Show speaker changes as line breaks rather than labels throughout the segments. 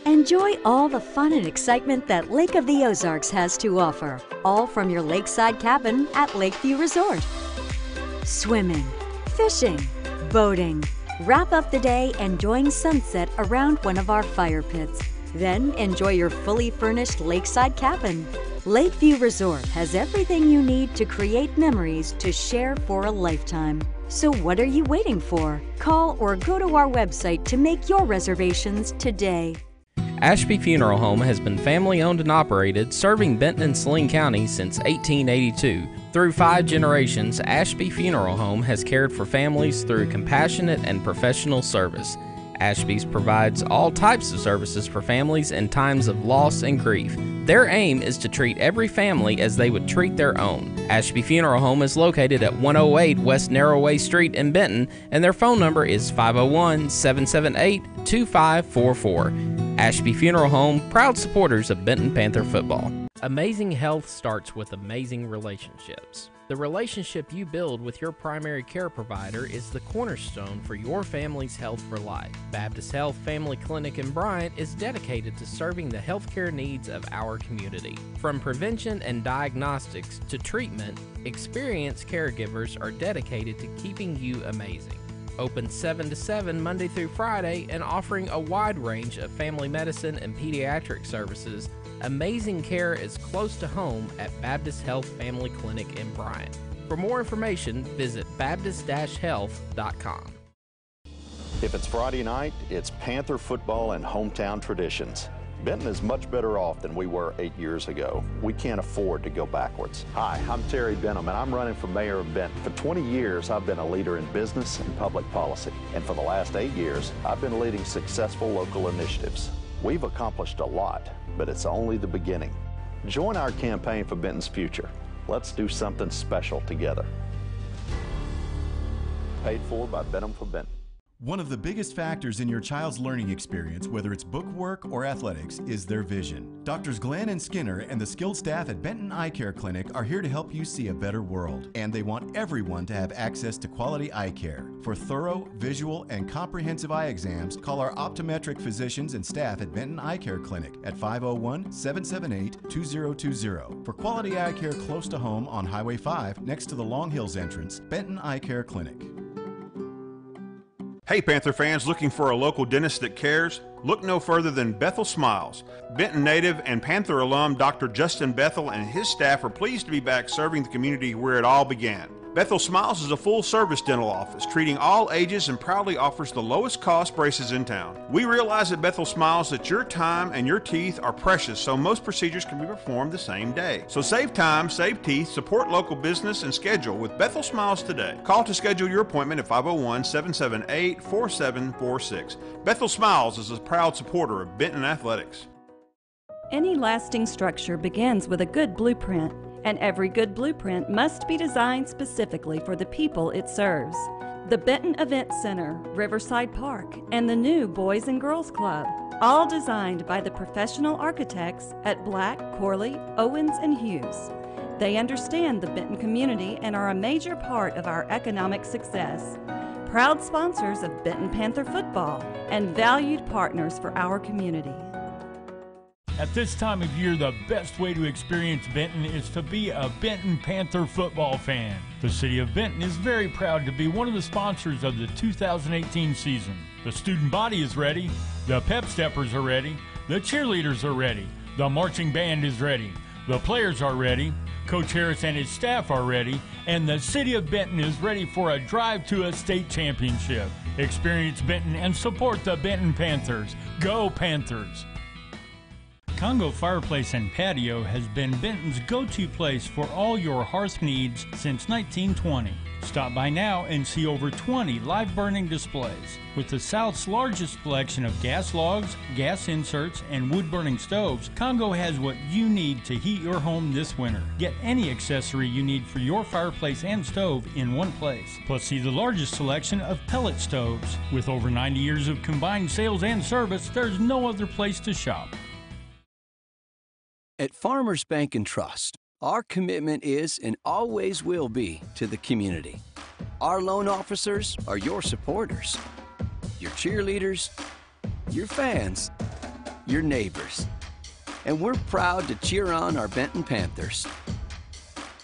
Enjoy all the fun and excitement that Lake of the Ozarks has to offer, all from your lakeside cabin at Lakeview Resort. Swimming, fishing, boating. Wrap up the day enjoying sunset around one of our fire pits. Then enjoy your fully furnished lakeside cabin. Lakeview Resort has everything you need to create memories to share for a lifetime. So what are you waiting for? Call or go to our website to make your reservations today.
Ashby Funeral Home has been family owned and operated, serving Benton and Saline County since 1882. Through 5 generations, Ashby Funeral Home has cared for families through compassionate and professional service. Ashby's provides all types of services for families in times of loss and grief. Their aim is to treat every family as they would treat their own. Ashby Funeral Home is located at 108 West Narrowway Street in Benton, and their phone number is 501-778-2544. Ashby Funeral Home, proud supporters of Benton Panther football. Amazing health starts with amazing relationships. The relationship you build with your primary care provider is the cornerstone for your family's health for life. Baptist Health Family Clinic in Bryant is dedicated to serving the healthcare needs of our community. From prevention and diagnostics to treatment, experienced caregivers are dedicated to keeping you amazing. Open 7 to 7 Monday through Friday and offering a wide range of family medicine and pediatric services, amazing care is close to home at Baptist Health Family Clinic in Bryant. For more information, visit baptist-health.com.
If it's Friday night, it's Panther football and hometown traditions. Benton is much better off than we were 8 years ago. We can't afford to go backwards. Hi, I'm Terry Benham, and I'm running for mayor of Benton. For 20 years, I've been a leader in business and public policy. And for the last 8 years, I've been leading successful local initiatives. We've accomplished a lot, but it's only the beginning. Join our campaign for Benton's future. Let's do something special together. Paid for by Benham for Benton.
One of the biggest factors in your child's learning experience, whether it's bookwork or athletics, is their vision. Doctors Glenn and Skinner and the skilled staff at Benton Eye Care Clinic are here to help you see a better world. And they want everyone to have access to quality eye care. For thorough, visual, and comprehensive eye exams, call our optometric physicians and staff at Benton Eye Care Clinic at 501-778-2020. For quality eye care close to home on Highway 5, next to the Long Hills entrance, Benton Eye Care Clinic.
Hey Panther fans, looking for a local dentist that cares? Look no further than Bethel Smiles. Benton native and Panther alum Dr. Justin Bethel and his staff are pleased to be back serving the community where it all began. Bethel Smiles is a full-service dental office, treating all ages and proudly offers the lowest cost braces in town. We realize at Bethel Smiles that your time and your teeth are precious, so most procedures can be performed the same day. So save time, save teeth, support local business, and schedule with Bethel Smiles today. Call to schedule your appointment at 501-778-4746. Bethel Smiles is a proud supporter of Benton Athletics.
Any lasting structure begins with a good blueprint. And every good blueprint must be designed specifically for the people it serves. The Benton Event Center, Riverside Park, and the new Boys and Girls Club, all designed by the professional architects at Black, Corley, Owens, and Hughes. They understand the Benton community and are a major part of our economic success. Proud sponsors of Benton Panther football and valued partners for our community.
At this time of year, the best way to experience Benton is to be a Benton Panther football fan. The City of Benton is very proud to be one of the sponsors of the 2018 season. The student body is ready, the pep steppers are ready, the cheerleaders are ready, the marching band is ready, the players are ready, Coach Harris and his staff are ready, and the City of Benton is ready for a drive to a state championship. Experience Benton and support the Benton Panthers. Go Panthers! Congo Fireplace and Patio has been Benton's go-to place for all your hearth needs since 1920. Stop by now and see over 20 live burning displays. With the South's largest selection of gas logs, gas inserts, and wood-burning stoves, Congo has what you need to heat your home this winter. Get any accessory you need for your fireplace and stove in one place. Plus, see the largest selection of pellet stoves. With over 90 years of combined sales and service, there's no other place to shop.
At Farmers Bank and Trust, our commitment is and always will be to the community. Our loan officers are your supporters, your cheerleaders, your fans, your neighbors. And we're proud to cheer on our Benton Panthers.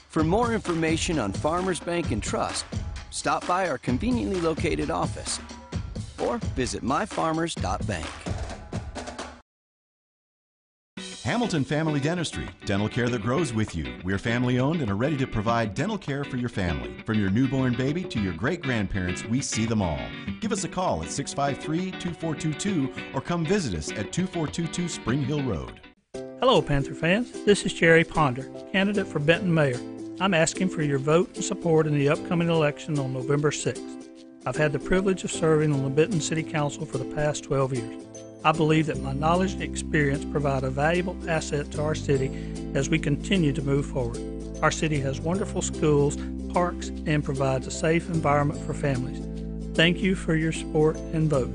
For more information on Farmers Bank and Trust, stop by our conveniently located office or visit myfarmers.bank.
Hamilton Family Dentistry, dental care that grows with you. We're family owned and are ready to provide dental care for your family. From your newborn baby to your great-grandparents, we see them all. Give us a call at 653-2422 or come visit us at 2422 Spring Hill Road.
Hello, Panther fans. This is Jerry Ponder, candidate for Benton Mayor. I'm asking for your vote and support in the upcoming election on November 6th. I've had the privilege of serving on the Benton City Council for the past 12 years. I believe that my knowledge and experience provide a valuable asset to our city as we continue to move forward. Our city has wonderful schools, parks, and provides a safe environment for families. Thank you for your support and vote.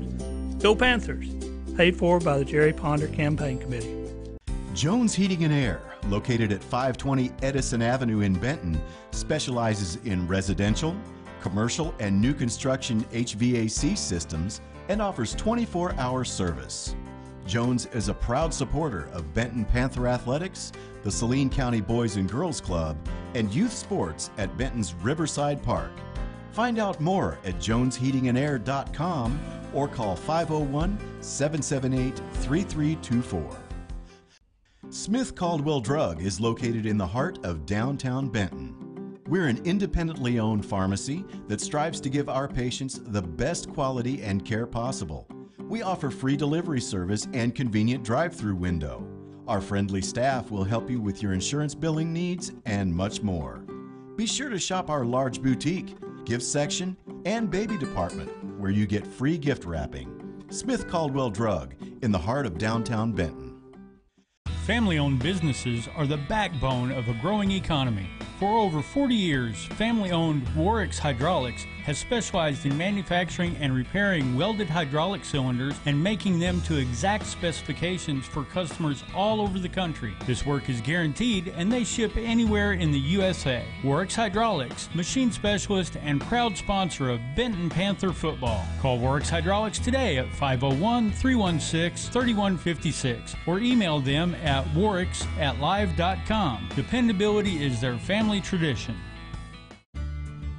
Go Panthers! Paid for by the Jerry Ponder Campaign Committee.
Jones Heating and Air, located at 520 Edison Avenue in Benton, specializes in residential, commercial, and new construction HVAC systems and offers 24-hour service. Jones is a proud supporter of Benton Panther Athletics, the Saline County Boys and Girls Club, and youth sports at Benton's Riverside Park. Find out more at jonesheatingandair.com or call 501-778-3324. Smith Caldwell Drug is located in the heart of downtown Benton. We're an independently owned pharmacy that strives to give our patients the best quality and care possible. We offer free delivery service and convenient drive-through window. Our friendly staff will help you with your insurance billing needs and much more. Be sure to shop our large boutique, gift section, and baby department where you get free gift wrapping. Smith Caldwell Drug in the heart of downtown Benton.
Family-owned businesses are the backbone of a growing economy. For over 40 years, family-owned Warwick's Hydraulics has specialized in manufacturing and repairing welded hydraulic cylinders and making them to exact specifications for customers all over the country. This work is guaranteed and they ship anywhere in the USA. Warwick's Hydraulics, machine specialist and proud sponsor of Benton Panther football. Call Warwick's Hydraulics today at 501-316-3156 or email them at warwicks@live.com. Dependability is their family tradition.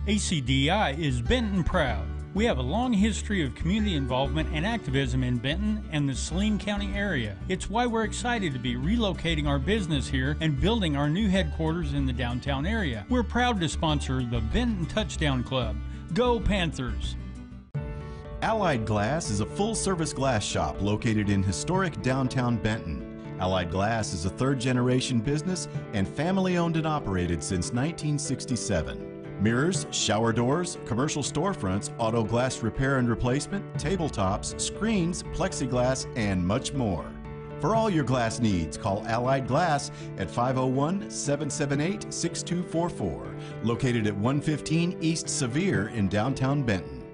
ACDI is Benton proud. We have a long history of community involvement and activism in Benton and the Saline County area. It's why we're excited to be relocating our business here and building our new headquarters in the downtown area. We're proud to sponsor the Benton Touchdown Club. Go Panthers!
Allied Glass is a full-service glass shop located in historic downtown Benton. Allied Glass is a third-generation business and family-owned and operated since 1967. Mirrors, shower doors, commercial storefronts, auto glass repair and replacement, tabletops, screens, plexiglass, and much more. For all your glass needs, call Allied Glass at 501-778-6244, located at 115 East Sevier in downtown Benton.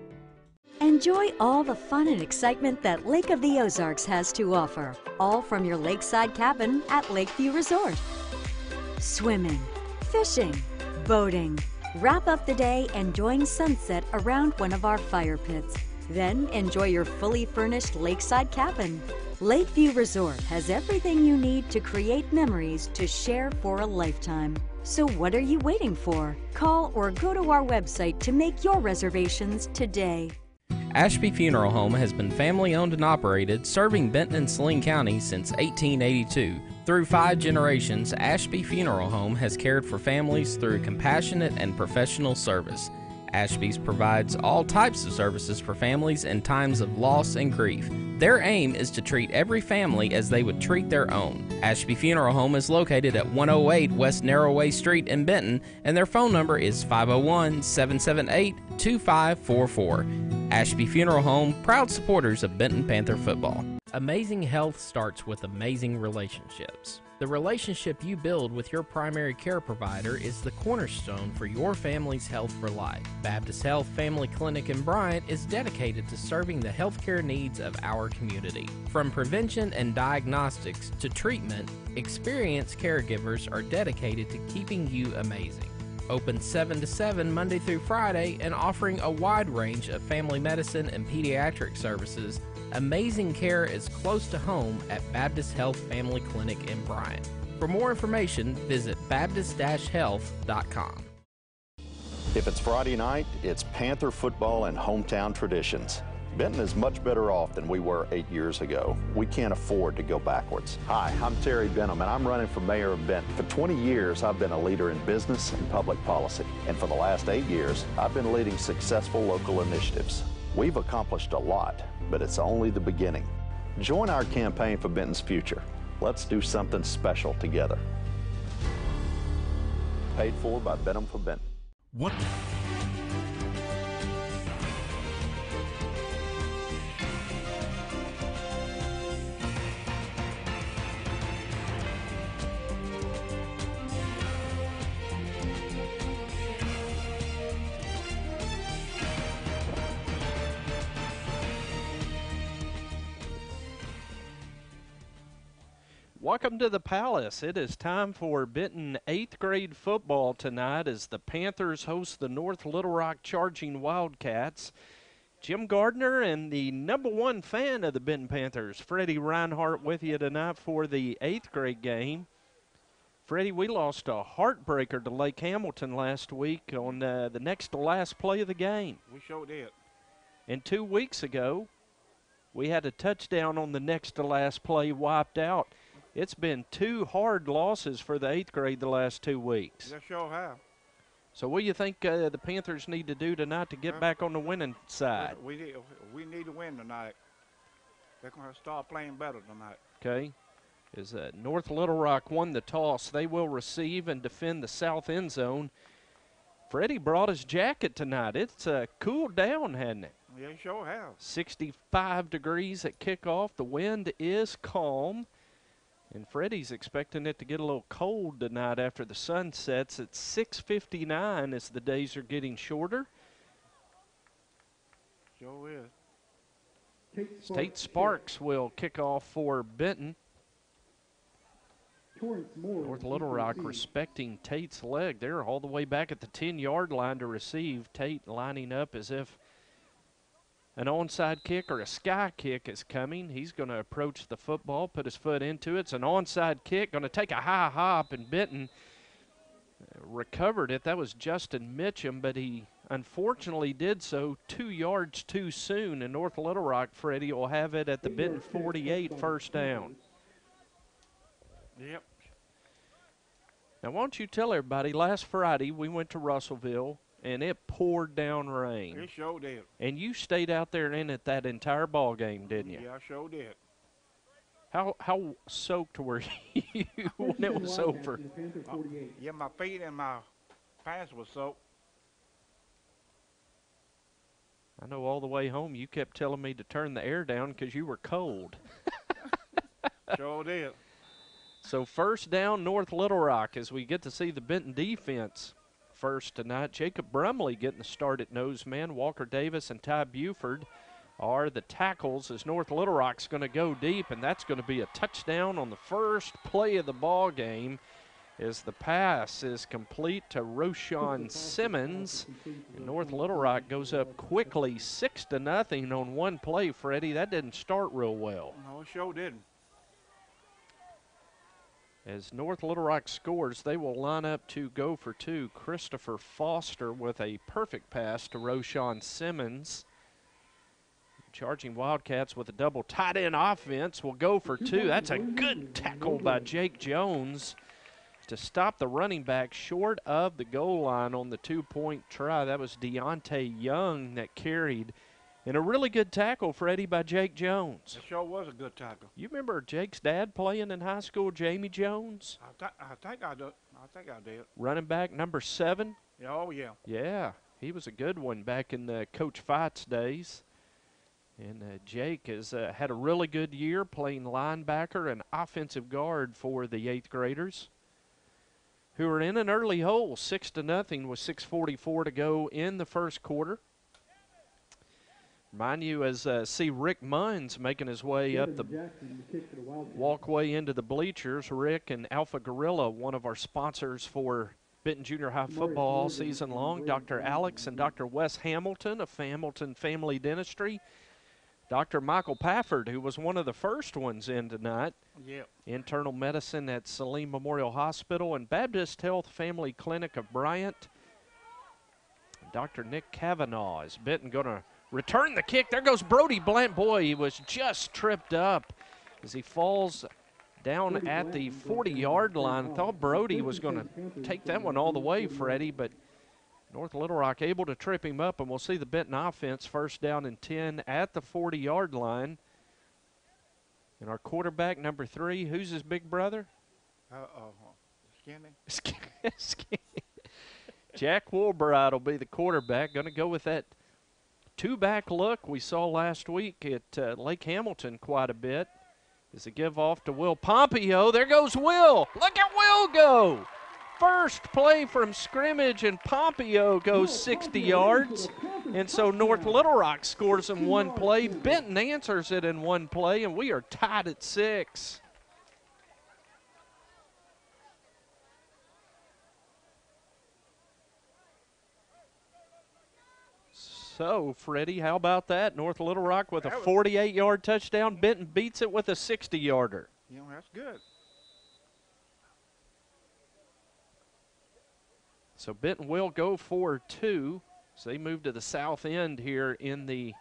Enjoy all the fun and excitement that Lake of the Ozarks has to offer, all from your lakeside cabin at Lakeview Resort. Swimming, fishing, boating. Wrap up the day enjoying sunset around one of our fire pits. Then enjoy your fully furnished lakeside cabin. Lakeview Resort has everything you need to create memories to share for a lifetime. So what are you waiting for? Call or go to our website to make your reservations today.
Ashby Funeral Home has been family-owned and operated, serving Benton and Saline County since 1882. Through 5 generations, Ashby Funeral Home has cared for families through compassionate and professional service. Ashby's provides all types of services for families in times of loss and grief. Their aim is to treat every family as they would treat their own. Ashby Funeral Home is located at 108 West Narrowway Street in Benton, and their phone number is 501-778-2544. Ashby Funeral Home, proud supporters of Benton Panther football. Amazing health starts with amazing relationships. The relationship you build with your primary care provider is the cornerstone for your family's health for life. Baptist Health Family Clinic in Bryant is dedicated to serving the healthcare needs of our community. From prevention and diagnostics to treatment, experienced caregivers are dedicated to keeping you amazing. Open 7 to 7 Monday through Friday and offering a wide range of family medicine and pediatric services Amazing care is close to home at Baptist Health Family Clinic in Bryan. For more information, visit baptist-health.com.
If it's Friday night, it's Panther football and hometown traditions. Benton is much better off than we were 8 years ago. We can't afford to go backwards. Hi, I'm Terry Benton, and I'm running for mayor of Benton. For 20 years, I've been a leader in business and public policy. And for the last 8 years, I've been leading successful local initiatives. We've accomplished a lot, but it's only the beginning. Join our campaign for Benton's future. Let's do something special together. Paid for by Benton for Benton.
What?
Welcome to the Palace. It is time for Benton 8th grade football tonight as the Panthers host the North Little Rock Charging Wildcats. Jim Gardner and the #1 fan of the Benton Panthers, Freddie Reinhardt, with you tonight for the 8th grade game. Freddie, we lost a heartbreaker to Lake Hamilton last week on the next to last play of the game.
We sure did.
And 2 weeks ago, we had a touchdown on the next to last play wiped out. It's been 2 hard losses for the 8th grade the last 2 weeks.
They sure have.
So what do you think the Panthers need to do tonight to get back on the winning side?
We need to win tonight. They're going to start playing better tonight.
Okay. As North Little Rock won the toss, they will receive and defend the south end zone. Freddie brought his jacket tonight. It's cooled down, hasn't it?
Yeah, they sure have.
65 degrees at kickoff. The wind is calm. And Freddie's expecting it to get a little cold tonight after the sun sets at 6:59 as the days are getting shorter.
Sure is.
Tate Sparks will kick off for Benton. North Little Rock respecting Tate's leg. They're all the way back at the 10-yard line to receive. Tate lining up as if an onside kick or a sky kick is coming. He's going to approach the football, put his foot into it. It's an onside kick, going to take a high hop, and Benton recovered it. That was Justin Mitchum, but he unfortunately did so 2 yards too soon, and North Little Rock, Freddie, will have it at the Benton 48, first down.
Yep.
Now, why don't you tell everybody, last Friday we went to Russellville, and it poured down rain.
It sure did.
And you stayed out there in it that entire ball game, didn't you?
Yeah, I sure did.
How soaked were you when it was over?
Yeah, my feet and my pants were soaked.
I know all the way home you kept telling me to turn the air down because you were cold.
Sure did.
So first down, North Little Rock, as we get to see the Benton defense first tonight. Jacob Brumley getting the start at nose man. Walker Davis and Ty Buford are the tackles as North Little Rock's going to go deep, and that's going to be a touchdown on the first play of the ball game as the pass is complete to Roshan Simmons. And North Little Rock goes up quickly 6-0 on one play, Freddie. That didn't start real well.
No, it sure didn't.
As North Little Rock scores, they will line up to go for 2. Christopher Foster with a perfect pass to Roshan Simmons. Charging Wildcats with a double tight end offense will go for 2. That's a good tackle by Jake Jones to stop the running back short of the goal line on the 2-point try. That was Deontay Young that carried. And a really good tackle, Freddie, by Jake Jones.
It sure was a good tackle.
You remember Jake's dad playing in high school, Jamie Jones?
I think I did.
Running back number 7.
Yeah, oh, yeah.
Yeah, he was a good one back in Coach Fight's days. And Jake has had a really good year playing linebacker and offensive guard for the 8th graders, who are in an early hole, 6-0 with 6:44 to go in the first quarter. Mind you, as see Rick Munns making his way up the walkway into the bleachers. Rick and Alpha Gorilla, one of our sponsors for Benton Junior High football all season long. Dr. Alex and Dr. Wes Hamilton of Hamilton Family Dentistry Dr. Michael Pafford, who was one of the first ones in tonight.
Yep.
Internal medicine at Saline Memorial Hospital and Baptist Health Family Clinic of Bryant. Dr. Nick Cavanaugh is Benton going to return the kick. There goes Brody Blant. Boy, he was just tripped up as he falls down at the 40-yard line. Thought Brody was going to take that one all the way, Freddie, but North Little Rock able to trip him up, and we'll see the Benton offense first down and 10 at the 40-yard line. And our quarterback, number 3, who's his big brother?
Skinny.
Skinny. Jack Woolbright will be the quarterback. Going to go with that two-back look we saw last week at Lake Hamilton quite a bit. As a give off to Will Pompeo. There goes Will. Look at Will go. First play from scrimmage, and Pompeo goes 60 yards. And so North Little Rock scores in one play. Benton answers it in one play, and we are tied at 6. So, Freddie, how about that? North Little Rock with a 48-yard touchdown. Benton beats it with a 60-yarder.
You know, that's good.
So Benton will go for 2. So they move to the south end here in the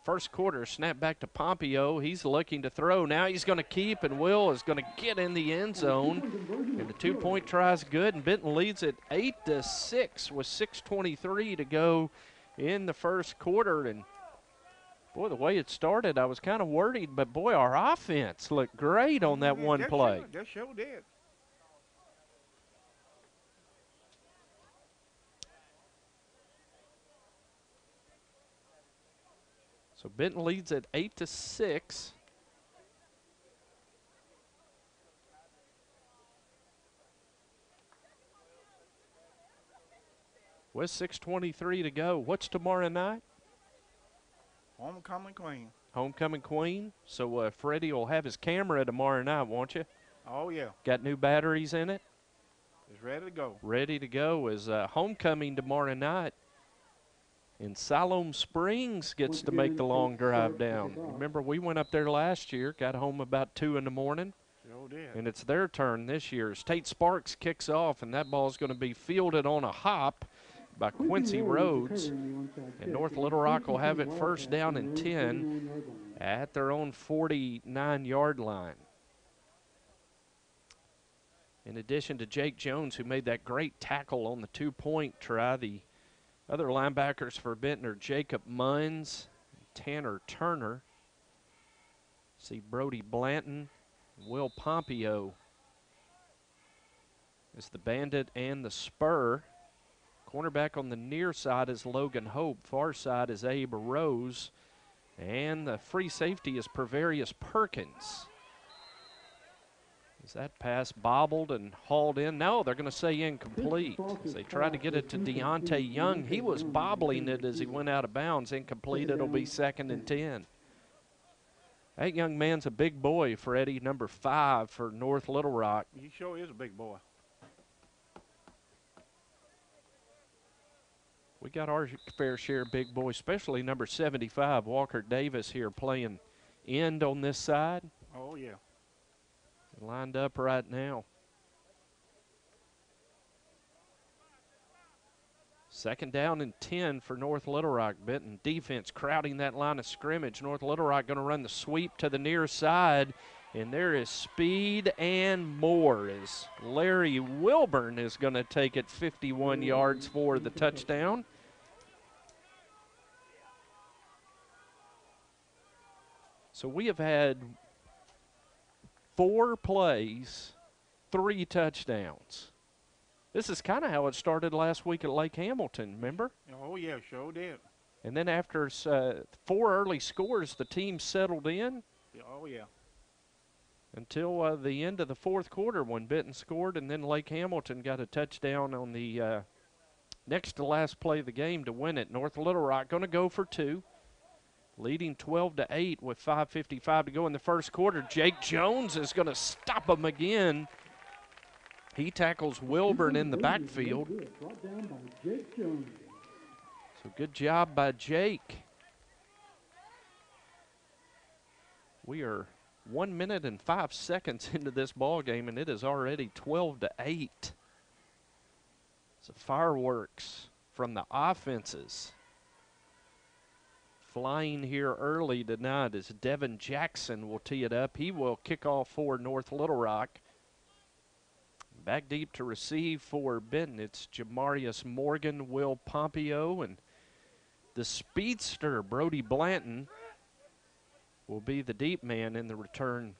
first quarter. Snap back to Pompeo. He's looking to throw. Now he's going to keep, and Will is going to get in the end zone. And the 2-point try is good, and Benton leads it 8-6 with 6:23 to go in the first quarter. And boy, the way it started, I was kind of worried, but boy, our offense looked great on that one play.
That sure did.
So Benton leads at 8-6. With 6:23 to go. What's tomorrow night?
Homecoming Queen.
Homecoming Queen. So Freddie will have his camera tomorrow night, won't you?
Oh, yeah.
Got new batteries in it?
It's ready to go.
Ready to go is homecoming tomorrow night. And Siloam Springs gets to make the long drive down. Remember, we went up there last year, got home about 2 in the morning.
Sure did.
And it's their turn this year as Tate Sparks kicks off, and that ball is going to be fielded on a hop by Quincy Rhodes. And North Little Rock will have it first down and 10 at their own 49-yard line. In addition to Jake Jones, who made that great tackle on the 2-point try, the other linebackers for Benton are Jacob Munns, Tanner Turner. See Brody Blanton, Will Pompeo is the Bandit and the Spur. Cornerback on the near side is Logan Hope. Far side is Abe Rose. And the free safety is Pervarius Perkins. Is that pass bobbled and hauled in? No, they're going to say incomplete. As they tried to get it to Deontay Young. He was bobbling it as he went out of bounds. Incomplete. It'll be 2nd and 10. That young man's a big boy, Freddie, number 5 for North Little Rock.
He sure is a big boy.
We got our fair share of big boys, especially number 75, Walker Davis here playing end on this side.
Oh, yeah.
Lined up right now. 2nd down and 10 for North Little Rock. Benton defense crowding that line of scrimmage. North Little Rock going to run the sweep to the near side. And there is speed and more as Larry Wilburn is going to take it 51 yards for the touchdown. So we have had 4 plays, 3 touchdowns. This is kind of how it started last week at Lake Hamilton, remember?
Oh, yeah, sure did.
And then after 4 early scores, the team settled in.
Oh, yeah.
Until the end of the 4th quarter when Benton scored, and then Lake Hamilton got a touchdown on the next to last play of the game to win it. North Little Rock going to go for 2. Leading 12-8 with 5:55 to go in the first quarter. Jake Jones is going to stop him again. He tackles Wilburn in the backfield. So good job by Jake. We are 1 minute and 5 seconds into this ball game, and it is already 12-8. It's a fireworks from the offenses. Flying here early tonight as Devin Jackson will tee it up. He will kick off for North Little Rock. Back deep to receive for Benton. It's Jamarius Morgan, Will Pompeo, and the speedster Brody Blanton will be the deep man in the return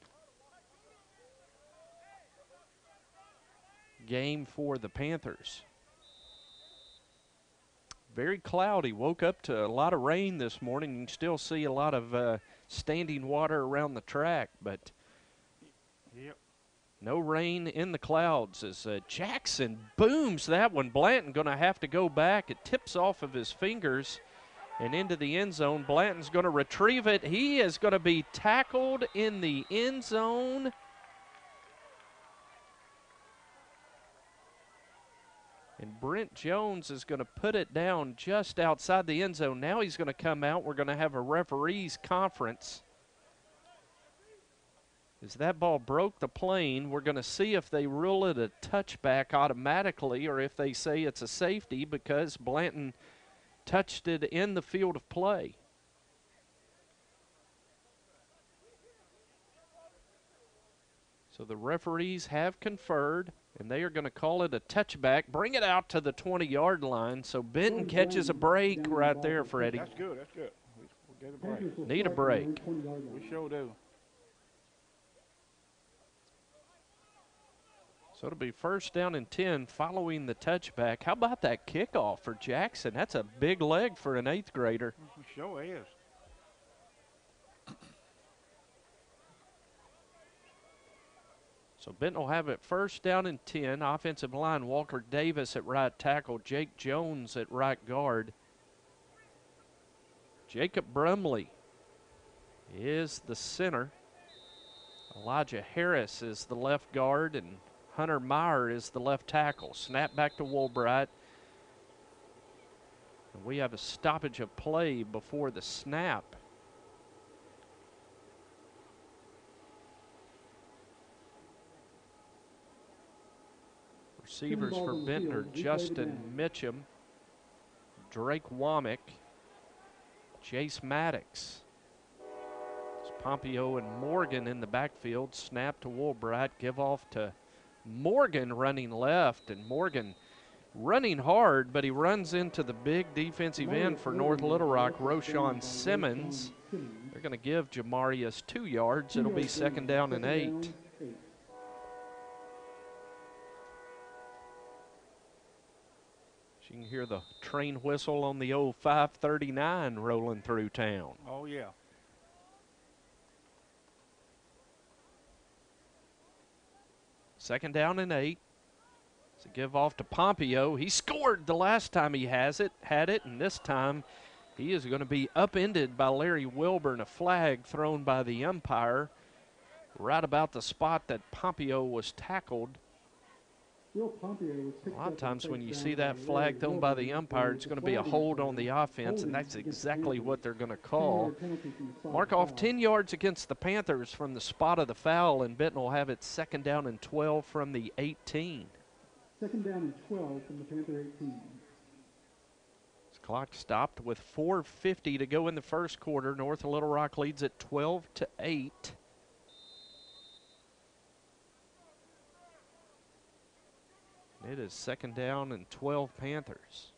game for the Panthers. Very cloudy. Woke up to a lot of rain this morning. You can still see a lot of standing water around the track, but no rain in the clouds as Jackson booms that one. Blanton going to have to go back. It tips off of his fingers and into the end zone. Blanton's going to retrieve it. He is going to be tackled in the end zone. And Brent Jones is going to put it down just outside the end zone. Now he's going to come out. We're going to have a referees conference. As that ball broke the plane, we're going to see if they rule it a touchback automatically or if they say it's a safety because Blanton touched it in the field of play. So the referees have conferred, and they are going to call it a touchback. Bring it out to the 20-yard line. So Benton catches a break right there, Freddie.
That's good. That's good. We'll get a break.
Need a break.
We sure do.
So it'll be first down and 10 following the touchback. How about that kickoff for Jackson? That's a big leg for an 8th grader.
It sure is.
So Benton will have it first down and 10. Offensive line, Walker Davis at right tackle, Jake Jones at right guard. Jacob Brumley is the center. Elijah Harris is the left guard, and Hunter Meyer is the left tackle. Snap back to Woolbright. And we have a stoppage of play before the snap. Receivers for Benton are Justin Mitchum, Drake Womack, Jace Maddox. It's Pompeo and Morgan in the backfield. Snap to Woolbright. Give off to Morgan running left, and Morgan running hard, but he runs into the big defensive end for North Little Rock, Roshawn Simmons. They're going to give Jamarius 2 yards. It'll be second down and 8. You can hear the train whistle on the old 539 rolling through town.
Oh, yeah.
Second down and 8. So give off to Pompeo. He scored the last time he had it, and this time he is going to be upended by Larry Wilburn. A flag thrown by the umpire right about the spot that Pompeo was tackled. A lot of times when you see that flag thrown by the umpire, it's going to be a hold on the offense, and that's exactly what they're going to call. Mark off 10 yards against the Panthers from the spot of the foul, and Benton will have it second down and 12 from the 18.
Second down and 12 from the Panther 18.
This clock stopped with 4:50 to go in the first quarter. North Little Rock leads at 12-8. It is second down and 12 Panthers.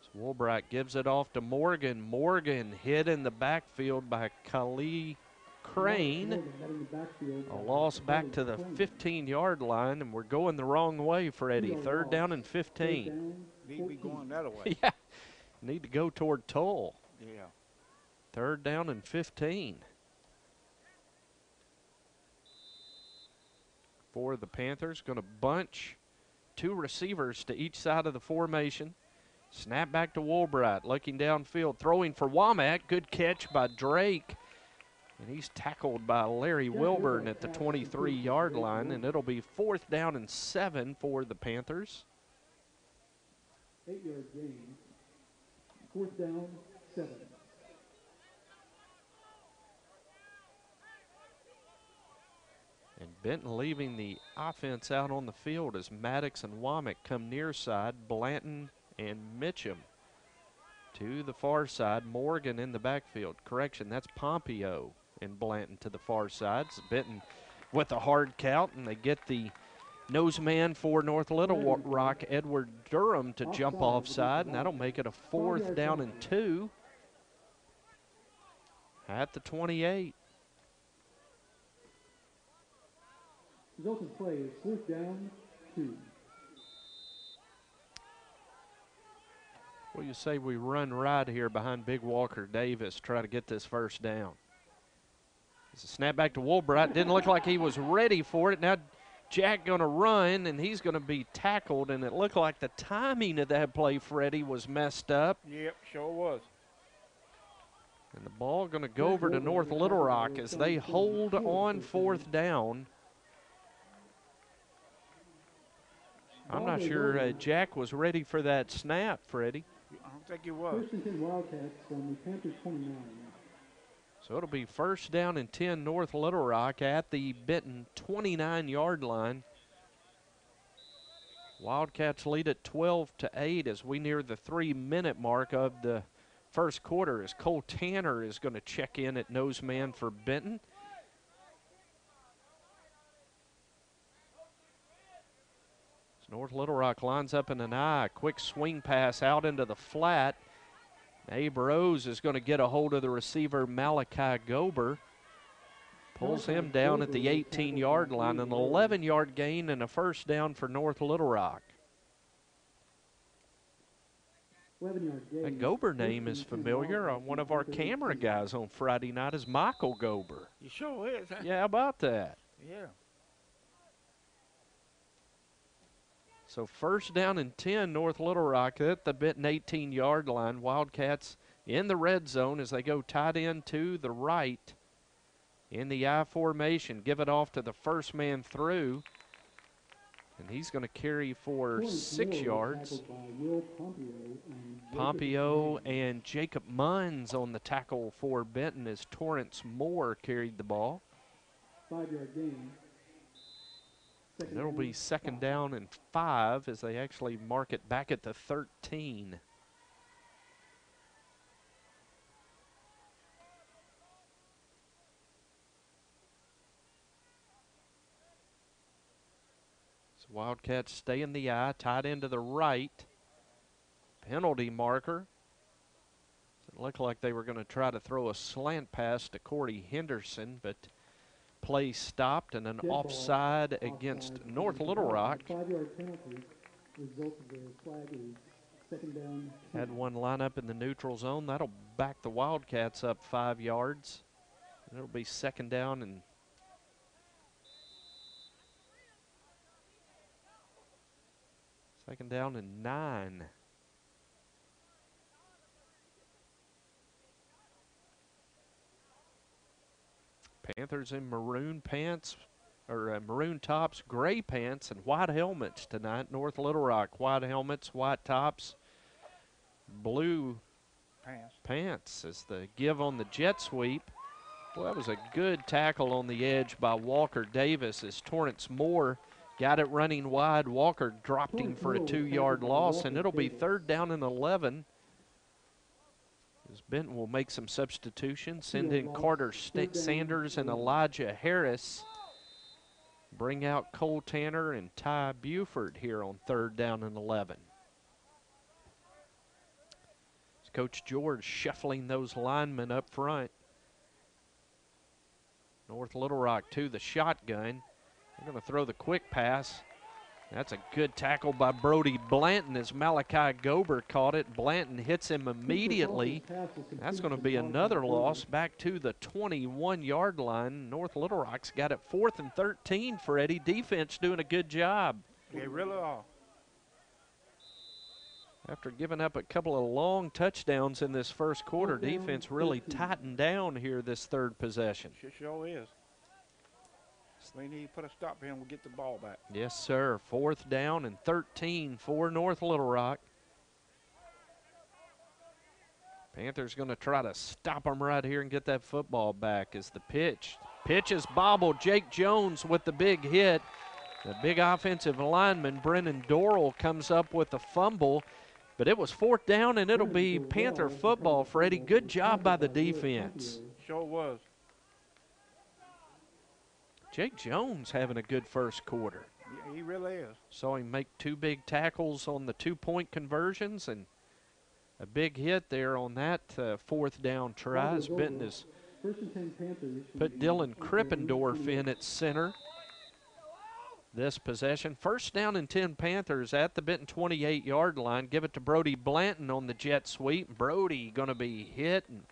So Woolbright gives it off to Morgan. Morgan hit in the backfield by Khalil Crane. A loss back to the 15-yard line, and we're going the wrong way, Freddie. Third down and 15.
Need to be going that way.
Yeah, need to go toward Toll.
Yeah.
Third down and 15. For the Panthers, going to bunch 2 receivers to each side of the formation. Snap back to Woolbright, looking downfield, throwing for Womack. Good catch by Drake. And he's tackled by Larry Wilburn at the 23-yard line, and it'll be fourth down and 7 for the Panthers.
8-yard gain. Fourth down, 7.
And Benton leaving the offense out on the field as Maddox and Womack come near side. Blanton and Mitchum to the far side. Morgan in the backfield. Correction, that's Pompeo and Blanton to the far side. So Benton with a hard count, and they get the nose man for North Little Rock, Edward Durham, to jump offside, and that'll make it a 4th down and 2 at the 28.
Resulting play is 4th down, 2.
Well, you say we run right here behind Big Walker Davis, try to get this 1st down. It's a snap back to Woolbright. Didn't look like he was ready for it. Now Jack going to run, and he's going to be tackled, and it looked like the timing of that play, Freddie, was messed up.
Yep, sure was.
And the ball going to go over to North Little Rock as they hold on 4th down. I'm not sure Jack was ready for that snap, Freddie.
I don't think he was.
1st and 10 Wildcats from the Panther 29.
So it'll be 1st down and 10 North Little Rock at the Benton 29-yard line. Wildcats lead at 12-8 as we near the 3-minute mark of the 1st quarter, as Cole Tanner is going to check in at nose man for Benton. North Little Rock lines up in an I. Quick swing pass out into the flat. Abe Rose is going to get a hold of the receiver, Malachi Gober. Pulls him down at the 18-yard line. An 11-yard gain and a 1st down for North Little Rock. That Gober name is familiar. One of our camera guys on Friday night is Michael Gober.
You sure is, huh?
Yeah, how about that?
Yeah.
So 1st down and 10, North Little Rock at the Benton 18-yard line. Wildcats in the red zone as they go tight end to the right in the I formation. Give it off to the first man through, and he's going to carry for 6 yards. Pompeo and Jacob Munns on the tackle for Benton as Torrance Moore carried the ball.
5-yard gain.
And it'll be 2nd down and 5 as they actually mark it back at the 13. So Wildcats stay in the I, tied into the right. Penalty marker. It looked like they were going to try to throw a slant pass to Corey Henderson, but play stopped and an offside against North Little Rock.
5-yard penalty. Result of the flag is 2nd down.
Had one line up in the neutral zone. That'll back the Wildcats up 5 yards. And it'll be 2nd down and second down and 9. Panthers in maroon pants, or maroon tops, gray pants, and white helmets tonight. North Little Rock, white helmets, white tops, blue pants as the give on the jet sweep. Well, that was a good tackle on the edge by Walker Davis as Torrance Moore got it running wide. Walker dropped him for a 2-yard loss, and it'll be 3rd down and 11. As Benton will make some substitutions, send in Carter Sanders and Elijah Harris. Bring out Cole Tanner and Ty Buford here on 3rd down and 11. As Coach George shuffling those linemen up front. North Little Rock to the shotgun. They're going to throw the quick pass. That's a good tackle by Brody Blanton as Malachi Gober caught it. Blanton hits him immediately. That's going to be another loss back to the 21-yard line. North Little Rock's got it 4th and 13 for Eddie. Defense doing a good job.
They really are.
After giving up a couple of long touchdowns in this 1st quarter, defense really tightened down here this 3rd possession.
Sure is. We need to put a stop here and we'll get the ball back.
Yes, sir. 4th down and 13 for North Little Rock. Panthers going to try to stop them right here and get that football back as the pitch Pitch is bobbled. Jake Jones with the big hit. The big offensive lineman, Brennan Dorrell, comes up with the fumble. But it was 4th down, and it'll be Panther football, Freddie. Good job by the defense.
Sure was.
Jake Jones having a good first quarter.
Yeah, he really is.
Saw him make 2 big tackles on the 2-point conversions and a big hit there on that 4th down try as Benton has put Dylan Krippendorf in at center. This possession, 1st down and 10 Panthers at the Benton 28-yard line. Give it to Brody Blanton on the jet sweep. Brody going to be hit and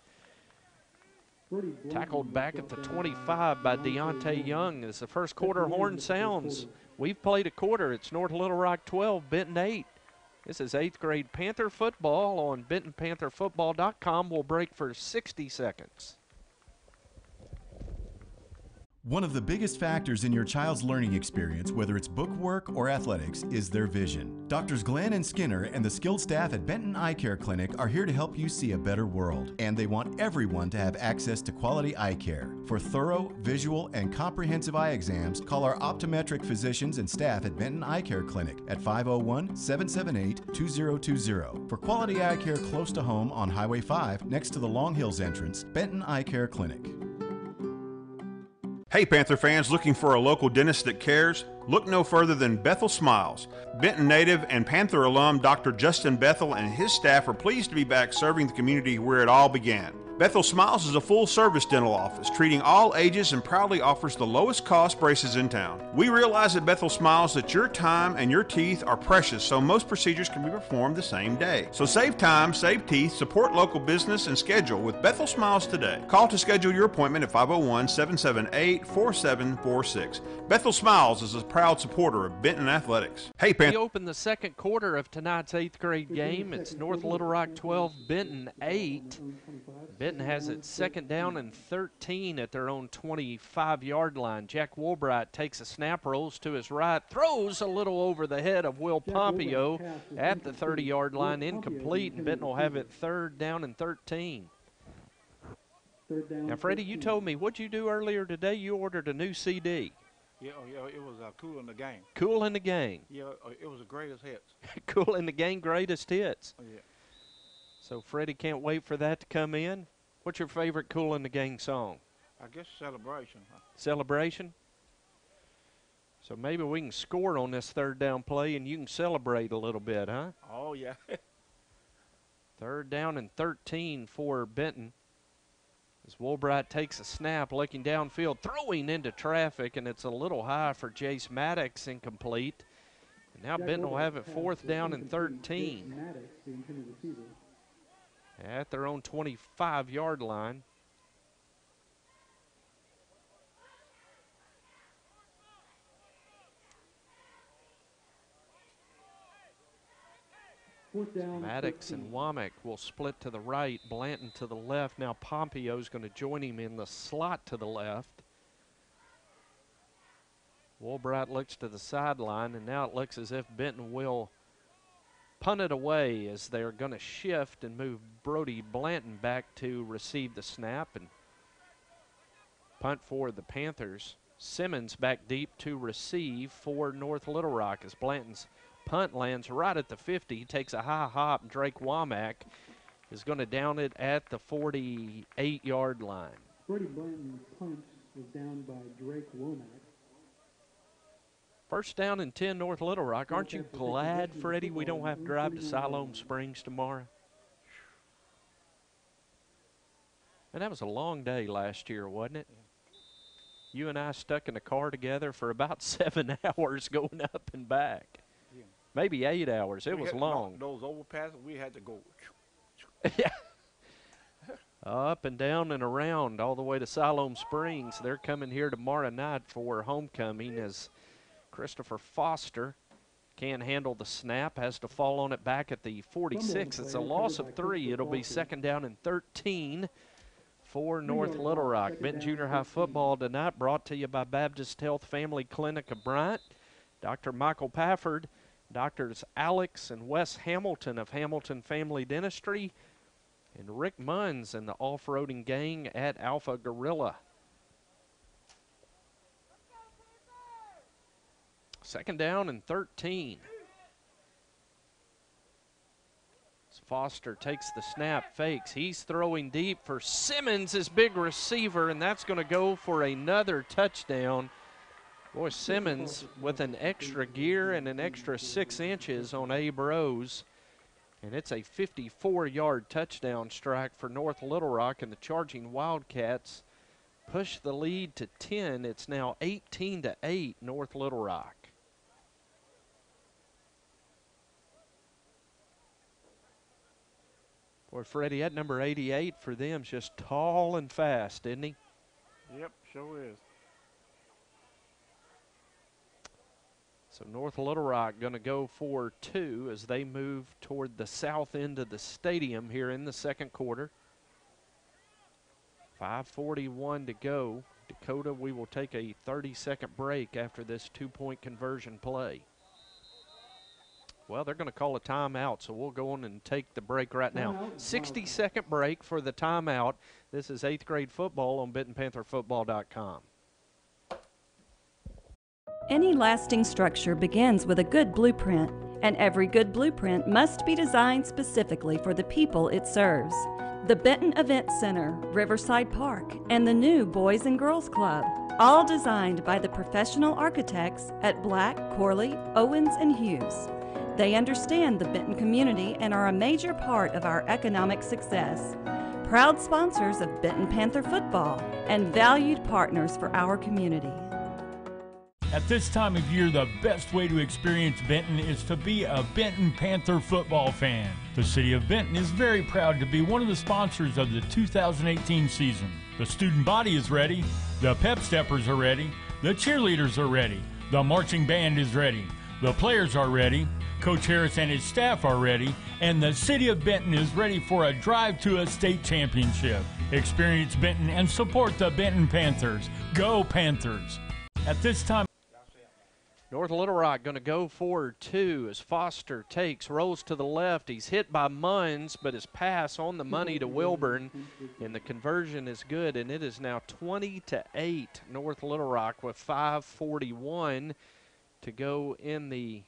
tackled back at the 25 by Deontay Young. As the first quarter horn sounds, we've played a quarter. It's North Little Rock 12, Benton 8. This is 8th grade Panther football on BentonPantherFootball.com. We'll break for 60 seconds.
One of the biggest factors in your child's learning experience, whether it's book work or athletics, is their vision. Doctors Glenn and Skinner and the skilled staff at Benton Eye Care Clinic are here to help you see a better world, and they want everyone to have access to quality eye care. For thorough, visual, and comprehensive eye exams, call our optometric physicians and staff at Benton Eye Care Clinic at 501-778-2020. For quality eye care close to home on Highway 5 next to the Long Hills entrance, Benton Eye Care Clinic.
Hey Panther fans, looking for a local dentist that cares? Look no further than Bethel Smiles. Benton native and Panther alum Dr. Justin Bethel and his staff are pleased to be back serving the community where it all began. Bethel Smiles is a full-service dental office, treating all ages and proudly offers the lowest cost braces in town. We realize at Bethel Smiles that your time and your teeth are precious, so most procedures can be performed the same day. So save time, save teeth, support local business, and schedule with Bethel Smiles today. Call to schedule your appointment at 501-778-4746. Bethel Smiles is a proud supporter of Benton Athletics. Hey,
We open the second quarter of tonight's 8th grade game. It's North Little Rock 12, Benton 8. Benton has it 2nd down and 13 at their own 25-yard line. Jack Woolbright takes a snap, rolls to his right, throws a little over the head of Will Pompeo at the 30-yard line, incomplete, and Benton will have it 3rd down and 13. Now, Freddie, you told me, what'd you do earlier today? You ordered a new CD.
Yeah, it was Cool in the Game.
Cool in the Gang.
Yeah, it was the greatest hits.
Cool in the Gang, greatest hits.
Oh, yeah.
So Freddie can't wait for that to come in. What's your favorite Cool in the Gang song?
I guess Celebration. Huh?
Celebration? So maybe we can score on this 3rd down play and you can celebrate a little bit, huh?
Oh, yeah.
3rd down and 13 for Benton. As Woolbright takes a snap, looking downfield, throwing into traffic, and it's a little high for Jace Maddox, incomplete. And now Benton will have it 4th down and 13. At their own 25-yard line. Maddox and Womack will split to the right, Blanton to the left. Now Pompeo's going to join him in the slot to the left. Woolbright looks to the sideline, and now it looks as if Benton will punt it away as they're going to shift and move Brody Blanton back to receive the snap and punt for the Panthers. Simmons back deep to receive for North Little Rock as Blanton's punt lands right at the 50. He takes a high hop. Drake Womack is going to down it at the 48-yard line.
Brody Blanton's punt was down by Drake Womack.
1st down and 10 North Little Rock. Aren't you glad, Freddie, we don't have to drive to Siloam Springs tomorrow? And that was a long day last year, wasn't it? You and I stuck in a car together for about 7 hours going up and back.
Yeah.
Maybe 8 hours. It was long.
Those overpasses, we had to go.
Yeah. Up and down and around all the way to Siloam Springs. They're coming here tomorrow night for homecoming as Christopher Foster can't handle the snap, has to fall on it back at the 46. It's a loss of 3. It'll be 2nd down and 13 for North Little Rock. Benton Junior High football tonight brought to you by Baptist Health Family Clinic of Bryant. Dr. Michael Pafford, Doctors Alex and Wes Hamilton of Hamilton Family Dentistry, and Rick Munns and the off-roading gang at Alpha Gorilla. Second down and 13. As Foster takes the snap, fakes. He's throwing deep for Simmons, his big receiver, and that's going to go for another touchdown. Boy, Simmons with an extra gear and an extra 6 inches on Abe Rose. And it's a 54-yard touchdown strike for North Little Rock, and the charging Wildcats push the lead to 10. It's now 18-8 North Little Rock. Boy, Freddie, that number 88 for them is just tall and fast, isn't he?
Yep, sure is.
So North Little Rock going to go for 2 as they move toward the south end of the stadium here in the second quarter. 5:41 to go. Dakota, we will take a 30-second break after this 2-point conversion play. Well, they're going to call a timeout, so we'll go on and take the break right now. 60-second break for the timeout. This is 8th grade football on BentonPantherFootball.com.
Any lasting structure begins with a good blueprint, and every good blueprint must be designed specifically for the people it serves. The Benton Event Center, Riverside Park, and the new Boys and Girls Club, all designed by the professional architects at Black, Corley, Owens, and Hughes. They understand the Benton community and are a major part of our economic success. Proud sponsors of Benton Panther football and valued partners for our community.
At this time of year, the best way to experience Benton is to be a Benton Panther football fan. The City of Benton is very proud to be one of the sponsors of the 2018 season. The student body is ready, the pep steppers are ready, the cheerleaders are ready, the marching band is ready, the players are ready, Coach Harris and his staff are ready, and the City of Benton is ready for a drive to a state championship. Experience Benton and support the Benton Panthers. Go Panthers! At this time,
North Little Rock going to go for 2 as Foster takes, rolls to the left. He's hit by Munns, but his pass on the money to Wilburn, and the conversion is good, and it is now 20-8 North Little Rock with 5:41 to go in the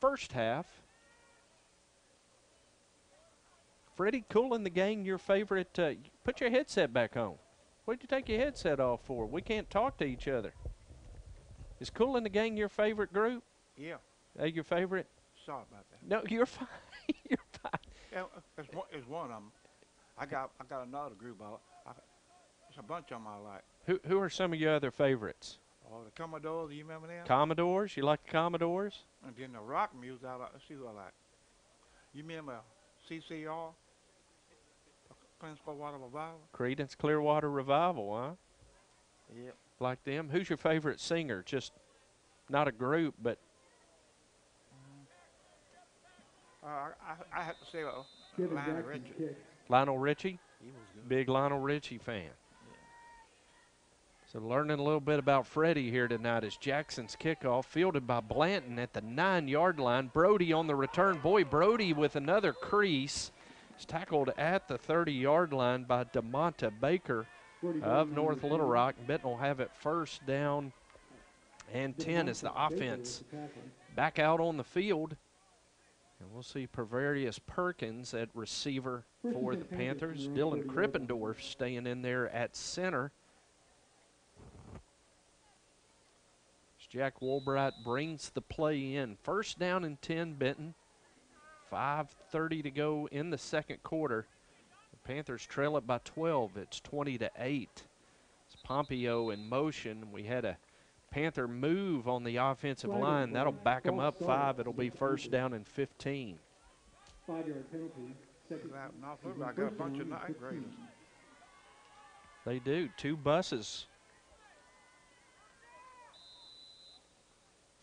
first half. Freddie, Cool in the Gang, your favorite. Put your headset back on. What'd you take your headset off for? We can't talk to each other. Is Cool in the Gang your favorite group?
Yeah.
Your favorite?
Sorry about that.
No, you're fine. You're fine.
Yeah, it's one of them. I got another group. It's a bunch of them I like.
Who are some of your other favorites?
Oh, the Commodores, you remember them?
Commodores? You like the Commodores?
And then the rock music, let's see who I like. You remember CCR? Creedence Clearwater Revival?
Creedence Clearwater Revival, huh?
Yep.
Like them. Who's your favorite singer? Just not a group, but.
I have to say Lionel Richie.
Lionel Richie?
He was good.
Big Lionel Richie fan. So learning a little bit about Freddie here tonight is Jackson's kickoff, fielded by Blanton at the 9-yard line. Brody on the return. Boy, Brody with another crease. Is tackled at the 30-yard line by DeMonta Baker of North Little Rock. Benton will have it first down and 10 as the offense back out on the field. And we'll see Pervarius Perkins at receiver for the Panthers. Dylan Krippendorf staying in there at center. Jack Woolbright brings the play in. First down and 10, Benton. 5:30 to go in the second quarter. The Panthers trail it by 12. It's 20-8. It's Pompeo in motion. We had a Panther move on the offensive line. That'll back them up 5. It'll be first down and 15.
5-yard penalty.
I got a bunch of ninth graders.
They do. 2 buses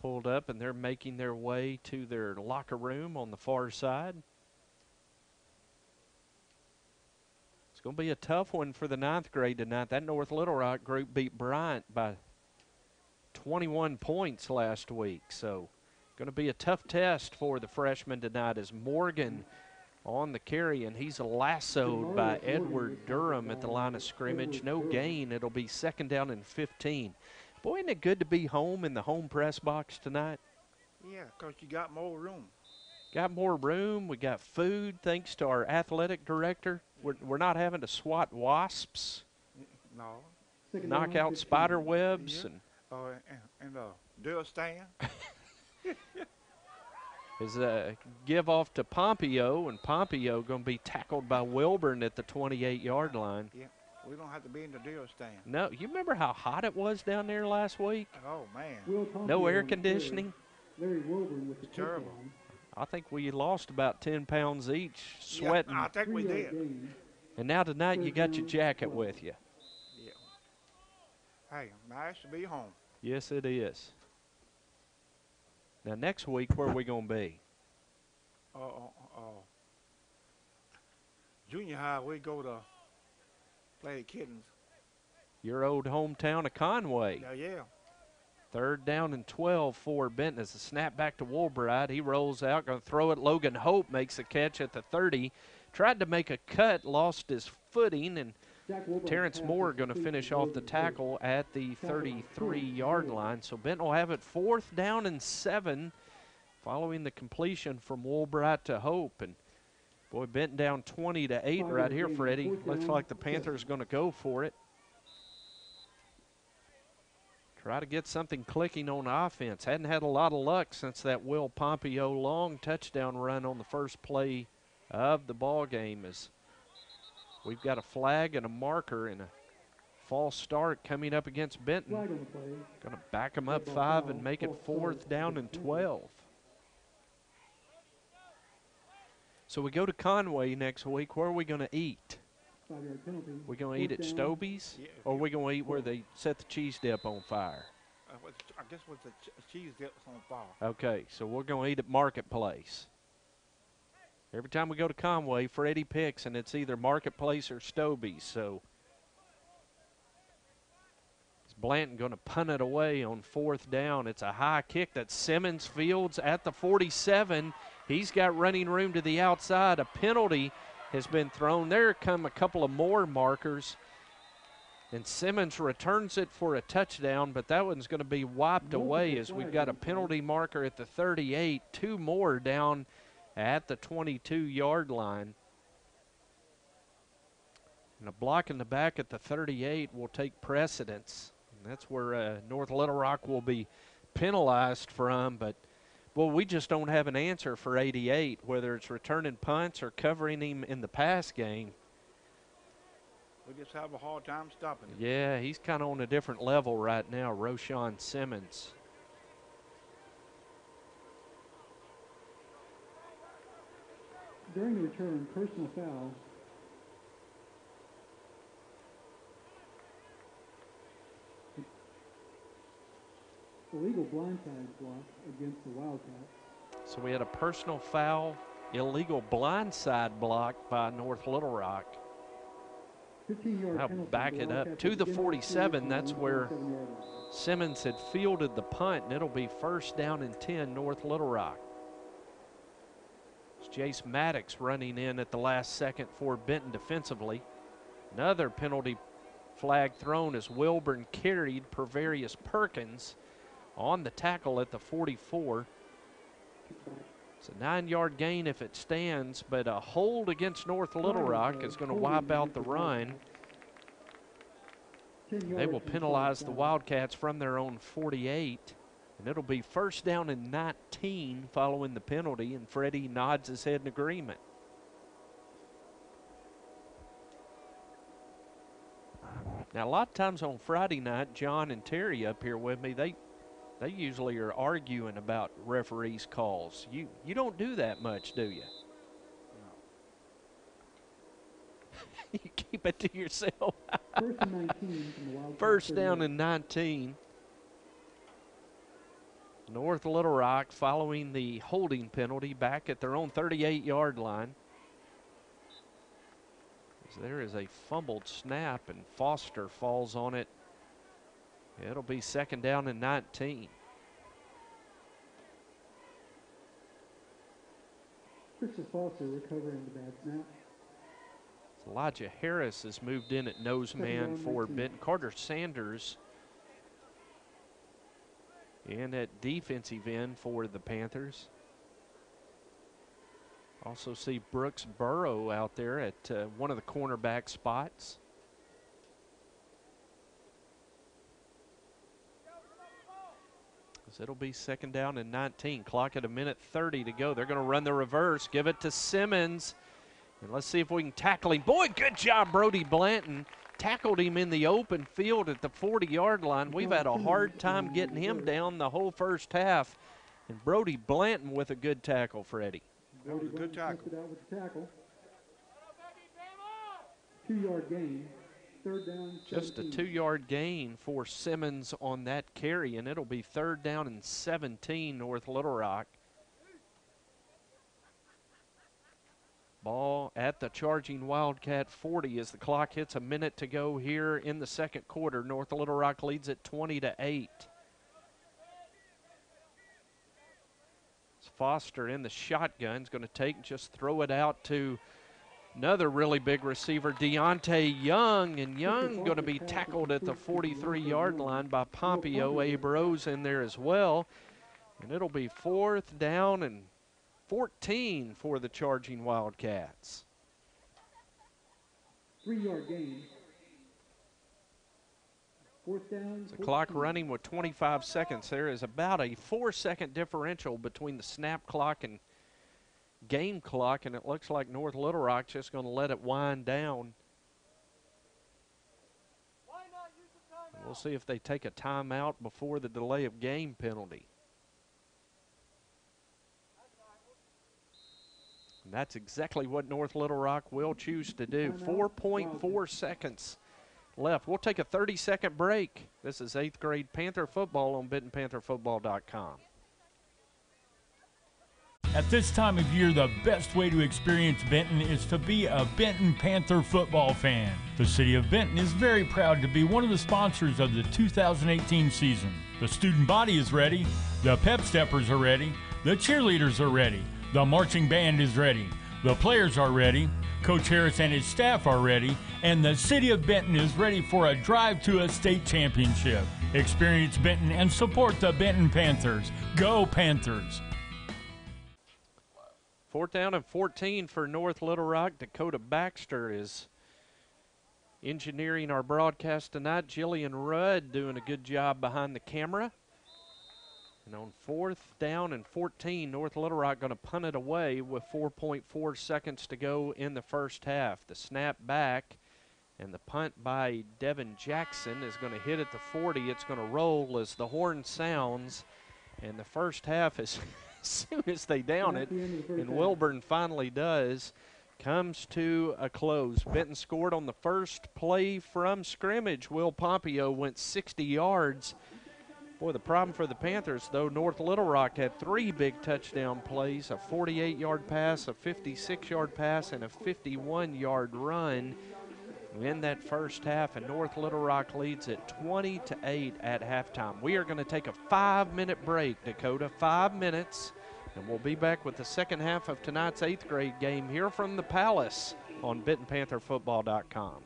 pulled up, and they're making their way to their locker room on the far side. It's going to be a tough one for the 9th grade tonight. That North Little Rock group beat Bryant by 21 points last week. So going to be a tough test for the freshmen tonight as Morgan on the carry, and he's lassoed by Edward Durham at the line of scrimmage. No gain. It'll be second down and 15. Boy, isn't it good to be home in the home press box tonight?
Yeah, 'cause you got more room.
Got more room. We got food thanks to our athletic director. We're not having to swat wasps,
No.
knock out spider webs.
Yeah. And do a stand.
Is give off to Pompeo, and Pompeo going to be tackled by Wilburn at the 28-yard line.
Yeah, we don't have to be in the deal stand.
No, you remember how hot it was down there last week?
Oh, man.
No air conditioning.
Larry Wilburn with the
Terrible.
touchdown.
I think we lost about 10 pounds each, sweating.
Yeah, I think we did.
And now tonight you got your jacket with you.
Yeah. Hey, nice to be home.
Yes, it is. Now, next week, where are we going to be?
Junior high, we go to play the kittens.
Your old hometown of Conway.
Yeah.
3rd down and 12 for Benton. As a snap back to Woolbright. He rolls out, going to throw it. Logan Hope makes a catch at the 30. Tried to make a cut, lost his footing, and Terrence Moore going to finish off the tackle at the 33-yard line. So Benton will have it 4th down and 7 following the completion from Woolbright to Hope. And boy, Benton down 20-8 right here, Freddie. Looks like the Panthers going to go for it. Try to get something clicking on offense. Hadn't had a lot of luck since that Will Pompeo long touchdown run on the first play of the ball game. As we've got a flag and a marker and a false start coming up against Benton. Going to back them up 5 and make it 4th down and 12. So we go to Conway next week. Where are we going to eat? We going to eat at Stobie's, or are we going to eat where they set the cheese dip on fire?
I guess with the cheese dips on fire.
Okay, so we're going to eat at Marketplace. Every time we go to Conway, Freddie picks, and it's either Marketplace or Stobie's. So is Blanton going to punt it away on 4th down? It's a high kick that Simmons fields at the 47. He's got running room to the outside. A penalty has been thrown. There come a couple of more markers. And Simmons returns it for a touchdown, but that one's going to be wiped away as we've got a penalty marker at the 38, 2 more down at the 22-yard line. And a block in the back at the 38 will take precedence. And that's where North Little Rock will be penalized from. But, well, we just don't have an answer for 88, whether it's returning punts or covering him in the pass game.
We just have a hard time stopping him.
Yeah, he's kind of on a different level right now, Roshan Simmons.
During the return, personal foul. Illegal blindside block against the Wildcats.
So we had a personal foul, illegal blindside block by North Little Rock.
15-yard
I'll
penalty.
back it up to the 47. That's where Simmons had fielded the punt, and it'll be 1st down and 10, North Little Rock. It's Jace Maddox running in at the last second for Benton defensively. Another penalty flag thrown as Wilburn carried Pervarius Perkins on the tackle at the 44. It's a 9-yard gain if it stands, but a hold against North Little Rock is going to wipe out the run. They will penalize the Wildcats from their own 48, and it'll be 1st down and 19 following the penalty, and Freddie nods his head in agreement. Now, a lot of times on Friday night, John and Terry up here with me, they usually are arguing about referees' calls. You don't do that much, do you? No. You keep it to yourself.
1st and 19 from the Wildcats.
1st down and 19. North Little Rock following the holding penalty back at their own 38-yard line. As there is a fumbled snap, and Foster falls on it. It'll be 2nd down and 19.
Christopher Foster recovering the bad snap.
Elijah Harris has moved in at nose man for Benton. Carter Sanders in at defensive end for the Panthers. Also see Brooks Burrow out there at one of the cornerback spots. It'll be 2nd down and 19. Clock at 1:30 to go. They're going to run the reverse. Give it to Simmons. And let's see if we can tackle him. Boy, good job, Brody Blanton. Tackled him in the open field at the 40-yard line. We've had a hard time getting him down the whole first half. And Brody Blanton with a good tackle, Freddie.
That was a good tackle.
2-yard gain. 3rd down.
Just a 2-yard gain for Simmons on that carry, and it'll be 3rd down and 17 North Little Rock. Ball at the charging Wildcat 40 as the clock hits a minute to go here in the 2nd quarter. North Little Rock leads at 20-8. Foster in the shotgun is going to take and just throw it out to another really big receiver, Deontay Young, and Young going to be tackled at the 43-yard line by Pompeo. Abe Rose in there as well. And it'll be 4th down and 14 for the charging Wildcats.
3-yard gain. 4th down.
The clock running with 25 seconds. There is about a 4-second differential between the snap clock and game clock, and it looks like North Little Rock just going to let it wind down. We'll see if they take a timeout before the delay of game penalty. And that's exactly what North Little Rock will choose to do. 4.4 seconds left. We'll take a 30-second break. This is 8th grade Panther football on BentonPantherFootball.com.
At this time of year, the best way to experience Benton is to be a Benton Panther football fan. The city of Benton is very proud to be one of the sponsors of the 2018 season. The student body is ready, the pep steppers are ready, the cheerleaders are ready, the marching band is ready, the players are ready, Coach Harris and his staff are ready, and the city of Benton is ready for a drive to a state championship. Experience Benton and support the Benton Panthers. Go Panthers!
4th down and 14 for North Little Rock. Dakota Baxter is engineering our broadcast tonight. Jillian Rudd doing a good job behind the camera. And on 4th down and 14, North Little Rock going to punt it away with 4.4 seconds to go in the first half. The snap back and the punt by Devin Jackson is going to hit at the 40. It's going to roll as the horn sounds. And the first half is as soon as they down it, and Wilburn finally does, comes to a close. Benton scored on the first play from scrimmage. Will Pompeo went 60 yards. Boy, the problem for the Panthers, though, North Little Rock had 3 big touchdown plays, a 48-yard pass, a 56-yard pass, and a 51-yard run in that first half, and North Little Rock leads at 20-8 at halftime. We are going to take a 5-minute break, Dakota, 5 minutes, and we'll be back with the second half of tonight's 8th grade game here from the Palace on BentonPantherFootball.com.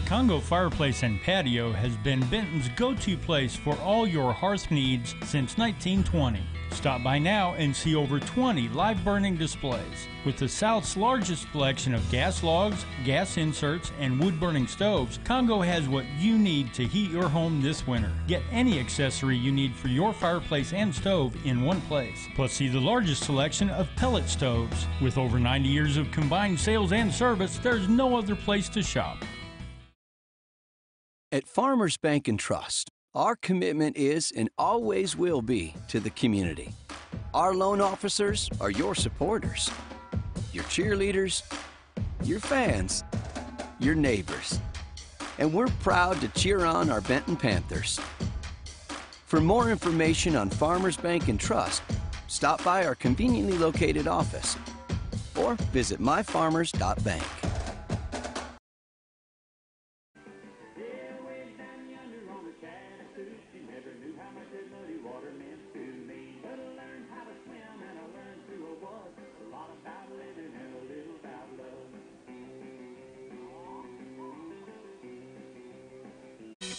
Congo Fireplace and Patio has been Benton's go-to place for all your hearth needs since 1920. Stop by now and see over 20 live burning displays. With the South's largest selection of gas logs, gas inserts, and wood-burning stoves, Congo has what you need to heat your home this winter. Get any accessory you need for your fireplace and stove in one place. Plus, see the largest selection of pellet stoves. With over 90 years of combined sales and service, there's no other place to shop.
At Farmers Bank and Trust, our commitment is and always will be to the community. Our loan officers are your supporters, your cheerleaders, your fans, your neighbors. And we're proud to cheer on our Benton Panthers. For more information on Farmers Bank and Trust, stop by our conveniently located office or visit myfarmers.bank.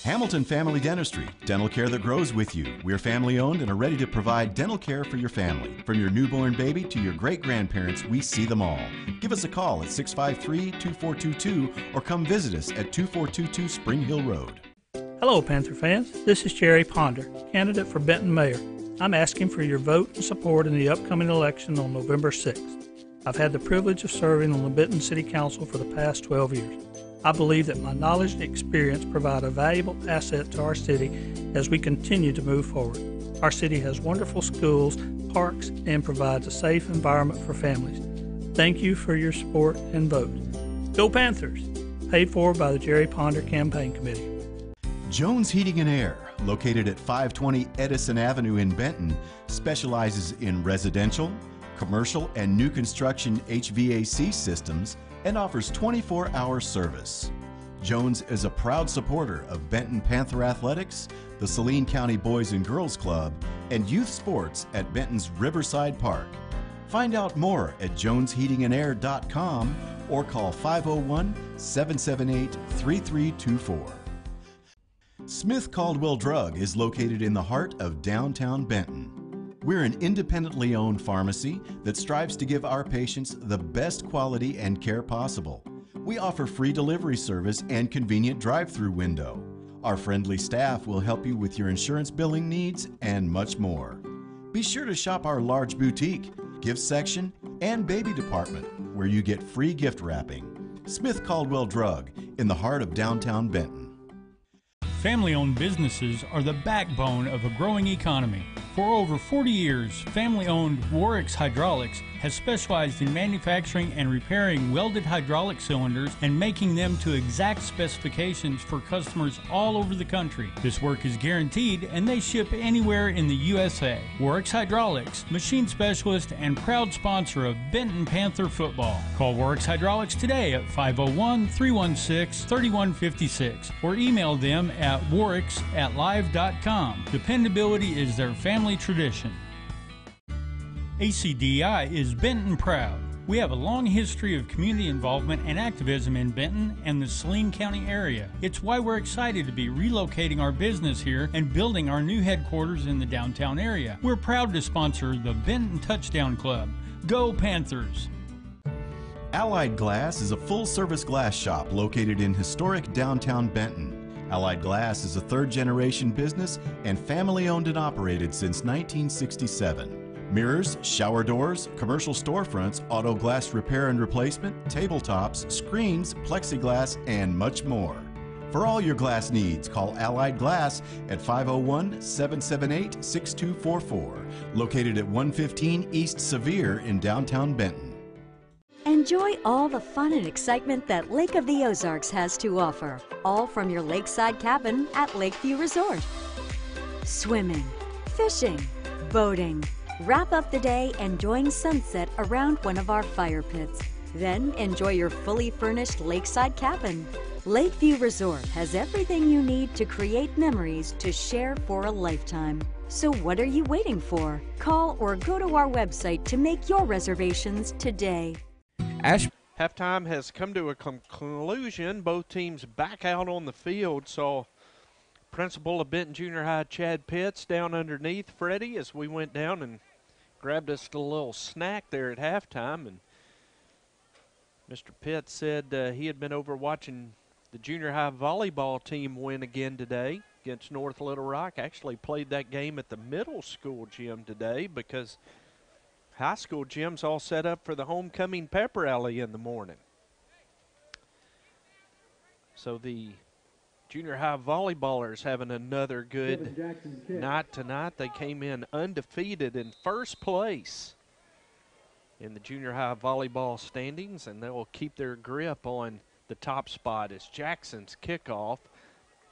Hamilton Family Dentistry, dental care that grows with you. We're family owned and are ready to provide dental care for your family. From your newborn baby to your great-grandparents, we see them all. Give us a call at 653-2422 or come visit us at 2422 Spring Hill Road.
Hello, Panther fans. This is Jerry Ponder, candidate for Benton Mayor. I'm asking for your vote and support in the upcoming election on November 6th. I've had the privilege of serving on the Benton City Council for the past 12 years. I believe that my knowledge and experience provide a valuable asset to our city as we continue to move forward. Our city has wonderful schools, parks, and provides a safe environment for families. Thank you for your support and vote. Go Panthers! Paid for by the Jerry Ponder Campaign Committee.
Jones Heating and Air, located at 520 Edison Avenue in Benton, specializes in residential, commercial, and new construction HVAC systems and offers 24-hour service. Jones is a proud supporter of Benton Panther Athletics, the Saline County Boys and Girls Club, and youth sports at Benton's Riverside Park. Find out more at jonesheatingandair.com or call 501-778-3324. Smith Caldwell Drug is located in the heart of downtown Benton. We're an independently owned pharmacy that strives to give our patients the best quality and care possible. We offer free delivery service and convenient drive-through window. Our friendly staff will help you with your insurance billing needs and much more. Be sure to shop our large boutique, gift section, and baby department where you get free gift wrapping. Smith Caldwell Drug in the heart of downtown Benton.
Family-owned businesses are the backbone of a growing economy. For over 40 years, family-owned Warwick's Hydraulics has specialized in manufacturing and repairing welded hydraulic cylinders and making them to exact specifications for customers all over the country. This work is guaranteed and they ship anywhere in the USA. Warwick's Hydraulics, machine specialist and proud sponsor of Benton Panther football. Call Warwick's Hydraulics today at 501-316-3156 or email them at warwicks@live.com. Dependability is their family tradition. ACDI is Benton proud. We have a long history of community involvement and activism in Benton and the Saline County area. It's why we're excited to be relocating our business here and building our new headquarters in the downtown area. We're proud to sponsor the Benton Touchdown Club. Go Panthers!
Allied Glass is a full-service glass shop located in historic downtown Benton. Allied Glass is a third-generation business and family-owned and operated since 1967. Mirrors, shower doors, commercial storefronts, auto glass repair and replacement, tabletops, screens, plexiglass, and much more. For all your glass needs, call Allied Glass at 501-778-6244, located at 115 East Sevier in downtown Benton.
Enjoy all the fun and excitement that Lake of the Ozarks has to offer, all from your lakeside cabin at Lakeview Resort. Swimming, fishing, boating. Wrap up the day enjoying sunset around one of our fire pits. Then enjoy your fully furnished lakeside cabin. Lakeview Resort has everything you need to create memories to share for a lifetime. So what are you waiting for? Call or go to our website to make your reservations today.
Halftime has come to a conclusion. Both teams back out on the field. So principal of Benton Junior High, Chad Pitts, down underneath Freddie as we went down and grabbed us a little snack there at halftime. And Mr. Pitts said he had been over watching the junior high volleyball team win again today against North Little Rock. Actually played that game at the middle school gym today because high school gym's all set up for the homecoming pep rally in the morning. So the junior high volleyballers having another good night tonight. They came in undefeated in first place in the junior high volleyball standings, and they will keep their grip on the top spot as Jackson's kickoff,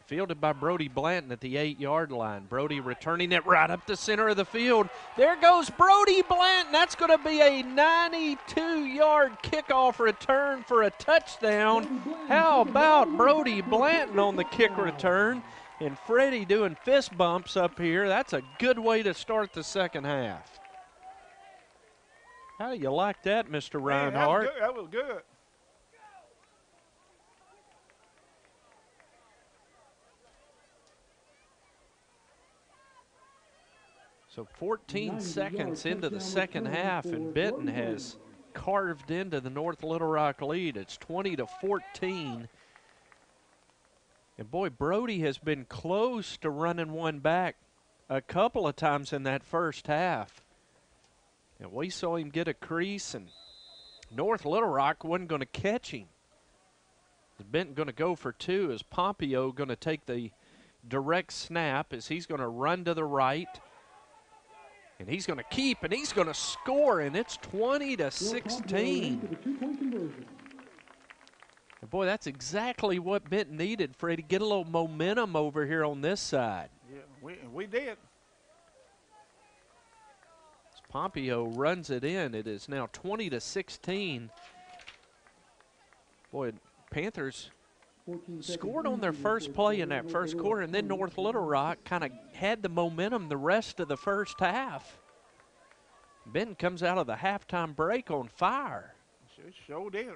fielded by Brody Blanton at the 8-yard line. Brody returning it right up the center of the field. There goes Brody Blanton. That's going to be a 92-yard kickoff return for a touchdown. How about Brody Blanton on the kick return? And Freddie doing fist bumps up here. That's a good way to start the second half. How do you like that, Mr. Reinhardt?
That was good.
So 14 seconds into the second half, and Benton has carved into the North Little Rock lead. It's 20-14. And boy, Brody has been close to running one back a couple of times in that first half. And we saw him get a crease, and North Little Rock wasn't going to catch him. Benton going to go for two as Pompeo going to take the direct snap as he's going to run to the right. And he's going to keep, and he's going to score, and it's 20-16. And boy, that's exactly what Benton needed, Freddie, to get a little momentum over here on this side.
Yeah, we did.
As Pompeo runs it in, it is now 20-16. Boy, Panthers scored on their first play in that first quarter, and then North Little Rock kind of had the momentum the rest of the first half. Benton comes out of the halftime break on fire.
It sure did.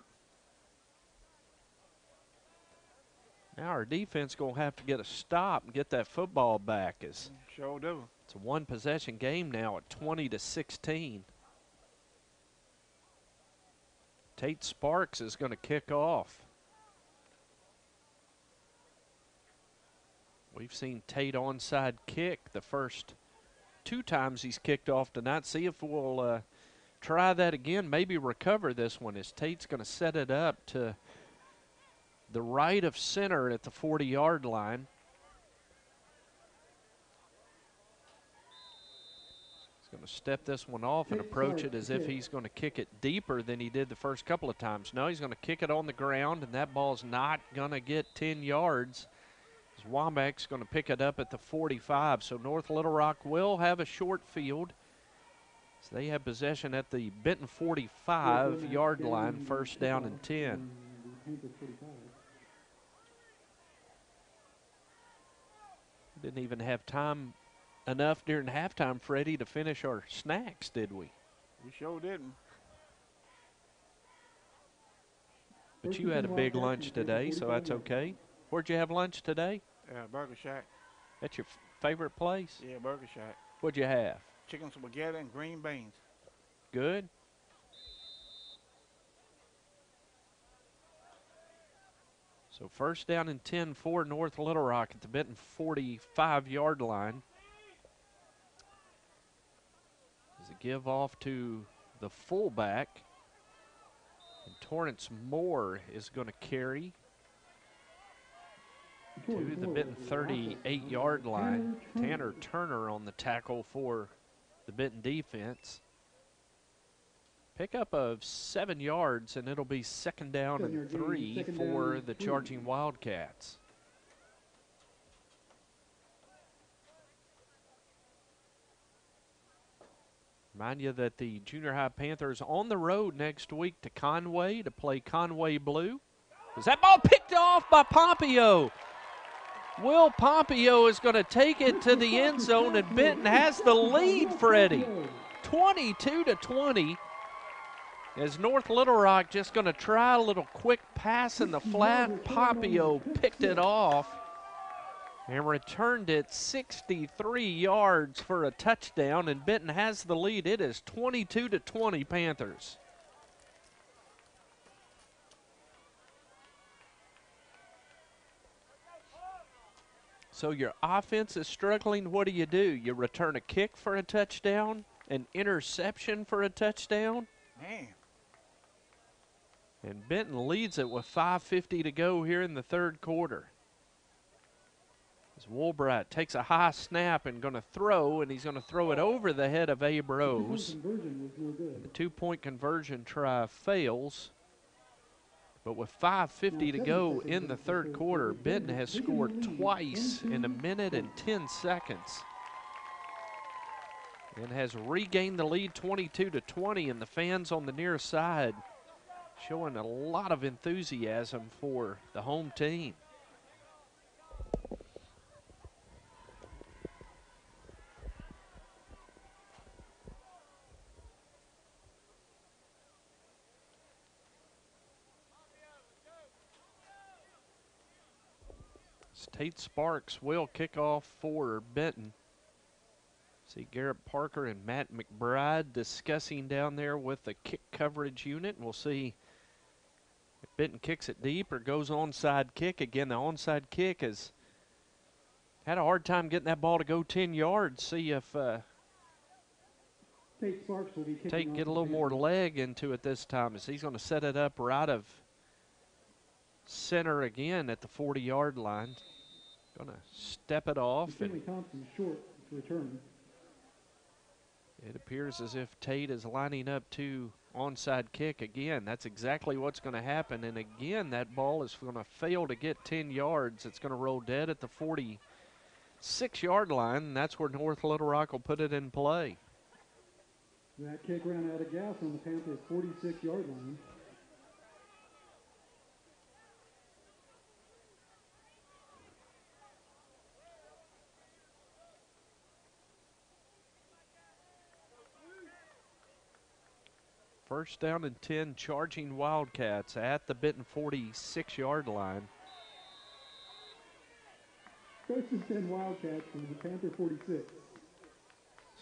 Now our defense going to have to get a stop and get that football back.
Sure do.
It's a one-possession game now at 20-16. Tate Sparks is going to kick off. We've seen Tate onside kick the first two times he's kicked off tonight. See if we'll try that again, maybe recover this one as Tate's going to set it up to the right of center at the 40-yard line. He's going to step this one off and approach it as if he's going to kick it deeper than he did the first couple of times. No, he's going to kick it on the ground, and that ball's not going to get 10 yards. Womack's going to pick it up at the 45. So North Little Rock will have a short field. So they have possession at the Benton 45-yard line, first down and 10. Didn't even have time enough during halftime, Freddie, to finish our snacks, did we?
We sure didn't.
But you had a big lunch today, so that's okay. Where'd you have lunch today?
Burger Shack.
That's your favorite place?
Yeah, Burger Shack.
What'd you have?
Chicken spaghetti and green beans.
Good. So first down and 10 for North Little Rock at the Benton 45-yard line. As a give off to the fullback. And Torrance Moore is going to carry to the Benton 38-yard line. Tanner Turner on the tackle for the Benton defense. Pickup of 7 yards, and it'll be second down and 3 for the charging Wildcats. Remind you that the Junior High Panthers on the road next week to Conway to play Conway Blue. Is that ball picked off by Pompeo? Will Pompeo is going to take it to the end zone, and Benton has the lead, Freddie. 22-20. As North Little Rock just going to try a little quick pass in the flat. Pompeo picked it off and returned it 63 yards for a touchdown, and Benton has the lead. It is 22-20 Panthers. So your offense is struggling. What do? You return a kick for a touchdown, an interception for a touchdown.
Man.
And Benton leads it with 5:50 to go here in the third quarter. As Woolbright takes a high snap and going to throw, and he's going to throw it over the head of Abe Rose. The two-point conversion try fails. But with 5:50 to go in the third quarter, Benton has scored twice in a minute and 10 seconds. And has regained the lead 22-20, and the fans on the near side showing a lot of enthusiasm for the home team. Tate Sparks will kick off for Benton. As See Garrett Parker and Matt McBride discussing down there with the kick coverage unit. And we'll see if Benton kicks it deep or goes onside kick. Again, the onside kick has had a hard time getting that ball to go 10 yards. See if
Tate Sparks will be kicking
Tate
off
get a
the
little more
Panthers.
leg into it this time, as he's going to set it up right of center again at the 40-yard line. Going to step it off.
Finley Thompson short to return.
It appears as if Tate is lining up to onside kick again. That's exactly what's going to happen. And again, that ball is going to fail to get 10 yards. It's going to roll dead at the 46-yard line, and that's where North Little Rock will put it in play.
That kick ran out of gas on the Panthers' 46-yard line.
First down and 10, charging Wildcats at the Benton 46-yard line.
First and 10 Wildcats from the Panther 46.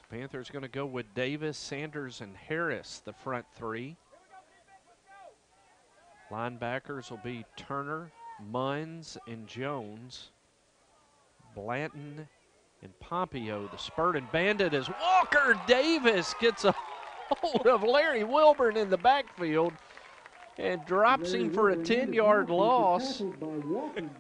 Panthers going to go with Davis, Sanders, and Harris, the front three. Linebackers will be Turner, Munns, and Jones. Blanton and Pompeo. The spurting bandit is Walker Davis gets a hold of Larry Wilburn in the backfield and drops him for a 10-yard loss.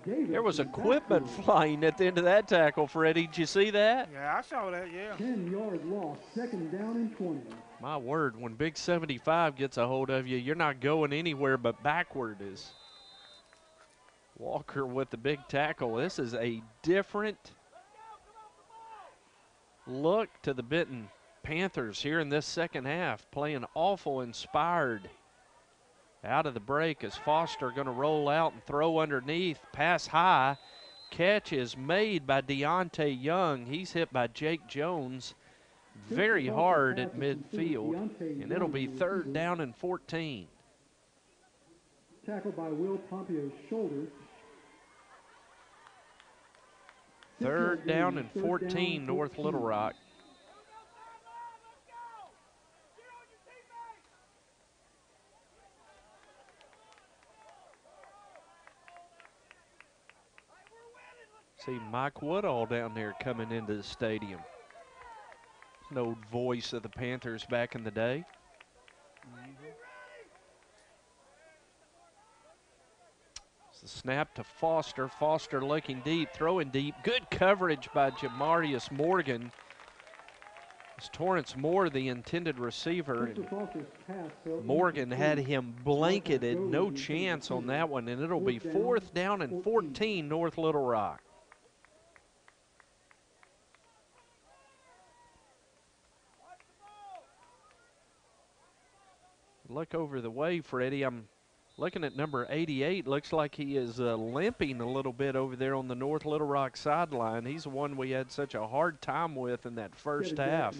There was equipment flying at the end of that tackle, Freddie. Did you see that?
Yeah, I saw that, yeah.
10-yard loss, second down and 20.
My word, when Big 75 gets a hold of you, you're not going anywhere but backward. Is Walker with the big tackle. This is a different look to the Benton Panthers here in this second half, playing awful inspired. Out of the break is Foster going to roll out and throw underneath. Pass high. Catch is made by Deontay Young. He's hit by Jake Jones very hard at midfield. And it'll be third down and 14.
Tackle by Will Pompeo's shoulder.
Third down and 14, North Little Rock. See Mike Woodall down there coming into the stadium. An old voice of the Panthers back in the day. It's the snap to Foster. Foster looking deep, throwing deep. Good coverage by Jamarius Morgan. It's Torrance Moore, the intended receiver. And Morgan had him blanketed. No chance on that one, and it'll be fourth down and 14, North Little Rock. Look over the way, Freddie. I'm looking at number 88. Looks like he is limping a little bit over there on the North Little Rock sideline. He's the one we had such a hard time with in that first half.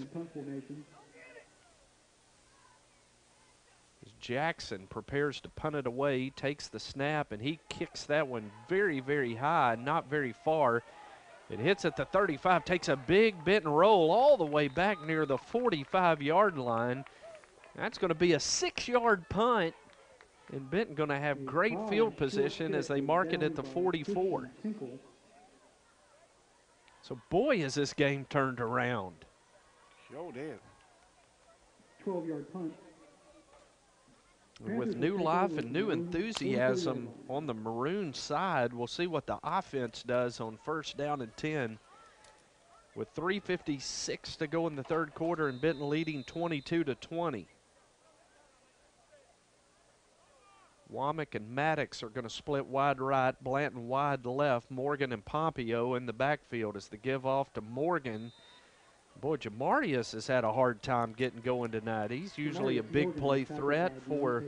As Jackson prepares to punt it away, takes the snap, and he kicks that one very, very high, not very far. It hits at the 35, takes a big bent and roll all the way back near the 45-yard line. That's going to be a 6-yard punt, and Benton going to have great field position as they mark it at the 44. So, boy, has this game turned around.
Sure did.
12-yard punt.
With new life and new enthusiasm on the Maroon side, we'll see what the offense does on first down and 10. With 3:56 to go in the third quarter and Benton leading 22-20. Womack and Maddox are going to split wide right, Blanton wide left, Morgan and Pompeo in the backfield as the give off to Morgan. Boy, Jamarius has had a hard time getting going tonight. He's usually a big play threat for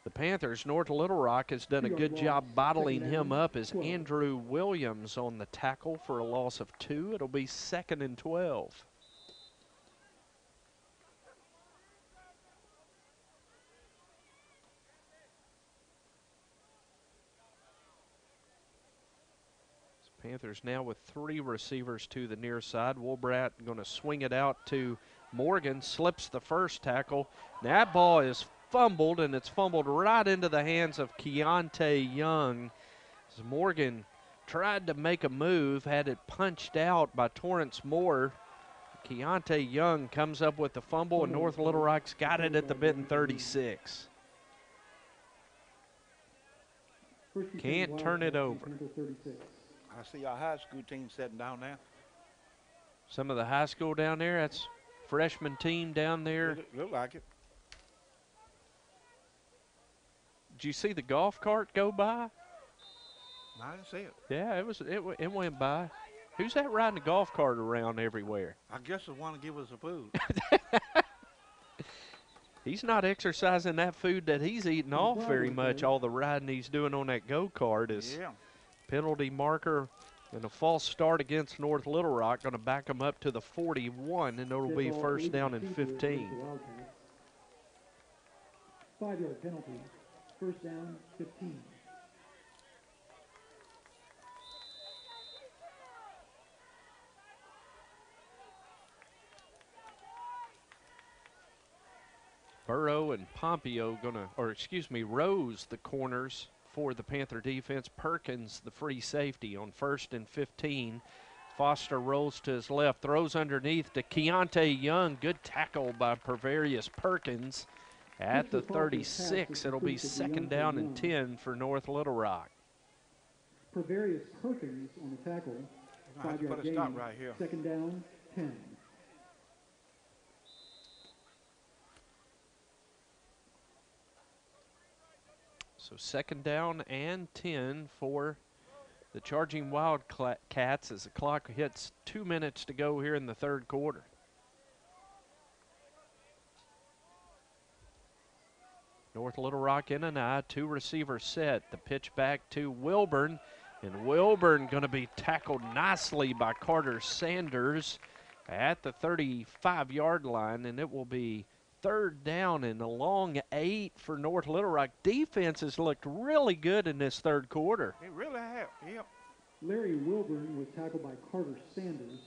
the Panthers. North Little Rock has done a good job bottling him up as Andrew Williams on the tackle for a loss of 2. It'll be 2nd and 12. Panthers now with 3 receivers to the near side. Woolbrat going to swing it out to Morgan, slips the first tackle. That ball is fumbled, and it's fumbled right into the hands of Keontae Young. As Morgan tried to make a move, had it punched out by Torrance Moore. Keontae Young comes up with the fumble, and North Little Rock's got it at the Benton 36. Can't turn it over.
I see our high school team sitting down there.
Some of the high school down there, that's freshman team down there.
Look like it.
Did you see the golf cart go by?
I didn't see it.
Yeah, it went by. Who's that riding the golf cart around everywhere?
I guess they want to give us the food.
He's not exercising that food that he's eating off very much. All the riding he's doing on that go-kart is penalty marker and a false start against North Little Rock. Going to back them up to the 41, and it'll be first down and 15.
5-yard penalty. First down, 15.
Burrow and Pompeo Rose the corners for the Panther defense. Perkins the free safety on 1st and 15. Foster rolls to his left, throws underneath to Keontae Young. Good tackle by Pervarius Perkins at the 36. It'll be 2nd down and 10 for North Little Rock.
Pervarius Perkins on the tackle. 5-yard gain.
Right here.
2nd down, 10.
So 2nd down and 10 for the charging Wildcats as the clock hits 2 minutes to go here in the 3rd quarter. North Little Rock in and I, 2 receivers set. The pitch back to Wilburn, and Wilburn going to be tackled nicely by Carter Sanders at the 35-yard line, and it will be 3rd down and a long 8 for North Little Rock. Defense has looked really good in this 3rd quarter.
It really has, yep.
Larry Wilburn was tackled by Carter Sanders.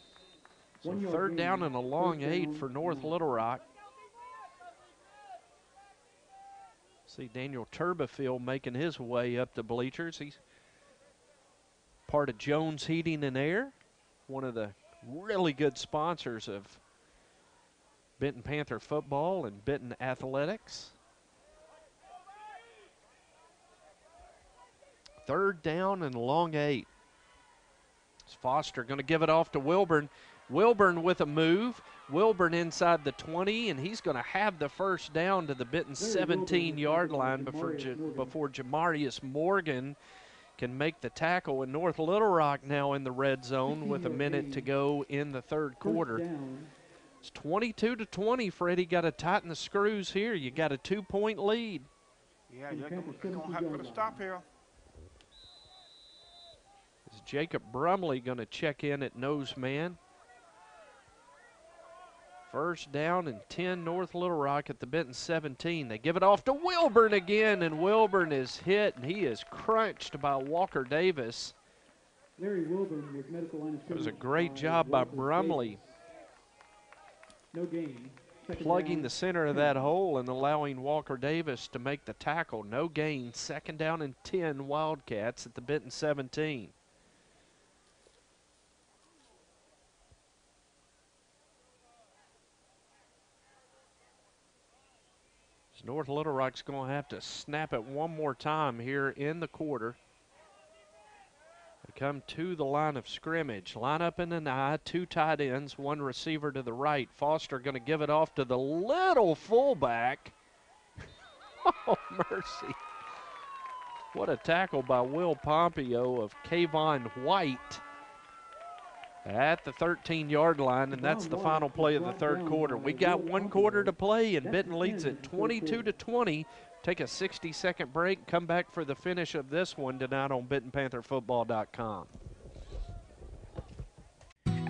So 3rd down and a long 8 for North Little Rock. See Daniel Turbofield making his way up the bleachers. He's part of Jones Heating and Air, one of the really good sponsors of Benton Panther football and Benton athletics. 3rd down and a long 8. Foster going to give it off to Wilburn. Wilburn with a move. Wilburn inside the 20, and he's going to have the first down to the Benton 17-yard line before Jamarius Morgan can make the tackle. And North Little Rock now in the red zone with a minute to go in the 3rd quarter. It's 22-20, Freddie. Got to tighten the screws here. You got a 2-point lead.
Yeah, you're going to have to put a stop here.
Is Jacob Brumley going to check in at nose man? 1st down and 10, North Little Rock at the Benton 17. They give it off to Wilburn again, and Wilburn is hit, and he is crunched by Walker Davis.
Larry Wilburn was medical line of
It was a great job by Brumley.
No gain.
Plugging the center of that hole and allowing Walker Davis to make the tackle. No gain. 2nd down and 10, Wildcats at the Benton 17. So North Little Rock's going to have to snap it one more time here in the quarter. They come to the line of scrimmage. Line up in an I, 2 tight ends, 1 receiver to the right. Foster going to give it off to the little fullback. Oh, mercy. What a tackle by Will Pompeo of Kayvon White at the 13-yard line, and that's the final play of the 3rd quarter. We got 1 quarter to play, and Benton leads it 22-20. Take a 60-second break, come back for the finish of this one tonight on BentonPantherFootball.com.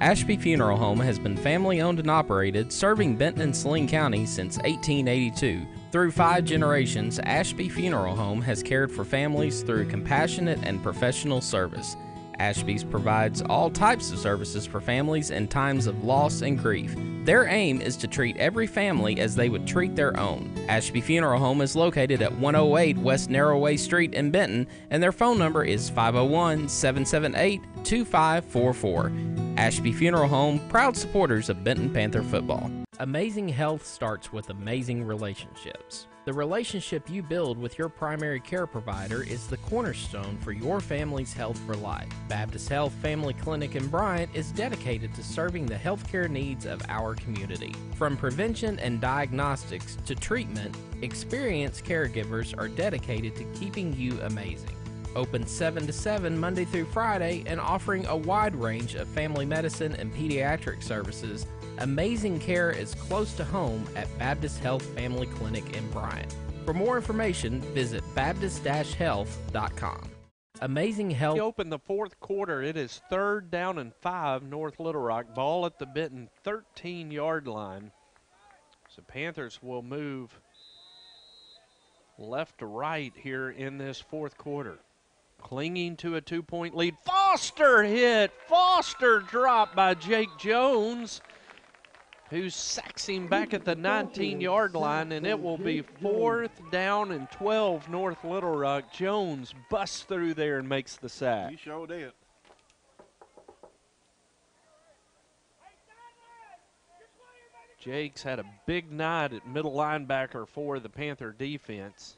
Ashby Funeral Home has been family owned and operated, serving Benton and Saline County since 1882. Through 5 generations, Ashby Funeral Home has cared for families through compassionate and professional service. Ashby's provides all types of services for families in times of loss and grief. Their aim is to treat every family as they would treat their own. Ashby Funeral Home is located at 108 West Narrowway Street in Benton, and their phone number is 501-778-2544. Ashby Funeral Home, proud supporters of Benton Panther football. Amazing health starts with amazing relationships. The relationship you build with your primary care provider is the cornerstone for your family's health for life. Baptist Health Family Clinic in Bryant is dedicated to serving the healthcare needs of our community. From prevention and diagnostics to treatment, experienced caregivers are dedicated to keeping you amazing. Open 7 to 7 Monday through Friday and offering a wide range of family medicine and pediatric services, amazing care is close to home at Baptist Health Family Clinic in Bryant. For more information, visit baptist-health.com. Amazing Health.
We open the fourth quarter. It is 3rd down and 5, North Little Rock. Ball at the Benton 13-yard line. So Panthers will move left to right here in this fourth quarter. Clinging to a 2-point lead. Foster hit. Foster dropped by Jake Jones, who sacks him back at the 19-yard line, and it will be 4th down and 12, North Little Rock. Jones busts through there and makes the sack.
He sure did.
Jake's had a big night at middle linebacker for the Panther defense.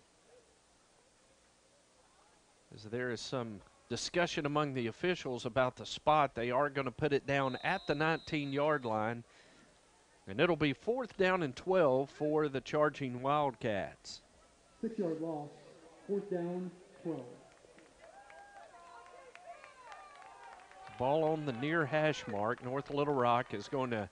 As there is some discussion among the officials about the spot, they are going to put it down at the 19-yard line. And it'll be 4th down and 12 for the charging Wildcats.
6-yard loss, 4th down, 12.
Ball on the near hash mark. North Little Rock is going to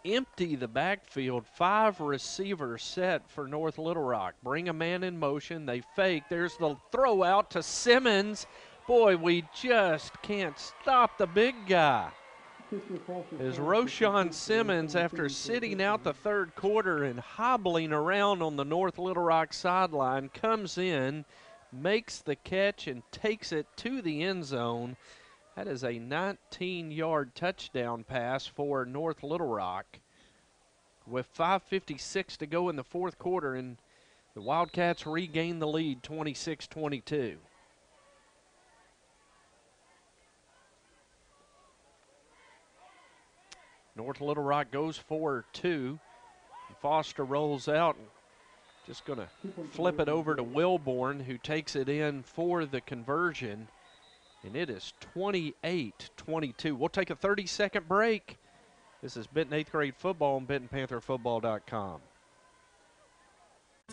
empty the backfield. 5 receivers set for North Little Rock. Bring a man in motion. They fake. There's the throw out to Simmons. Boy, we just can't stop the big guy. As Roshan Simmons, after sitting out the third quarter and hobbling around on the North Little Rock sideline, comes in, makes the catch, and takes it to the end zone. That is a 19-yard touchdown pass for North Little Rock. With 5:56 to go in the fourth quarter, and the Wildcats regain the lead 26-22. North Little Rock goes for 2. Foster rolls out and just going to flip it over to Wilborn, who takes it in for the conversion. And it is 28-22. We'll take a 30-second break. This is Benton 8th grade football on BentonPantherFootball.com.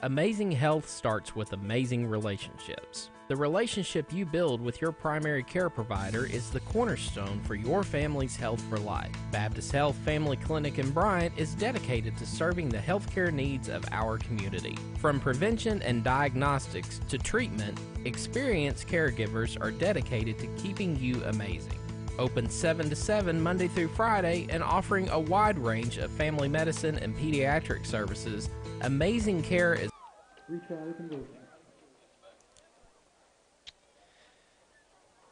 Amazing health starts with amazing relationships. The relationship you build with your primary care provider is the cornerstone for your family's health for life. Baptist Health Family Clinic in Bryant is dedicated to serving the healthcare needs of our community. From prevention and diagnostics to treatment, experienced caregivers are dedicated to keeping you amazing. Open 7 to 7 Monday through Friday and offering a wide range of family medicine and pediatric services, amazing care is...
Retry the conversion.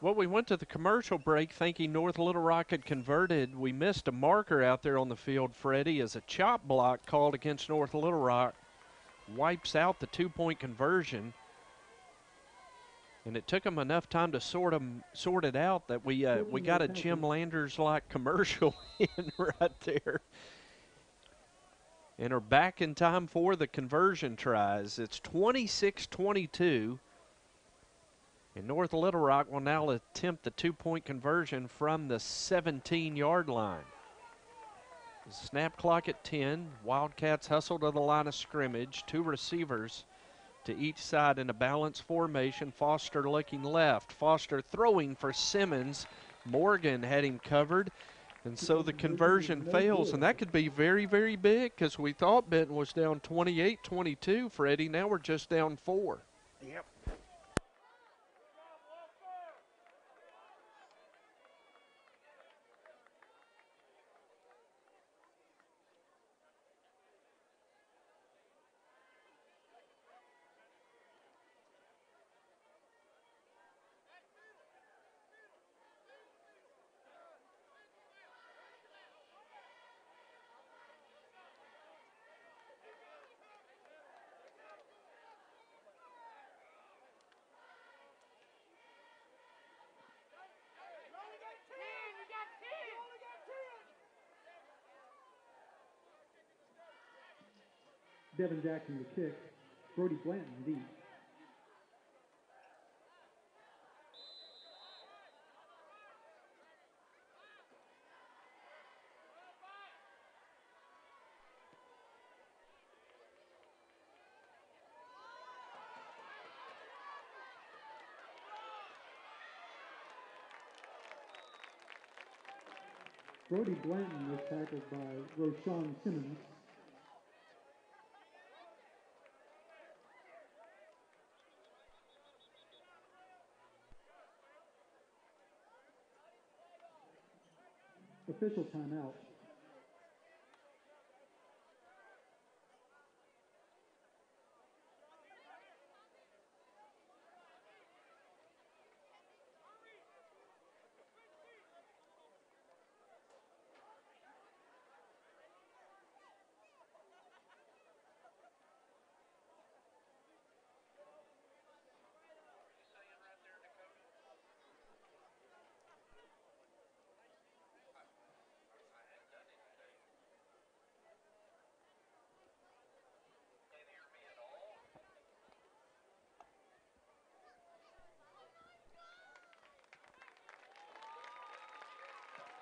Well, we went to the commercial break thinking North Little Rock had converted. We missed a marker out there on the field, Freddie, as a chop block called against North Little Rock wipes out the 2-point conversion. And it took them enough time to sort it out that we got a Jim Landers-like commercial in right there. And are back in time for the conversion tries. It's 26-22. And North Little Rock will now attempt the 2-point conversion from the 17-yard line. Snap clock at 10. Wildcats hustle to the line of scrimmage. 2 receivers to each side in a balanced formation. Foster looking left. Foster throwing for Simmons. Morgan had him covered. And so the conversion fails, and that could be very, very big because we thought Benton was down 28-22, Freddie. Now we're just down 4.
Yep.
Devin Jackson the kick. Brody Blanton deep. Brody Blanton was tackled by Roshan Simmons. Official timeout.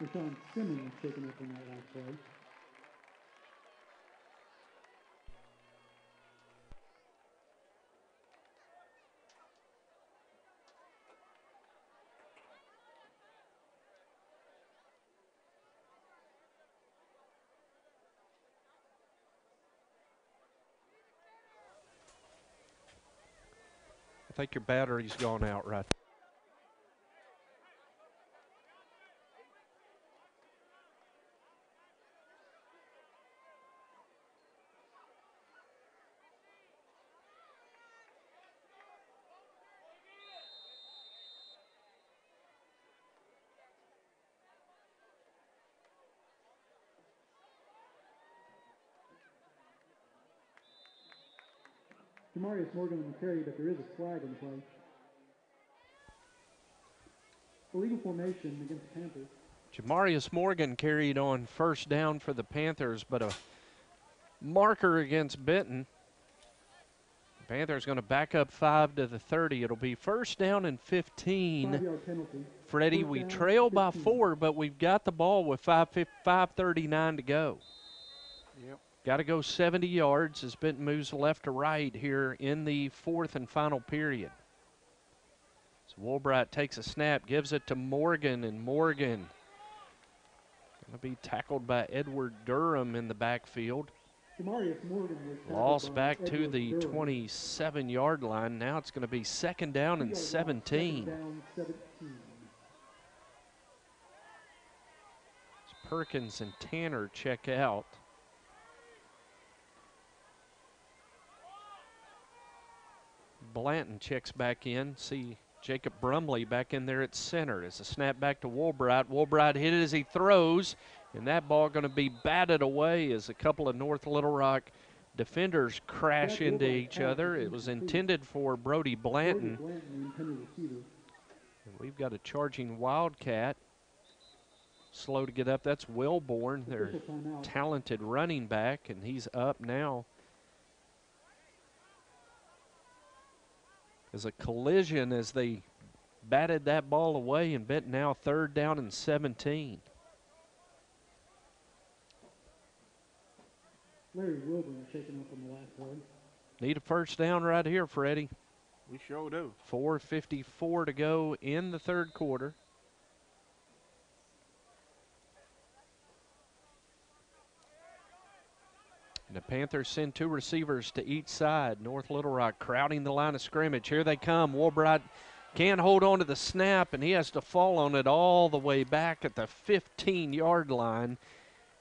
Roshan Simmons taken up in that last play.
I think your battery's gone out right.
Jamarius Morgan on the carry, but there is a flag on the play. Illegal formation against the Panthers.
Jamarius Morgan carried on first down for the Panthers, but a marker against Benton. The Panthers going to back up 5 to the 30. It'll be first down and 15.
5-yard penalty.
Freddie, we trail by 4, but we've got the ball with 5:39 to go.
Yep.
Got to go 70 yards as Benton moves left to right here in the fourth and final period. So Woolbright takes a snap, gives it to Morgan, and Morgan going to be tackled by Edward Durham in the backfield.
Jamarius Morgan was
Lost back
by
to
Edward
the
Durham.
27-yard line. Now it's going to be second down and 17.
Second down, 17.
As Perkins and Tanner check out. Blanton checks back in. See Jacob Brumley back in there at center. As a snap back to Woolbright. Woolbright hit it as he throws, and that ball going to be batted away as a couple of North Little Rock defenders crash into each other. It was intended for Brody Blanton. And we've got a charging Wildcat. Slow to get up. That's Wilborn, their talented running back, and he's up now. As a collision as they batted that ball away, and Benton now third down and 17.
Larry Wilburn taken up on the last play.
Need a first down right here, Freddie.
We sure do.
4:54 to go in the third quarter. And the Panthers send 2 receivers to each side. North Little Rock crowding the line of scrimmage. Here they come. Woolbright can't hold on to the snap, and he has to fall on it all the way back at the 15-yard line.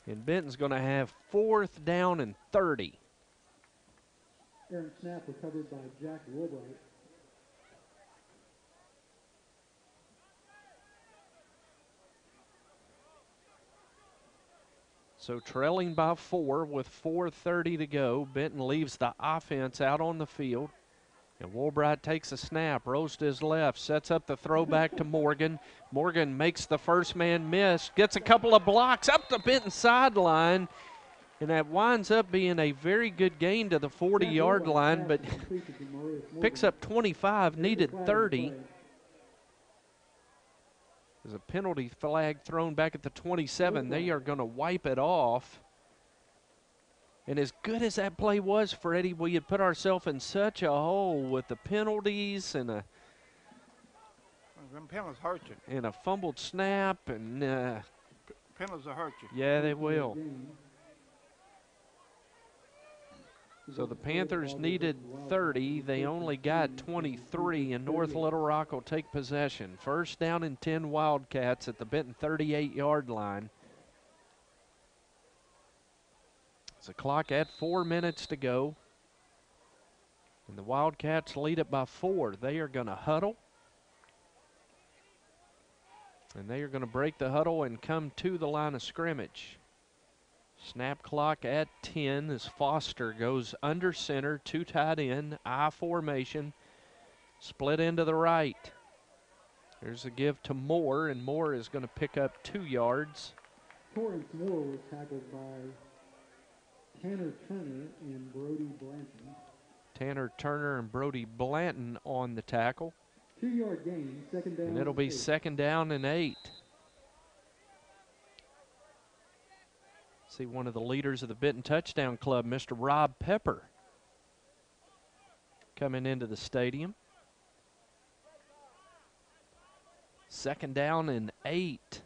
And Benton's going to have 4th down and 30.
Errant snap recovered by Jack Woolbright.
So trailing by 4 with 4:30 to go. Benton leaves the offense out on the field. And Woolbright takes a snap, rolls to his left, sets up the throw back to Morgan. Morgan makes the first man miss, gets a couple of blocks up the Benton sideline. And that winds up being a very good gain to the 40-yard line, but picks up 25, needed 30. There's a penalty flag thrown back at the 27. They are going to wipe it off. And as good as that play was, Freddie, we had put ourselves in such a hole with the penalties and a
penalties hurt you.
And a fumbled snap. And
penalties will hurt you.
Yeah, they will. So the Panthers needed 30. They only got 23, and North Little Rock will take possession. First down and 10 Wildcats at the Benton 38-yard line. It's a clock at 4 minutes to go. And the Wildcats lead it by 4. They are going to huddle. And they are going to break the huddle and come to the line of scrimmage. Snap clock at 10 as Foster goes under center, 2 tight end, I formation, split into the right. There's a give to Moore, and Moore is going to pick up 2 yards.
Torrance Moore was tackled by Tanner Turner and Brody Blanton.
Tanner Turner and Brody Blanton on the tackle.
2-yard gain, second down.
And it'll be 2nd down and 8. See one of the leaders of the Benton Touchdown Club, Mr. Rob Pepper, coming into the stadium. 2nd down and 8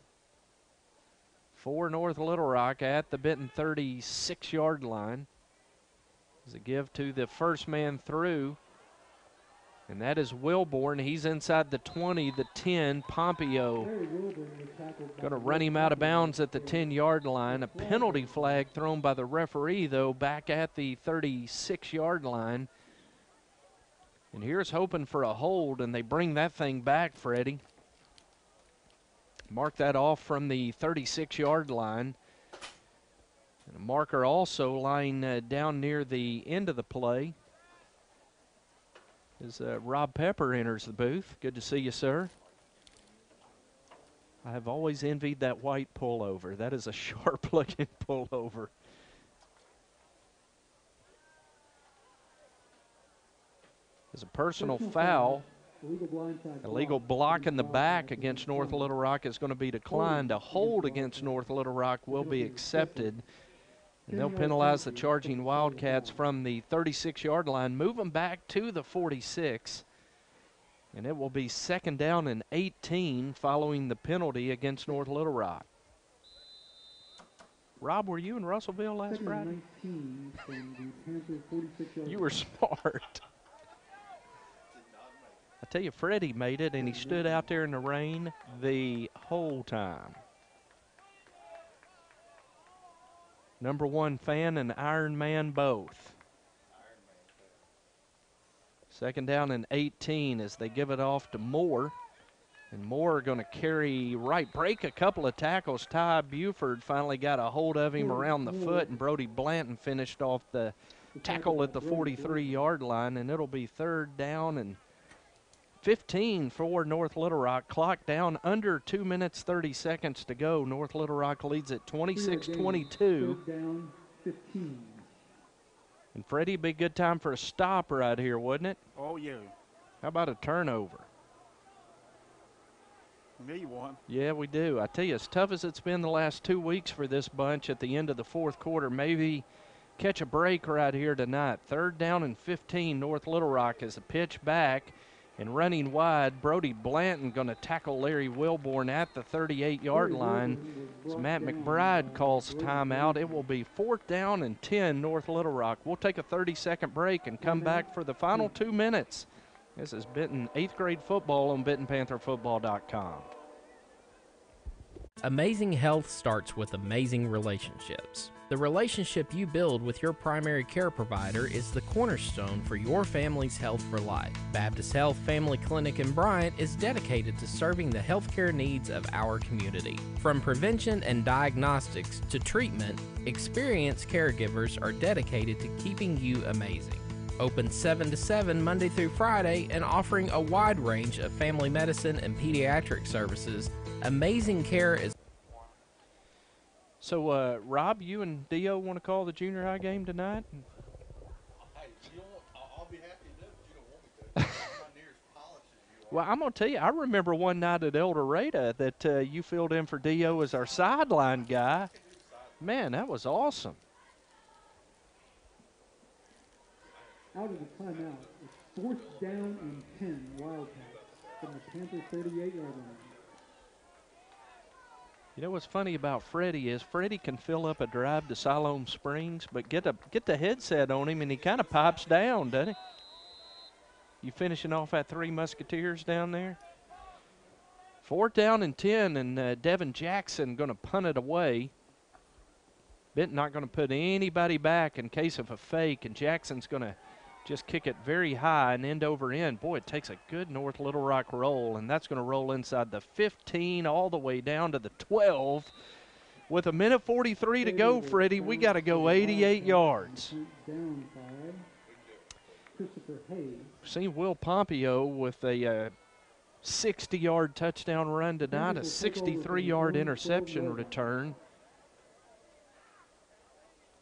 for North Little Rock at the Benton 36-yard line. There's a give to the first man through, and that is Wilborn. He's inside the 20, the 10. Pompeo going to run him out of bounds at the 10-yard line. A penalty flag thrown by the referee, though, back at the 36-yard line. And here's hoping for a hold, and they bring that thing back, Freddie. Mark that off from the 36-yard line. And a marker also lying down near the end of the play as Rob Pepper enters the booth. Good to see you, sir. I have always envied that white pullover. That is a sharp-looking pullover. There's a personal foul. Illegal block in the back against North Little Rock is going to be declined. A hold against North Little Rock will be accepted. And they'll penalize the charging Wildcats from the 36-yard line, move them back to the 46. And it will be 2nd down and 18 following the penalty against North Little Rock. Rob, were you in Russellville last Friday? You were smart. I tell you, Freddie made it, and he stood out there in the rain the whole time. Number 1 fan and Iron Man both. 2nd down and 18 as they give it off to Moore. And Moore going to carry right, break a couple of tackles. Ty Buford finally got a hold of him around the foot, and Brody Blanton finished off the tackle at the 43-yard line, and it'll be 3rd down and 15 for North Little Rock. Clock down under 2 minutes, 30 seconds to go. North Little Rock leads at 26-22.
Down 15.
And Freddie, it'd be a good time for a stop right here, wouldn't it?
Oh, yeah.
How about a turnover?
Need one.
Yeah, we do. I tell you, as tough as it's been the last 2 weeks for this bunch at the end of the 4th quarter, maybe catch a break right here tonight. 3rd down and 15, North Little Rock as a pitch back. And running wide, Brody Blanton going to tackle Larry Wilborn at the 38-yard line. As Matt McBride calls timeout, it will be 4th down and 10, North Little Rock. We'll take a 30-second break and come back for the final 2 minutes. This is Benton 8th grade football on BentonPantherFootball.com.
Amazing health starts with amazing relationships. The relationship you build with your primary care provider is the cornerstone for your family's health for life. Baptist Health Family Clinic in Bryant is dedicated to serving the healthcare needs of our community. From prevention and diagnostics to treatment, experienced caregivers are dedicated to keeping you amazing. Open 7 to 7 Monday through Friday and offering a wide range of family medicine and pediatric services, Amazing Care is
So, Rob, you and Dio want to call the junior high game tonight?
Hey, I'll be happy to do it, but you don't want me to. I'm not near as polished as you are.
Well, I'm going to tell you, I remember one night at El Dorado that you filled in for Dio as our sideline guy. Man, that was awesome.
Out of the timeout, it's 4th down and 10, Wildcats, from the Panther 38-yard line.
You know what's funny about Freddie is Freddie can fill up a drive to Siloam Springs, but get the headset on him and he kind of pipes down, doesn't he? You finishing off at Three Musketeers down there? 4th down and 10, and Devin Jackson going to punt it away. Benton not going to put anybody back in case of a fake, and Jackson's going to just kick it very high and end over end. Boy, it takes a good North Little Rock roll, and that's going to roll inside the 15 all the way down to the 12. With 1:43 to go, Freddie, we got to go 88 yards.
Down 5. Christopher Hayes.
Seen Will Pompeo with a 60-yard touchdown run tonight, a 63-yard interception return.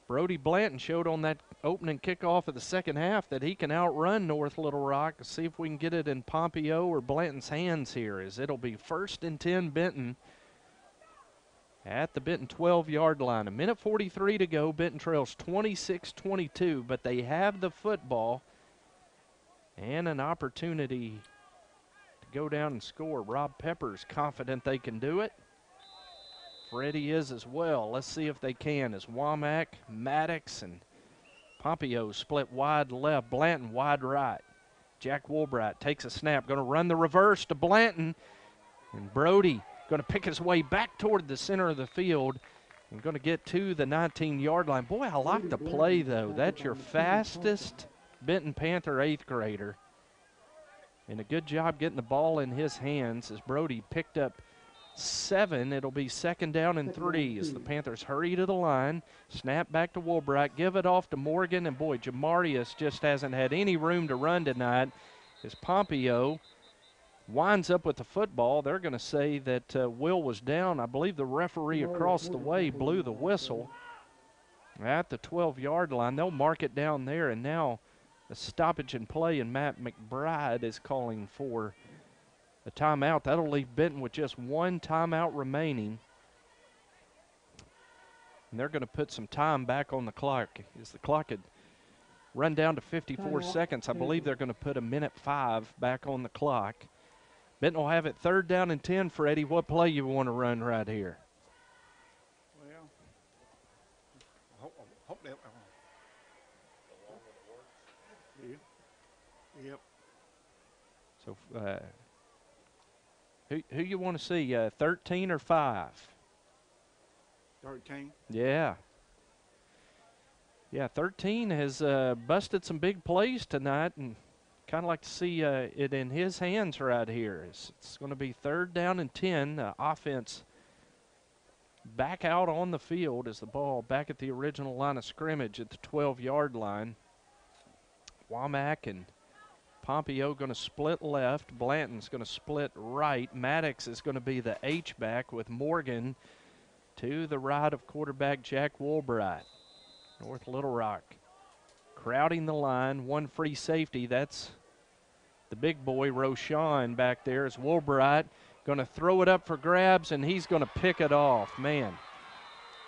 Brody Blanton showed on that opening kickoff of the second half that he can outrun North Little Rock. Let's see if we can get it in Pompeo or Blanton's hands here, as it'll be 1st and 10 Benton at the Benton 12-yard line. 1:43 to go. Benton trails 26-22, but they have the football and an opportunity to go down and score. Rob Pepper's confident they can do it. Freddie is as well. Let's see if they can, as Womack, Maddox, and Pompeo split wide left, Blanton wide right. Jack Woolbright takes a snap, going to run the reverse to Blanton, and Brody going to pick his way back toward the center of the field and going to get to the 19-yard line. Boy, I like the play, though. That's your fastest Benton Panther 8th grader. And a good job getting the ball in his hands as Brody picked up 7. It'll be 2nd down and 3 as the Panthers hurry to the line. Snap back to Woolbright. Give it off to Morgan. And, boy, Jamarius just hasn't had any room to run tonight as Pompeo winds up with the football. They're going to say that Will was down. I believe the referee across the way blew the whistle at the 12-yard line. They'll mark it down there. And now a stoppage in play, and Matt McBride is calling for a timeout. That'll leave Benton with just 1 timeout remaining. And they're going to put some time back on the clock. As the clock had run down to 54 seconds, I believe they're going to put 1:05 back on the clock. Benton will have it 3rd down and 10, Freddie. What play you want to run right here?
Well, hope that. Yep.
So, who you want to see, 13 or 5?
13.
Yeah. Yeah, 13 has busted some big plays tonight, and kind of like to see it in his hands right here. It's going to be 3rd down and 10. Offense back out on the field as the ball back at the original line of scrimmage at the 12-yard line. Womack and Pompeo going to split left. Blanton's going to split right. Maddox is going to be the H-back with Morgan to the right of quarterback Jack Woolbright. North Little Rock crowding the line. 1 free safety. That's the big boy, Roshan, back there. As Woolbright going to throw it up for grabs, and he's going to pick it off. Man,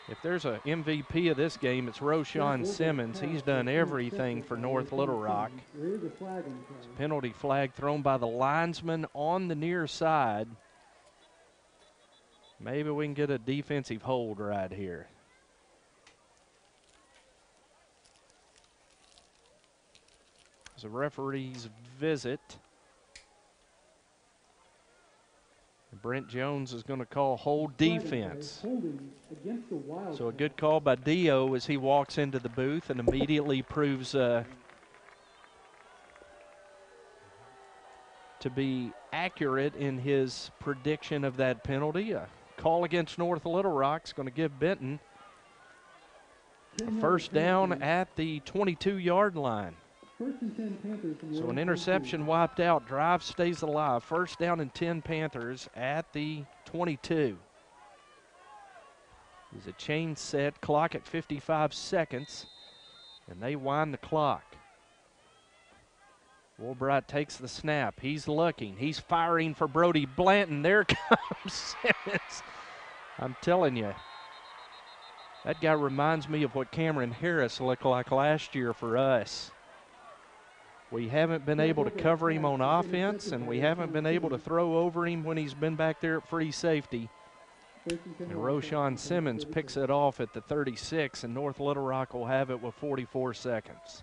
if there's a MVP of this game, it's Roshan Simmons. He's done everything for North Little Rock. It's a penalty flag thrown by the linesman on the near side. Maybe we can get a defensive hold right here. As a referee's visit, Brent Jones is going to call hold defense. So a good call by Dio as he walks into the booth and immediately proves to be accurate in his prediction of that penalty. A call against North Little Rock is going to give Benton a 1st down at the 22-yard line. So an interception wiped out. Drive stays alive. 1st down and 10 Panthers at the 22. There's a chain set, clock at 55 seconds, and they wind the clock. Woolbright takes the snap. He's looking. He's firing for Brody Blanton. There comes Simmons. I'm telling you, that guy reminds me of what Cameron Harris looked like last year for us. We haven't been able to cover him on offense, and we haven't been able to throw over him when he's been back there at free safety. And Roshawn Simmons picks it off at the 36, and North Little Rock will have it with 44 seconds.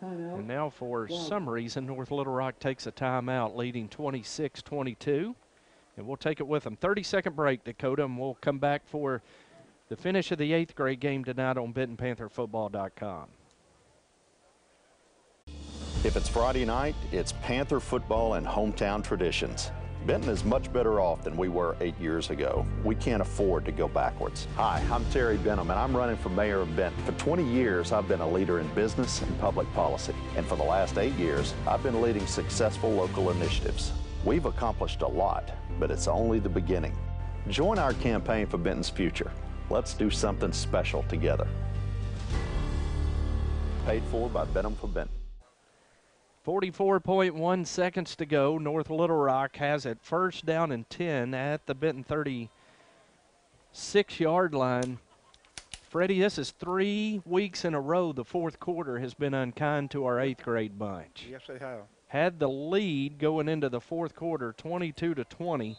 And now for some reason, North Little Rock takes a timeout, leading 26-22. And we'll take it with them. 30-second break, Dakota, and we'll come back for the finish of the 8th grade game tonight on BentonPantherFootball.com.
If it's Friday night, it's Panther football and hometown traditions. Benton is much better off than we were 8 years ago. We can't afford to go backwards. Hi, I'm Terry Benton, and I'm running for mayor of Benton. For 20 years, I've been a leader in business and public policy. And for the last 8 years, I've been leading successful local initiatives. We've accomplished a lot, but it's only the beginning. Join our campaign for Benton's future. Let's do something special together. Paid for by Benham for Benton.
44.1 seconds to go. North Little Rock has it first down and 10 at the Benton 36-yard line. Freddie, this is 3 weeks in a row the fourth quarter has been unkind to our 8th grade bunch.
Yes, they have.
Had the lead going into the fourth quarter, 22-20.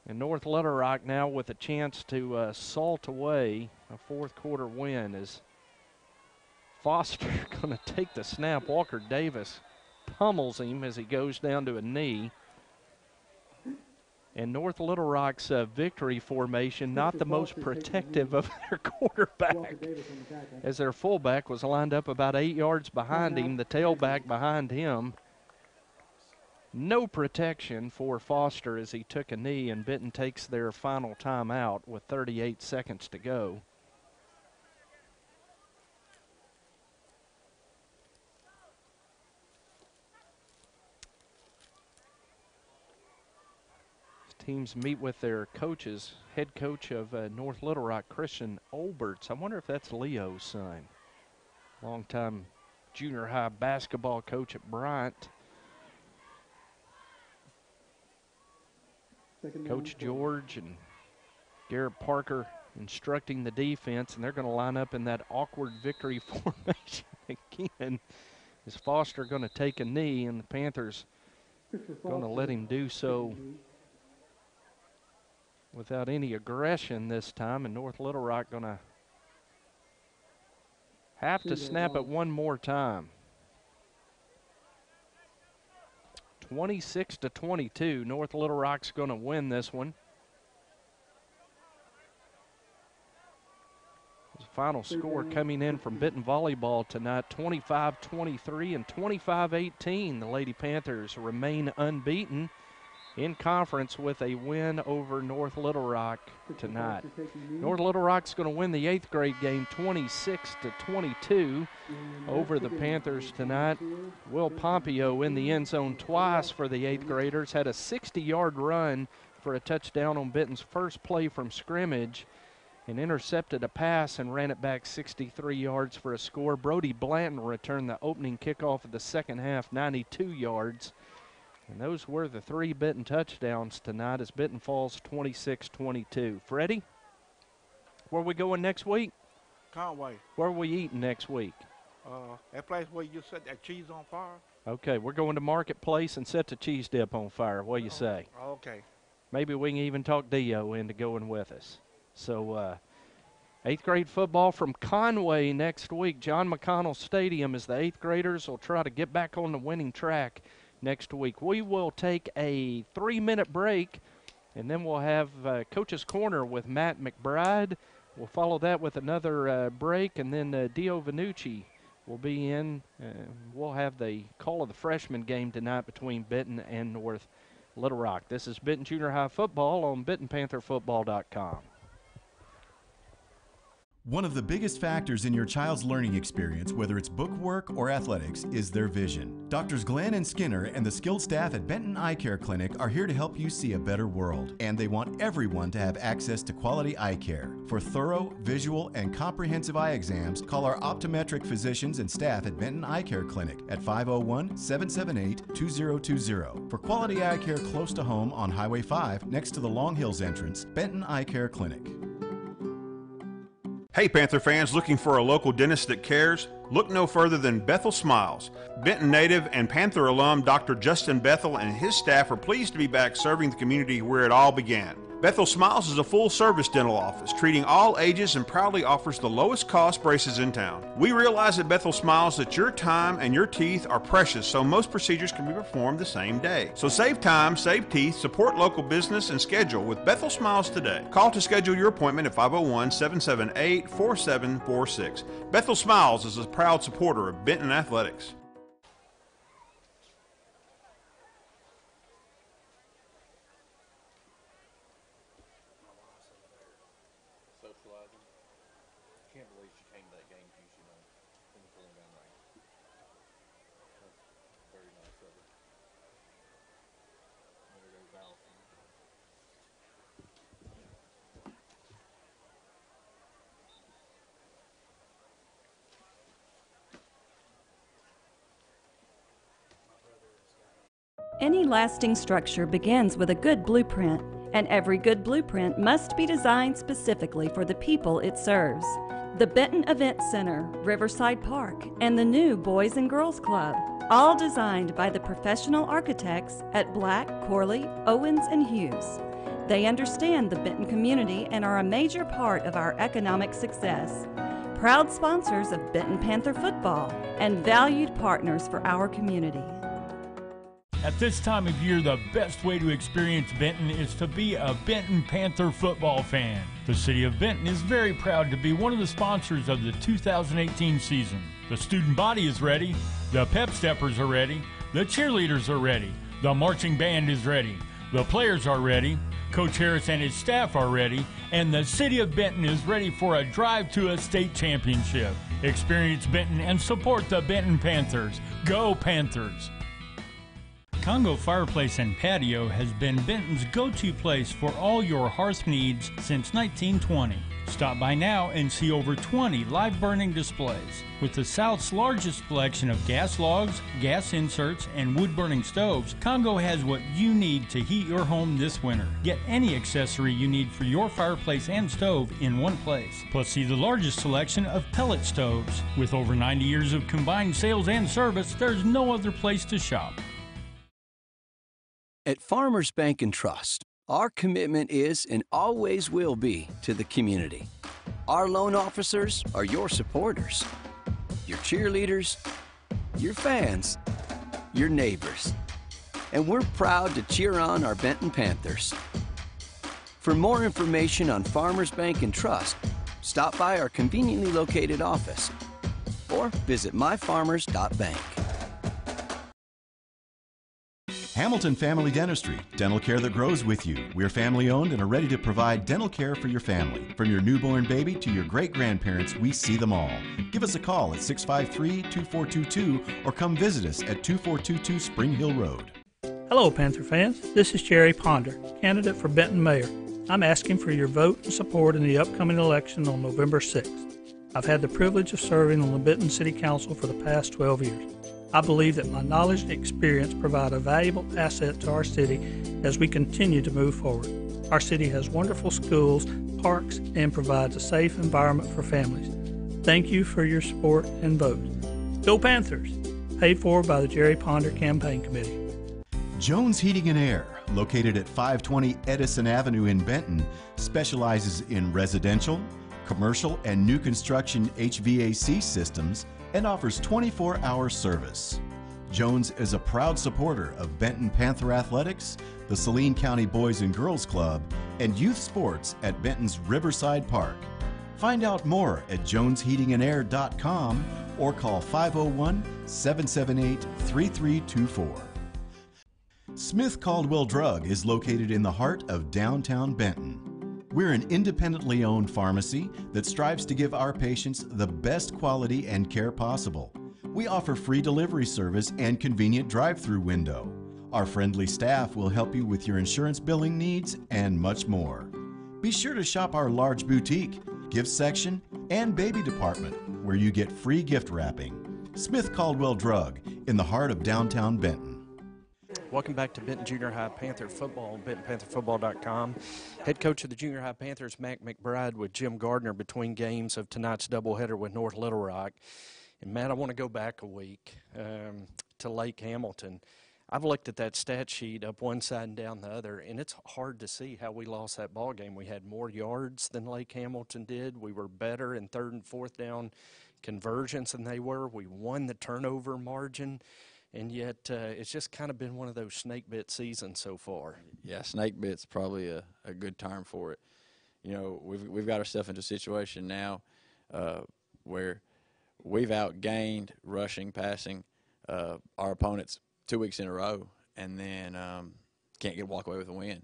And North Little Rock now with a chance to salt away a fourth quarter win is Foster going to take the snap. Walker Davis pummels him as he goes down to a knee. And North Little Rock's victory formation, not the most protective of their quarterback, as their fullback was lined up about 8 yards behind him, the tailback behind him. No protection for Foster as he took a knee, and Benton takes their final timeout with 38 seconds to go. Teams meet with their coaches. Head coach of North Little Rock, Christian Olberts. I wonder if that's Leo's son. Longtime junior high basketball coach at Bryant. Coach George and Garrett Parker instructing the defense, and they're going to line up in that awkward victory formation again. Is Foster going to take a knee, and the Panthers going to let him do so without any aggression this time, and North Little Rock going to have to snap it one more time. 26-22, North Little Rock's going to win this one. The final score coming in from Benton Volleyball tonight, 25-23 and 25-18. The Lady Panthers remain unbeaten in conference with a win over North Little Rock tonight. North Little Rock's going to win the 8th grade game 26-22 over the Panthers tonight. Will Pompeo in the end zone twice for the 8th graders, had a 60-yard run for a touchdown on Benton's first play from scrimmage and intercepted a pass and ran it back 63 yards for a score. Brody Blanton returned the opening kickoff of the second half, 92 yards. And those were the 3 Benton touchdowns tonight as Benton falls 26-22. Freddie, where are we going next week?
Conway.
Where are we eating next week?
That place where you set that cheese on fire.
Okay, we're going to Marketplace and set the cheese dip on fire. What do you say?
Okay.
Maybe we can even talk Dio into going with us. So 8th grade football from Conway next week. John McConnell Stadium as the 8th graders will try to get back on the winning track next week. We will take a 3-minute break, and then we'll have Coach's Corner with Matt McBride. We'll follow that with another break, and then Dio Vanucci will be in. We'll have the call of the freshman game tonight between Benton and North Little Rock. This is Benton Junior High Football on BentonPantherFootball.com.
One of the biggest factors in your child's learning experience, whether it's book work or athletics, is their vision. Doctors Glenn and Skinner and the skilled staff at Benton Eye Care Clinic are here to help you see a better world. And they want everyone to have access to quality eye care. For thorough, visual, and comprehensive eye exams, call our optometric physicians and staff at Benton Eye Care Clinic at 501-778-2020. For quality eye care close to home on Highway 5 next to the Long Hills entrance, Benton Eye Care Clinic.
Hey Panther fans, looking for a local dentist that cares? Look no further than Bethel Smiles. Benton native and Panther alum Dr. Justin Bethel and his staff are pleased to be back serving the community where it all began. Bethel Smiles is a full-service dental office, treating all ages and proudly offers the lowest cost braces in town. We realize at Bethel Smiles that your time and your teeth are precious, so most procedures can be performed the same day. So save time, save teeth, support local business, and schedule with Bethel Smiles today. Call to schedule your appointment at 501-778-4746. Bethel Smiles is a proud supporter of Benton Athletics.
Socializing. Can't believe she came to that game, in the pulling down range. That's very nice of her. There goes Allison.
Any lasting structure begins with a good blueprint, and every good blueprint must be designed specifically for the people it serves. The Benton Event Center, Riverside Park, and the new Boys and Girls Club, all designed by the professional architects at Black, Corley, Owens, and Hughes. They understand the Benton community and are a major part of our economic success. Proud sponsors of Benton Panther football and valued partners for our community.
At this time of year, the best way to experience Benton is to be a Benton Panther football fan. The city of Benton is very proud to be one of the sponsors of the 2018 season. The student body is ready, the pep steppers are ready, the cheerleaders are ready, the marching band is ready, the players are ready, Coach Harris and his staff are ready, and the city of Benton is ready for a drive to a state championship. Experience Benton and support the Benton Panthers. Go Panthers! Congo Fireplace and Patio has been Benton's go-to place for all your hearth needs since 1920. Stop by now and see over 20 live burning displays. With the South's largest selection of gas logs, gas inserts, and wood-burning stoves, Congo has what you need to heat your home this winter. Get any accessory you need for your fireplace and stove in one place. Plus, see the largest selection of pellet stoves. With over 90 years of combined sales and service, there's no other place to shop.
At Farmers Bank and Trust, our commitment is and always will be to the community. Our loan officers are your supporters, your cheerleaders, your fans, your neighbors. And we're proud to cheer on our Benton Panthers. For more information on Farmers Bank and Trust, stop by our conveniently located office or visit myfarmers.bank.
Hamilton Family Dentistry, dental care that grows with you. We're family owned and are ready to provide dental care for your family. From your newborn baby to your great-grandparents, we see them all. Give us a call at 653-2422 or come visit us at 2422 Spring Hill Road.
Hello, Panther fans. This is Jerry Ponder, candidate for Benton Mayor. I'm asking for your vote and support in the upcoming election on November 6th. I've had the privilege of serving on the Benton City Council for the past 12 years. I believe that my knowledge and experience provide a valuable asset to our city as we continue to move forward. Our city has wonderful schools, parks, and provides a safe environment for families. Thank you for your support and vote. Go Panthers! Paid for by the Jerry Ponder Campaign Committee.
Jones Heating and Air, located at 520 Edison Avenue in Benton, specializes in residential, commercial, and new construction HVAC systems and offers 24-hour service. Jones is a proud supporter of Benton Panther Athletics, the Saline County Boys and Girls Club, and youth sports at Benton's Riverside Park. Find out more at jonesheatingandair.com or call 501-778-3324. Smith Caldwell Drug is located in the heart of downtown Benton. We're an independently owned pharmacy that strives to give our patients the best quality and care possible. We offer free delivery service and convenient drive-through window. Our friendly staff will help you with your insurance billing needs and much more. Be sure to shop our large boutique, gift section, and baby department, where you get free gift wrapping. Smith Caldwell Drug, in the heart of downtown Benton.
Welcome back to Benton Junior High Panther Football, BentonPantherFootball.com. Head coach of the Junior High Panthers, Mac McBride, with Jim Gardner between games of tonight's doubleheader with North Little Rock. And, Matt, I want to go back a week to Lake Hamilton. I've looked at that stat sheet up one side and down the other, and it's hard to see how we lost that ball game. We had more yards than Lake Hamilton did. We were better in third and fourth down conversions than they were. We won the turnover margin. And yet it's just kind of been one of those snake bit seasons so far.
Yeah, snake bit's probably a good term for it. You know, we've got ourselves into a situation now where we've outgained rushing, passing our opponents 2 weeks in a row, and then can't get walk away with a win.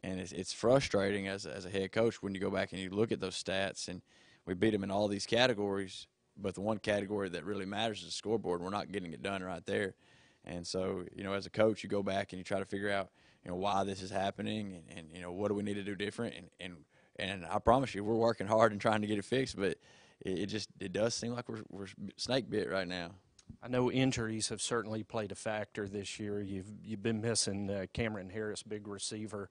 And it's frustrating as a head coach when you go back and you look at those stats, and we beat them in all these categories, but the one category that really matters is the scoreboard. We're not getting it done right there. And so, you know, as a coach, you go back and you try to figure out, you know, why this is happening and you know, what do we need to do different. And I promise you, we're working hard and trying to get it fixed, but it does seem like we're snake bit right now.
I know injuries have certainly played a factor this year. You've been missing Cameron Harris, big receiver,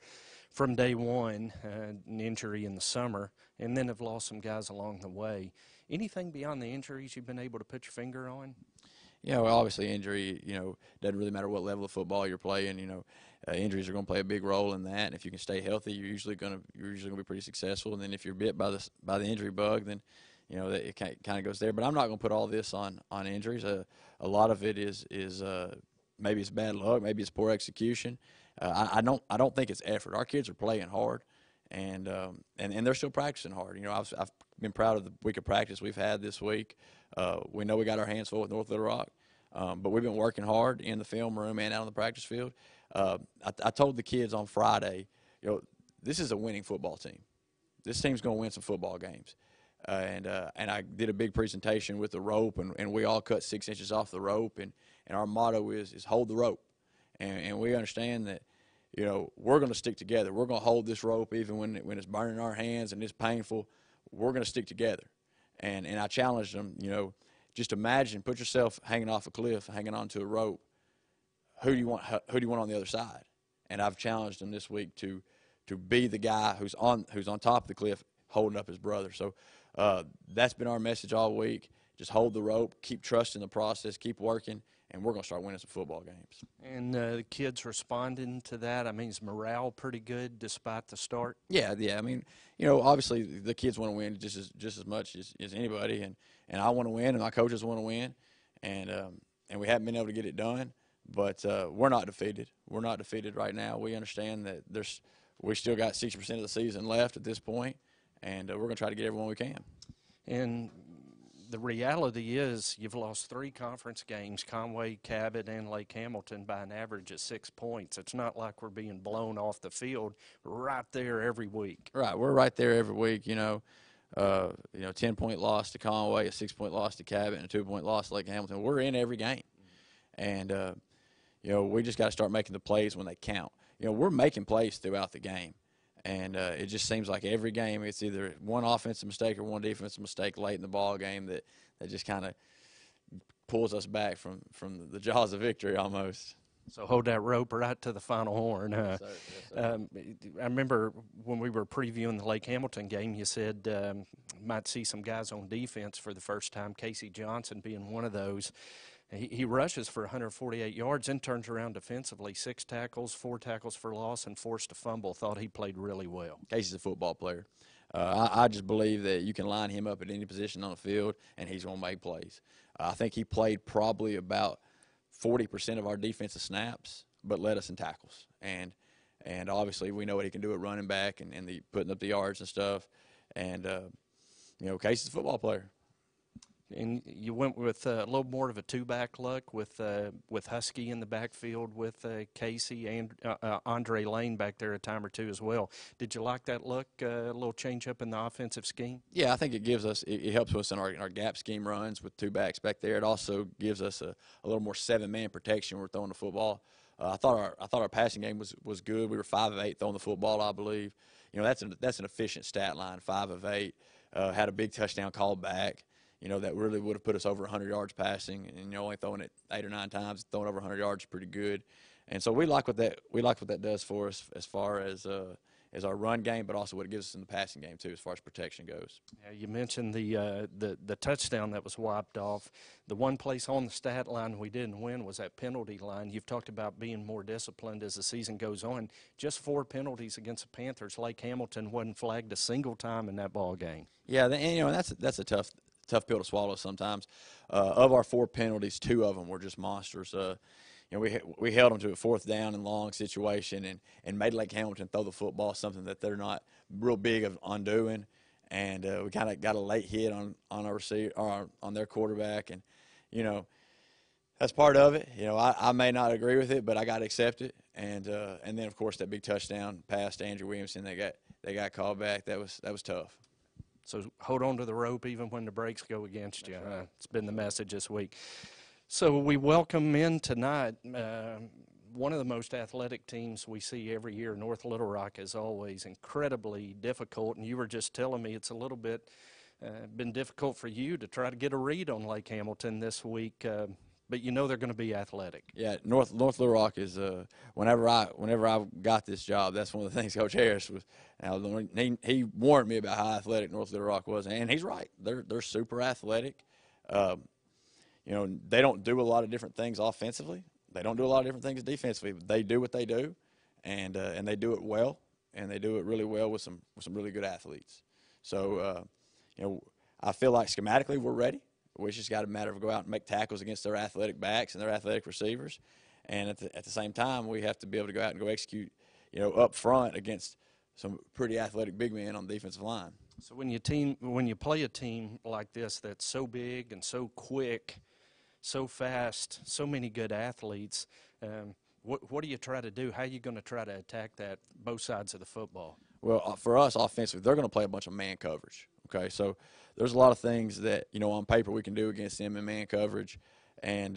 from day one, an injury in the summer, and then have lost some guys along the way. Anything beyond the injuries you've been able to put your finger on?
Yeah, well, obviously injury, you know, doesn't really matter what level of football you're playing. You know, injuries are going to play a big role in that. And if you can stay healthy, you're usually going to be pretty successful. And then if you're bit by the injury bug, then you know it kind of goes there. But I'm not going to put all this on injuries. A lot of it is maybe it's bad luck, maybe it's poor execution. I don't think it's effort. Our kids are playing hard, and they're still practicing hard. You know, I've been proud of the week of practice we've had this week. We know we got our hands full with North Little Rock, but we've been working hard in the film room and out on the practice field. I told the kids on Friday, you know, this is a winning football team. This team's going to win some football games. And I did a big presentation with the rope, and we all cut 6 inches off the rope, and our motto is hold the rope. And we understand that, you know, we're going to stick together. We're going to hold this rope even when it's burning our hands and it's painful. We're going to stick together. And I challenged them, you know, just imagine, put yourself hanging off a cliff, hanging onto a rope. Who do you want on the other side? And I've challenged them this week to be the guy who's on top of the cliff holding up his brother. So that's been our message all week. Just hold the rope, keep trusting the process, keep working, and we're going to start winning some football games.
And the kids responding to that? I mean, is morale pretty good despite the start?
Yeah. I mean, you know, obviously the kids want to win just as much as anybody, and I want to win, and my coaches want to win, and we haven't been able to get it done. But we're not defeated. We're not defeated right now. We understand that we still got 60% of the season left at this point, and we're going to try to get everyone we can.
And the reality is you've lost 3 conference games, Conway, Cabot, and Lake Hamilton, by an average of 6 points. It's not like we're being blown off the field. We're right there every week.
Right, we're right there every week. 10-point loss to Conway, a 6-point loss to Cabot, and a 2-point loss to Lake Hamilton. We're in every game, and we just got to start making the plays when they count. You know, we're making plays throughout the game. And it just seems like every game it's either one offensive mistake or one defensive mistake late in the ball game that just kind of pulls us back from the jaws of victory almost.
So hold that rope right to the final horn.
Yes, sir.
I remember when we were previewing the Lake Hamilton game, you said might see some guys on defense for the first time, Casey Johnson being one of those. He rushes for 148 yards and turns around defensively, 6 tackles, 4 tackles for loss, and forced a fumble. Thought he played really well.
Casey's a football player. I just believe that you can line him up at any position on the field, and he's going to make plays. I think he played probably about 40% of our defensive snaps, but led us in tackles. And obviously we know what he can do at running back and putting up the yards and stuff. And, Casey's a football player.
And you went with a little more of a two-back look with Husky in the backfield, with Casey and Andre Lane back there a time or two as well. Did you like that look, a little change-up in the offensive scheme?
Yeah, I think it gives us it helps us in our gap scheme runs with two backs back there. It also gives us a little more 7-man protection when we're throwing the football. I thought our passing game was good. We were 5 of 8 throwing the football, I believe. You know, that's an efficient stat line, 5 of 8. Had a big touchdown call back. You know, that really would have put us over 100 yards passing, and you know, only throwing it 8 or 9 times, throwing over 100 yards is pretty good. And so we like what that does for us as far as our run game, but also what it gives us in the passing game too, as far as protection goes.
Yeah, you mentioned the touchdown that was wiped off. The one place on the stat line we didn't win was that penalty line. You've talked about being more disciplined as the season goes on. Just 4 penalties against the Panthers. Lake Hamilton wasn't flagged a single time in that ball game.
Yeah, and, you know, that's a tough pill to swallow sometimes. Of our 4 penalties, 2 of them were just monsters. You know, we held them to a 4th down and long situation and made Lake Hamilton throw the football, something that they're not real big on doing. And we kind of got a late hit on our receiver, or on their quarterback, and you know, that's part of it. You know, I may not agree with it, but I got to accept it. And then of course that big touchdown pass to Andrew Williamson, they got called back. That was tough.
So hold on to the rope even when the brakes go against you.
Right.
It's been the message this week. So we welcome in tonight one of the most athletic teams we see every year. North Little Rock is always incredibly difficult, and you were just telling me it's a little bit been difficult for you to try to get a read on Lake Hamilton this week. But you know they're going to be athletic.
Yeah, North Little Rock is whenever I got this job, that's one of the things Coach Harris was. He warned me about how athletic North Little Rock was, and he's right. They're super athletic. You know, they don't do a lot of different things offensively. They don't do a lot of different things defensively. They do what they do, and they do it well, and they do it really well with some really good athletes. So you know, I feel like schematically we're ready. We just got a matter of go out and make tackles against their athletic backs and their athletic receivers, and at the same time we have to be able to go out and go execute, you know, up front against some pretty athletic big men on the defensive line.
So when you play a team like this that's so big and so quick, so fast, so many good athletes, what do you try to do? How are you going to try to attack that, both sides of the football?
Well, for us offensively, they're going to play a bunch of man coverage. Okay, so there's a lot of things that, you know, on paper we can do against them in man coverage, and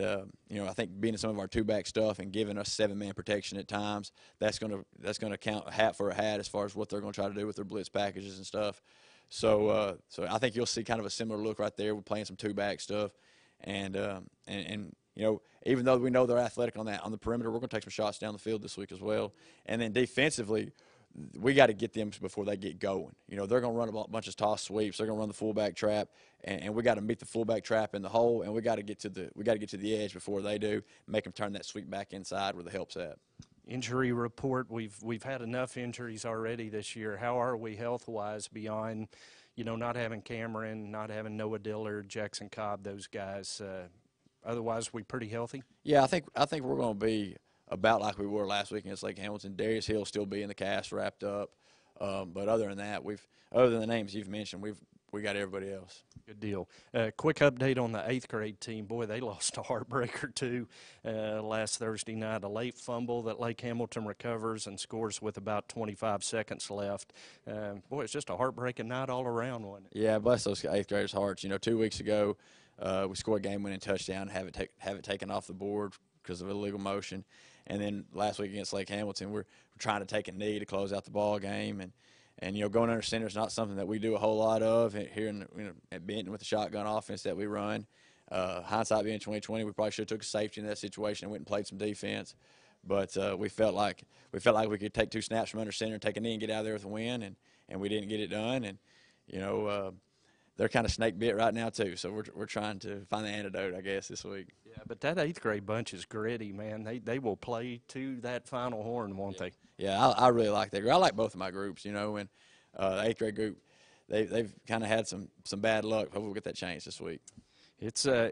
you know, I think being in some of our 2-back stuff and giving us 7-man protection at times, that's going to count hat for a hat as far as what they're going to try to do with their blitz packages and stuff. So I think you'll see kind of a similar look right there. We're playing some 2-back stuff, and you know, even though we know they're athletic on the perimeter, we're going to take some shots down the field this week as well. And then defensively, we got to get them before they get going. You know, they're going to run a bunch of toss sweeps. They're going to run the fullback trap, and we got to meet the fullback trap in the hole, and we got to get to the edge before they do. Make them turn that sweep back inside where the help's at.
Injury report. We've had enough injuries already this year. How are we health-wise beyond, you know, not having Cameron, not having Noah Dillard, Jackson Cobb, those guys? Otherwise, we pretty healthy?
Yeah, I think we're going to be about like we were last week against Lake Hamilton. Darius Hill still be in the cast wrapped up, but other than that, other than the names you've mentioned, we got everybody else.
Good deal. Quick update on the 8th grade team. Boy, they lost a heartbreaker too last Thursday night. A late fumble that Lake Hamilton recovers and scores with about 25 seconds left. Boy, it's just a heartbreaking night all around, wasn't it?
Yeah, bless those 8th graders' hearts. You know, 2 weeks ago, we scored a game-winning touchdown, have it taken off the board because of illegal motion. And then last week against Lake Hamilton, we're trying to take a knee to close out the ball game, and you know, going under center is not something that we do a whole lot of here at Benton with the shotgun offense that we run. Hindsight being 2020, we probably should have took a safety in that situation and went and played some defense. But we felt like we could take 2 snaps from under center and take a knee and get out of there with a win, and we didn't get it done. And you know, they're kind of snake bit right now too, so we're trying to find the antidote, I guess, this week.
Yeah, but that 8th grade bunch is gritty, man. They will play to that final horn, won't they?
Yeah, I really like that group. I like both of my groups, you know, and the 8th grade group, they've kind of had some bad luck. Hopefully we'll get that changed this week.
It's a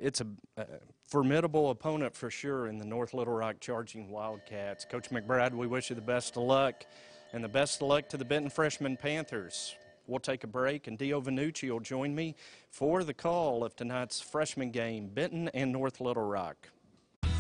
formidable opponent for sure in the North Little Rock Charging Wildcats. Coach McBride, we wish you the best of luck, and the best of luck to the Benton Freshman Panthers.
We'll take a break, and Dio Vanucci will join me for the call of tonight's freshman game, Benton and North Little Rock.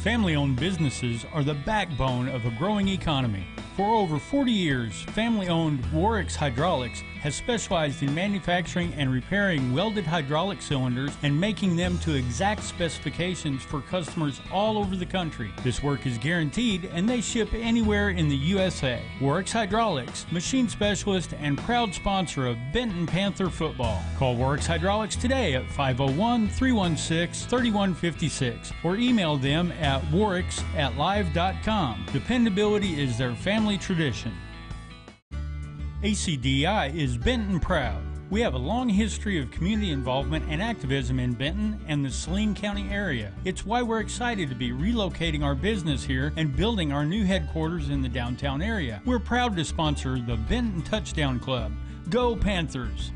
Family-owned businesses are the backbone of a growing economy. For over 40 years, family-owned Warwick's Hydraulics has specialized in manufacturing and repairing welded hydraulic cylinders and making them to exact specifications for customers all over the country. This work is guaranteed and they ship anywhere in the USA. Warwick's Hydraulics, machine specialist and proud sponsor of Benton Panther football. Call Warwick's Hydraulics today at 501-316-3156 or email them at warwicks@live.com. Dependability is their family tradition. ACDI is Benton proud. We have a long history of community involvement and activism in Benton and the Saline County area. It's why we're excited to be relocating our business here and building our new headquarters in the downtown area. We're proud to sponsor the Benton Touchdown Club. Go Panthers!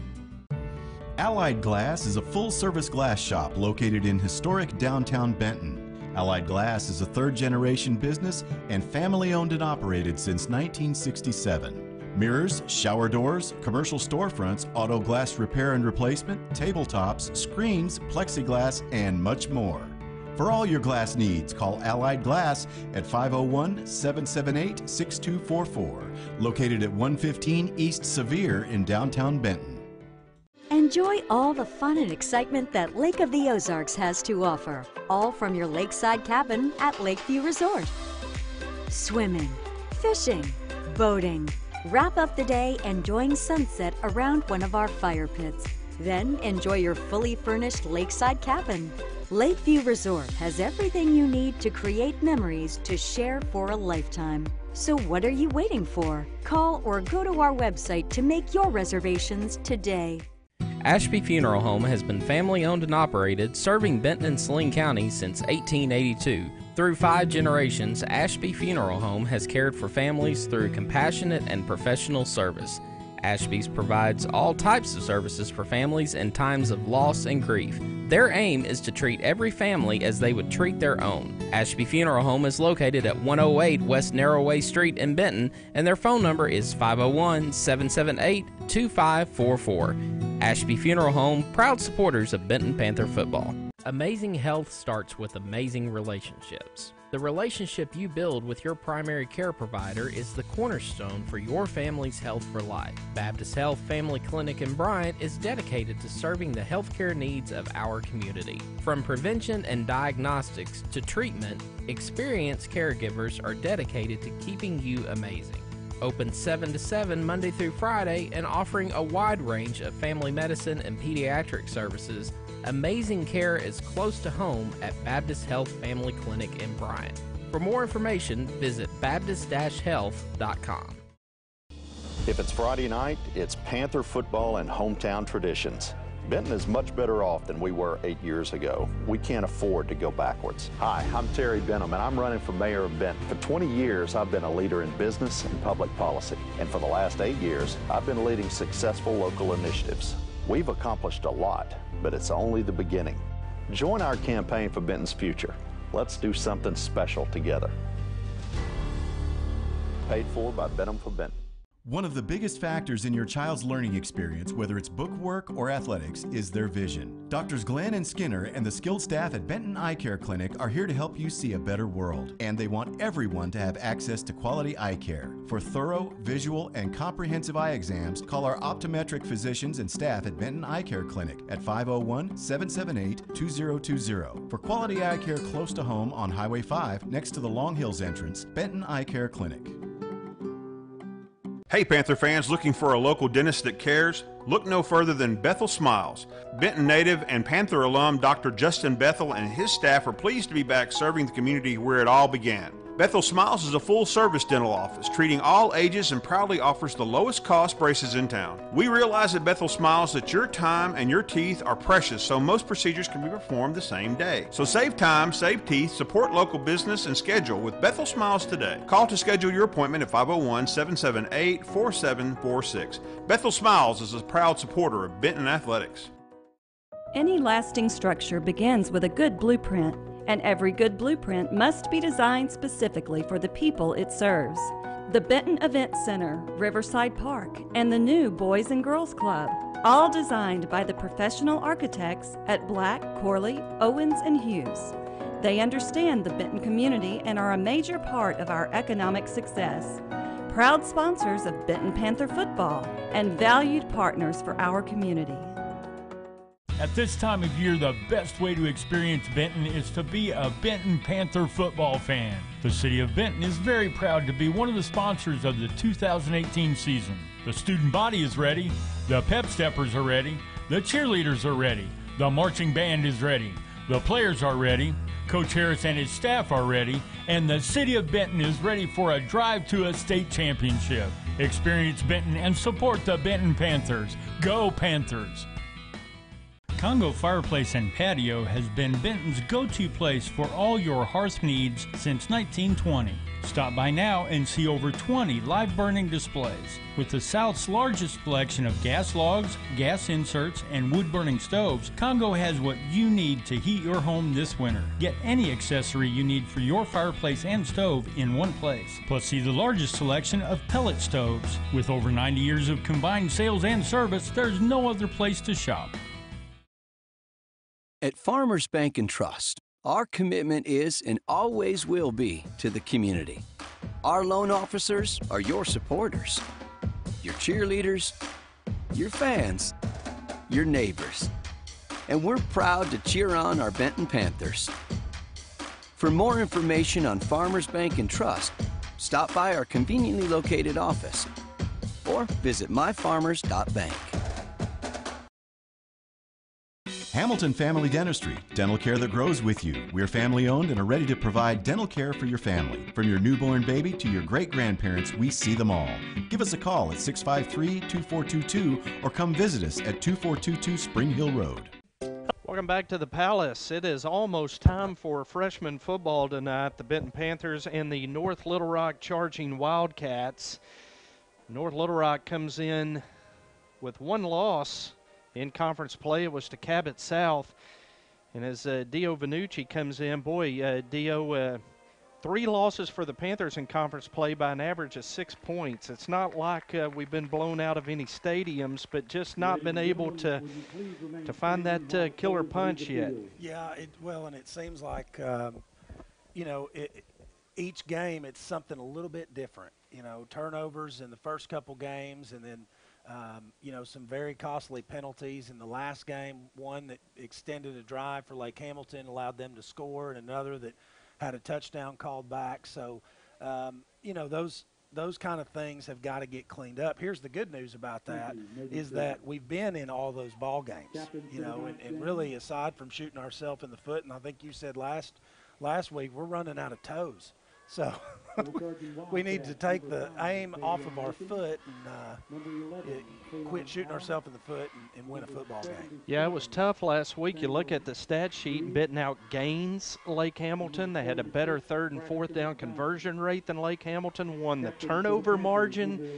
Allied Glass is a full-service glass shop located in historic downtown Benton. Allied Glass is a third-generation business and family-owned and operated since 1967. Mirrors, shower doors, commercial storefronts, auto glass repair and replacement, tabletops, screens, plexiglass, and much more. For all your glass needs, call Allied Glass at 501-778-6244, located at 115 East Sevier in downtown Benton.
Enjoy all the fun and excitement that Lake of the Ozarks has to offer, all from your lakeside cabin at Lakeview Resort. Swimming, fishing, boating. Wrap up the day enjoying sunset around one of our fire pits. Then enjoy your fully furnished lakeside cabin. Lakeview Resort has everything you need to create memories to share for a lifetime. So what are you waiting for? Call or go to our website to make your reservations today.
Ashby Funeral Home has been family-owned and operated, serving Benton and Saline County since 1882. Through 5 generations, Ashby Funeral Home has cared for families through compassionate and professional service. Ashby's provides all types of services for families in times of loss and grief. Their aim is to treat every family as they would treat their own. Ashby Funeral Home is located at 108 West Narrowway Street in Benton, and their phone number is 501-778-2544. Ashby Funeral Home, proud supporters of Benton Panther football. Amazing health starts with amazing relationships. The relationship you build with your primary care provider is the cornerstone for your family's health for life. Baptist Health Family Clinic in Bryant is dedicated to serving the healthcare needs of our community. From prevention and diagnostics to treatment, experienced caregivers are dedicated to keeping you amazing. Open 7 to 7 Monday through Friday and offering a wide range of family medicine and pediatric services, amazing care is close to home at Baptist Health Family Clinic in Bryant. For more information, visit baptist-health.com.
If it's Friday night, it's Panther football and hometown traditions. Benton is much better off than we were 8 years ago. We can't afford to go backwards. Hi, I'm Terry Benton, and I'm running for mayor of Benton. For 20 years, I've been a leader in business and public policy. And for the last 8 years, I've been leading successful local initiatives. We've accomplished a lot, but it's only the beginning. Join our campaign for Benton's future. Let's do something special together. Paid for by Benton for Benton.
One of the biggest factors in your child's learning experience, whether it's book work or athletics, is their vision. Doctors Glenn and Skinner and the skilled staff at Benton Eye Care Clinic are here to help you see a better world. And they want everyone to have access to quality eye care. For thorough, visual, and comprehensive eye exams, call our optometric physicians and staff at Benton Eye Care Clinic at 501-778-2020. For quality eye care close to home on Highway 5 next to the Long Hills entrance, Benton Eye Care Clinic.
Hey Panther fans, looking for a local dentist that cares? Look no further than Bethel Smiles. Benton native and Panther alum Dr. Justin Bethel and his staff are pleased to be back serving the community where it all began. Bethel Smiles is a full-service dental office, treating all ages and proudly offers the lowest cost braces in town. We realize at Bethel Smiles that your time and your teeth are precious, so most procedures can be performed the same day. So save time, save teeth, support local business, and schedule with Bethel Smiles today. Call to schedule your appointment at 501-778-4746. Bethel Smiles is a proud supporter of Benton Athletics.
Any lasting structure begins with a good blueprint, and every good blueprint must be designed specifically for the people it serves. the Benton Event Center, Riverside Park, and the new Boys and Girls Club, all designed by the professional architects at Black, Corley, Owens, and Hughes. They understand the Benton community and are a major part of our economic success. Proud sponsors of Benton Panther football and valued partners for our community.
At this time of year, the best way to experience Benton is to be a Benton Panther football fan. The City of Benton is very proud to be one of the sponsors of the 2018 season. The student body is ready, the pep steppers are ready, the cheerleaders are ready, the marching band is ready, the players are ready, Coach Harris and his staff are ready, and the City of Benton is ready for a drive to a state championship. Experience Benton and support the Benton Panthers. Go Panthers! Congo Fireplace and Patio has been Benton's go-to place for all your hearth needs since 1920. Stop by now and see over 20 live burning displays. With the South's largest selection of gas logs, gas inserts, and wood-burning stoves, Congo has what you need to heat your home this winter. Get any accessory you need for your fireplace and stove in one place. Plus, see the largest selection of pellet stoves. With over 90 years of combined sales and service, there's no other place to shop.
At Farmers Bank and Trust, our commitment is and always will be to the community. Our loan officers are your supporters, your cheerleaders, your fans, your neighbors. And we're proud to cheer on our Benton Panthers. For more information on Farmers Bank and Trust, stop by our conveniently located office or visit myfarmers.bank.
Hamilton Family Dentistry, dental care that grows with you. We're family owned and are ready to provide dental care for your family. From your newborn baby to your great-grandparents, we see them all. Give us a call at 653-2422 or come visit us at 2422 Spring Hill Road.
Welcome back to the Palace. It is almost time for freshman football tonight. The Benton Panthers and the North Little Rock Charging Wildcats. North Little Rock comes in with one loss in conference play. It was to Cabot South. And as Dio Vanucci comes in, boy, Dio, 3 losses for the Panthers in conference play by an average of 6 points. It's not like we've been blown out of any stadiums, but just not been able to find that killer punch yet.
Yeah, and it seems like, each game it's something a little bit different. Turnovers in the first couple games, and then some very costly penalties in the last game. One that extended a drive for Lake Hamilton, allowed them to score, and another that had a touchdown called back. So, those kind of things have got to get cleaned up. Here's the good news about that is that we've been in all those ball games, and really aside from shooting ourselves in the foot, and I think you said last week, we're running out of toes. So we need to take the aim off of our foot and quit shooting ourselves in the foot and win a football game.
Yeah, it was tough last week. You look at the stat sheet, and Benton outgains Lake Hamilton. They had a better 3rd and 4th down conversion rate than Lake Hamilton, won the turnover margin,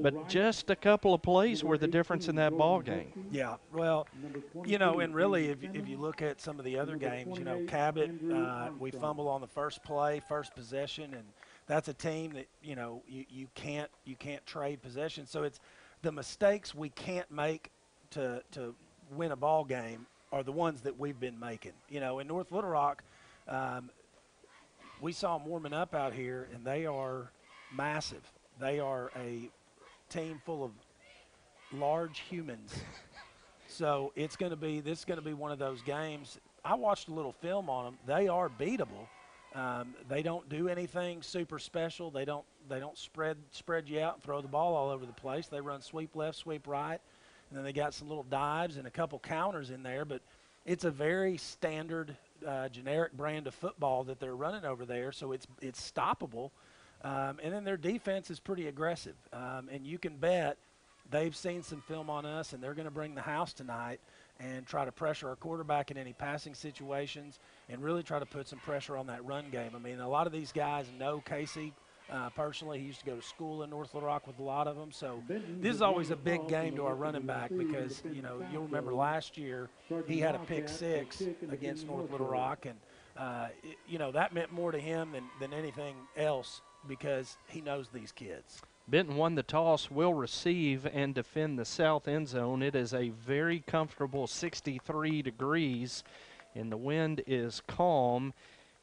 but just a couple of plays were the difference in that ball game.
Yeah, well, and really if you look at some of the other games, Cabot, we fumble on the first play, first possession, and that's a team that you can't trade possession. So it's the mistakes we can't make to win a ball game are the ones that we've been making. In North Little Rock, we saw them warming up out here, and they are massive. They are a team full of large humans. So this is going to be one of those games. I watched a little film on them. They are beatable. They don't do anything super special. They don't spread you out and throw the ball all over the place. They run sweep left, sweep right, and then they got some little dives and a couple counters in there. But it's a very standard, generic brand of football that they're running over there. So it's stoppable, and then their defense is pretty aggressive. And you can bet they've seen some film on us, and they're going to bring the house tonight and try to pressure our quarterback in any passing situations and really try to put some pressure on that run game. I mean, a lot of these guys know Casey personally. He used to go to school in North Little Rock with a lot of them. So this is always a big game to our running back because, you'll remember last year he had a pick-6 against North Little Rock, and, that meant more to him than anything else because he knows these kids.
Benton won the toss, will receive and defend the south end zone. It is a very comfortable 63 degrees, and the wind is calm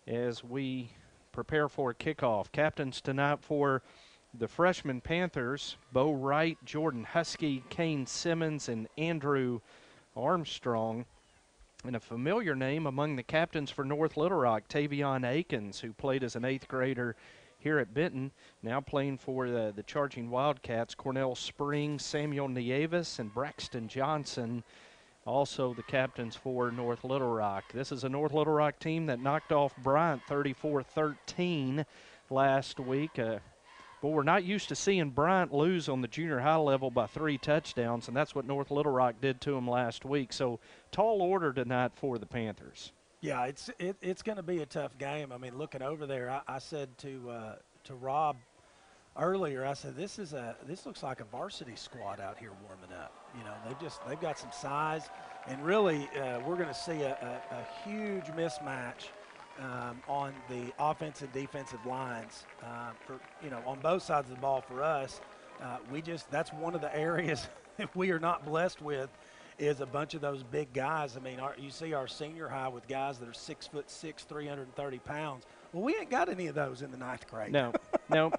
as we prepare for kickoff. Captains tonight for the freshman Panthers: Bo Wright, Jordan Husky, Kane Simmons, and Andrew Armstrong. And a familiar name among the captains for North Little Rock, Tavion Akins, who played as an 8th grader here at Benton, now playing for the Charging Wildcats. Cornell Springs, Samuel Nieves, and Braxton Johnson, also the captains for North Little Rock. This is a North Little Rock team that knocked off Bryant 34-13 last week. But we're not used to seeing Bryant lose on the junior high level by 3 touchdowns, and that's what North Little Rock did to them last week. So tall order tonight for the Panthers.
Yeah, it's going to be a tough game. I mean, looking over there, I said to Rob earlier, I said this looks like a varsity squad out here warming up. You know, they've got some size, and really we're going to see a huge mismatch on the offensive and defensive lines on both sides of the ball for us. That's one of the areas that we are not blessed with, is a bunch of those big guys. I mean, you see our senior high with guys that are 6'6", 330 pounds. Well, we ain't got any of those in the 9th grade.
No.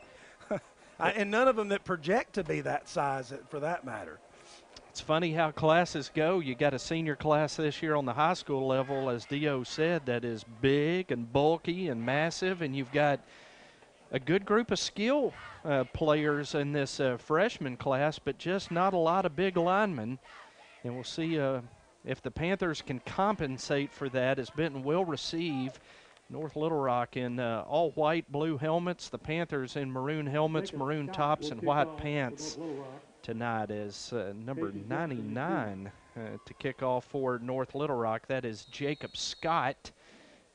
And none of them that project to be that size, for that matter.
It's funny how classes go. You got a senior class this year on the high school level, as Dio said, that is big and bulky and massive, and you've got a good group of skill players in this freshman class, but just not a lot of big linemen. And we'll see if the Panthers can compensate for that, as Benton will receive. North Little Rock in all white, blue helmets. The Panthers in maroon helmets, maroon tops, and white pants tonight as number 99 to kick off for North Little Rock. That is Jacob Scott.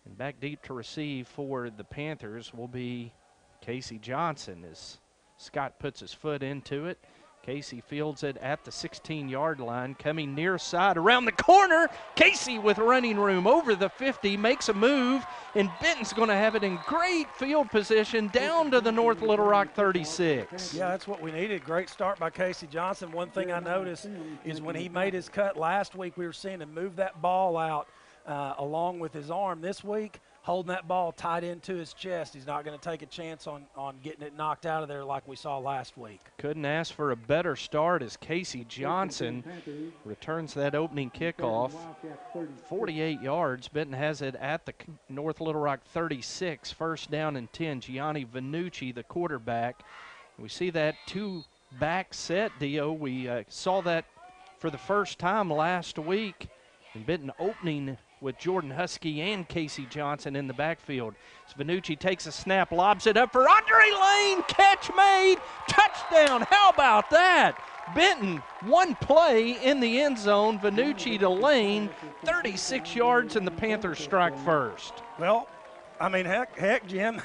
And back deep to receive for the Panthers will be Casey Johnson, as Scott puts his foot into it. Casey fields it at the 16-yard line, coming near side around the corner. Casey with running room over the 50, makes a move, and Benton's going to have it in great field position down to the North Little Rock 36.
Yeah, that's what we needed. Great start by Casey Johnson. One thing I noticed is when he made his cut last week, we were seeing him move that ball out along with his arm. This week, holding that ball tight into his chest. He's not going to take a chance on getting it knocked out of there like we saw last week.
Couldn't ask for a better start as Casey Johnson returns that opening kickoff. 48 yards. Benton has it at the North Little Rock 36. First down and 10. Gianni Vanucci, the quarterback. We see that two-back set, Dio. We saw that for the first time last week. And Benton opening with Jordan Husky and Casey Johnson in the backfield. Vanucci takes a snap, lobs it up for Andre Lane. Catch made. Touchdown. How about that? Benton, one play in the end zone. Vanucci to Lane, 36 yards, and the Panthers strike first.
Well, I mean, heck, Jim,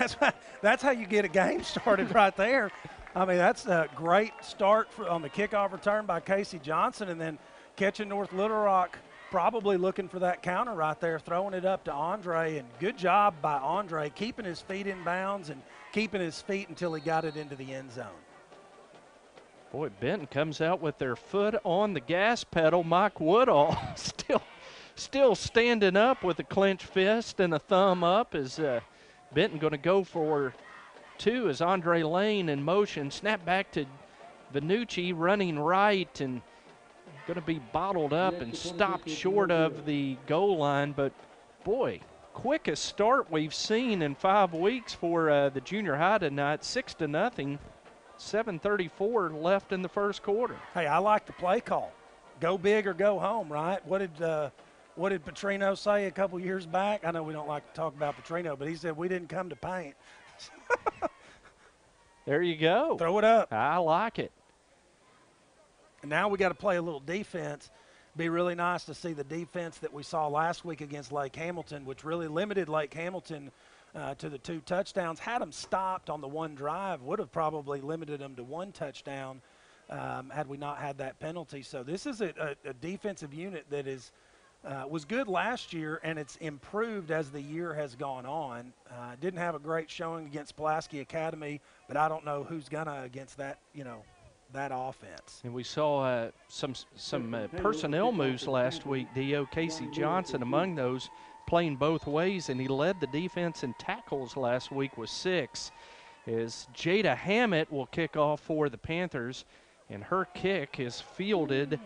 that's how you get a game started right there. I mean, that's a great start on the kickoff return by Casey Johnson, and then catching North Little Rock probably looking for that counter right there, throwing it up to Andre, and good job by Andre keeping his feet in bounds and keeping his feet until he got it into the end zone.
Boy, Benton comes out with their foot on the gas pedal. Mike Woodall still standing up with a clenched fist and a thumb up. Is Benton going to go for two as Andre Lane in motion. Snap back to Vanucci running right, and going to be bottled up and stopped short of the goal line. But, boy, quickest start we've seen in 5 weeks for the junior high tonight, 6-0, 7:34 left in the first quarter.
Hey, I like the play call. Go big or go home, right? What did Petrino say a couple years back? I know we don't like to talk about Petrino, but he said we didn't come to paint.
There you go.
Throw it up.
I like it.
And now we got to play a little defense. Be really nice to see the defense that we saw last week against Lake Hamilton, which really limited Lake Hamilton to the 2 touchdowns. Had them stopped on the one drive, would have probably limited them to 1 touchdown had we not had that penalty. So this is a defensive unit that is was good last year, and it's improved as the year has gone on. Didn't have a great showing against Pulaski Academy, but I don't know who's gonna against that, that offense.
And we saw some personnel moves last week, Dio. Casey Johnson among those, playing both ways, and he led the defense in tackles last week with 6. As Jada Hammett will kick off for the Panthers, and her kick is fielded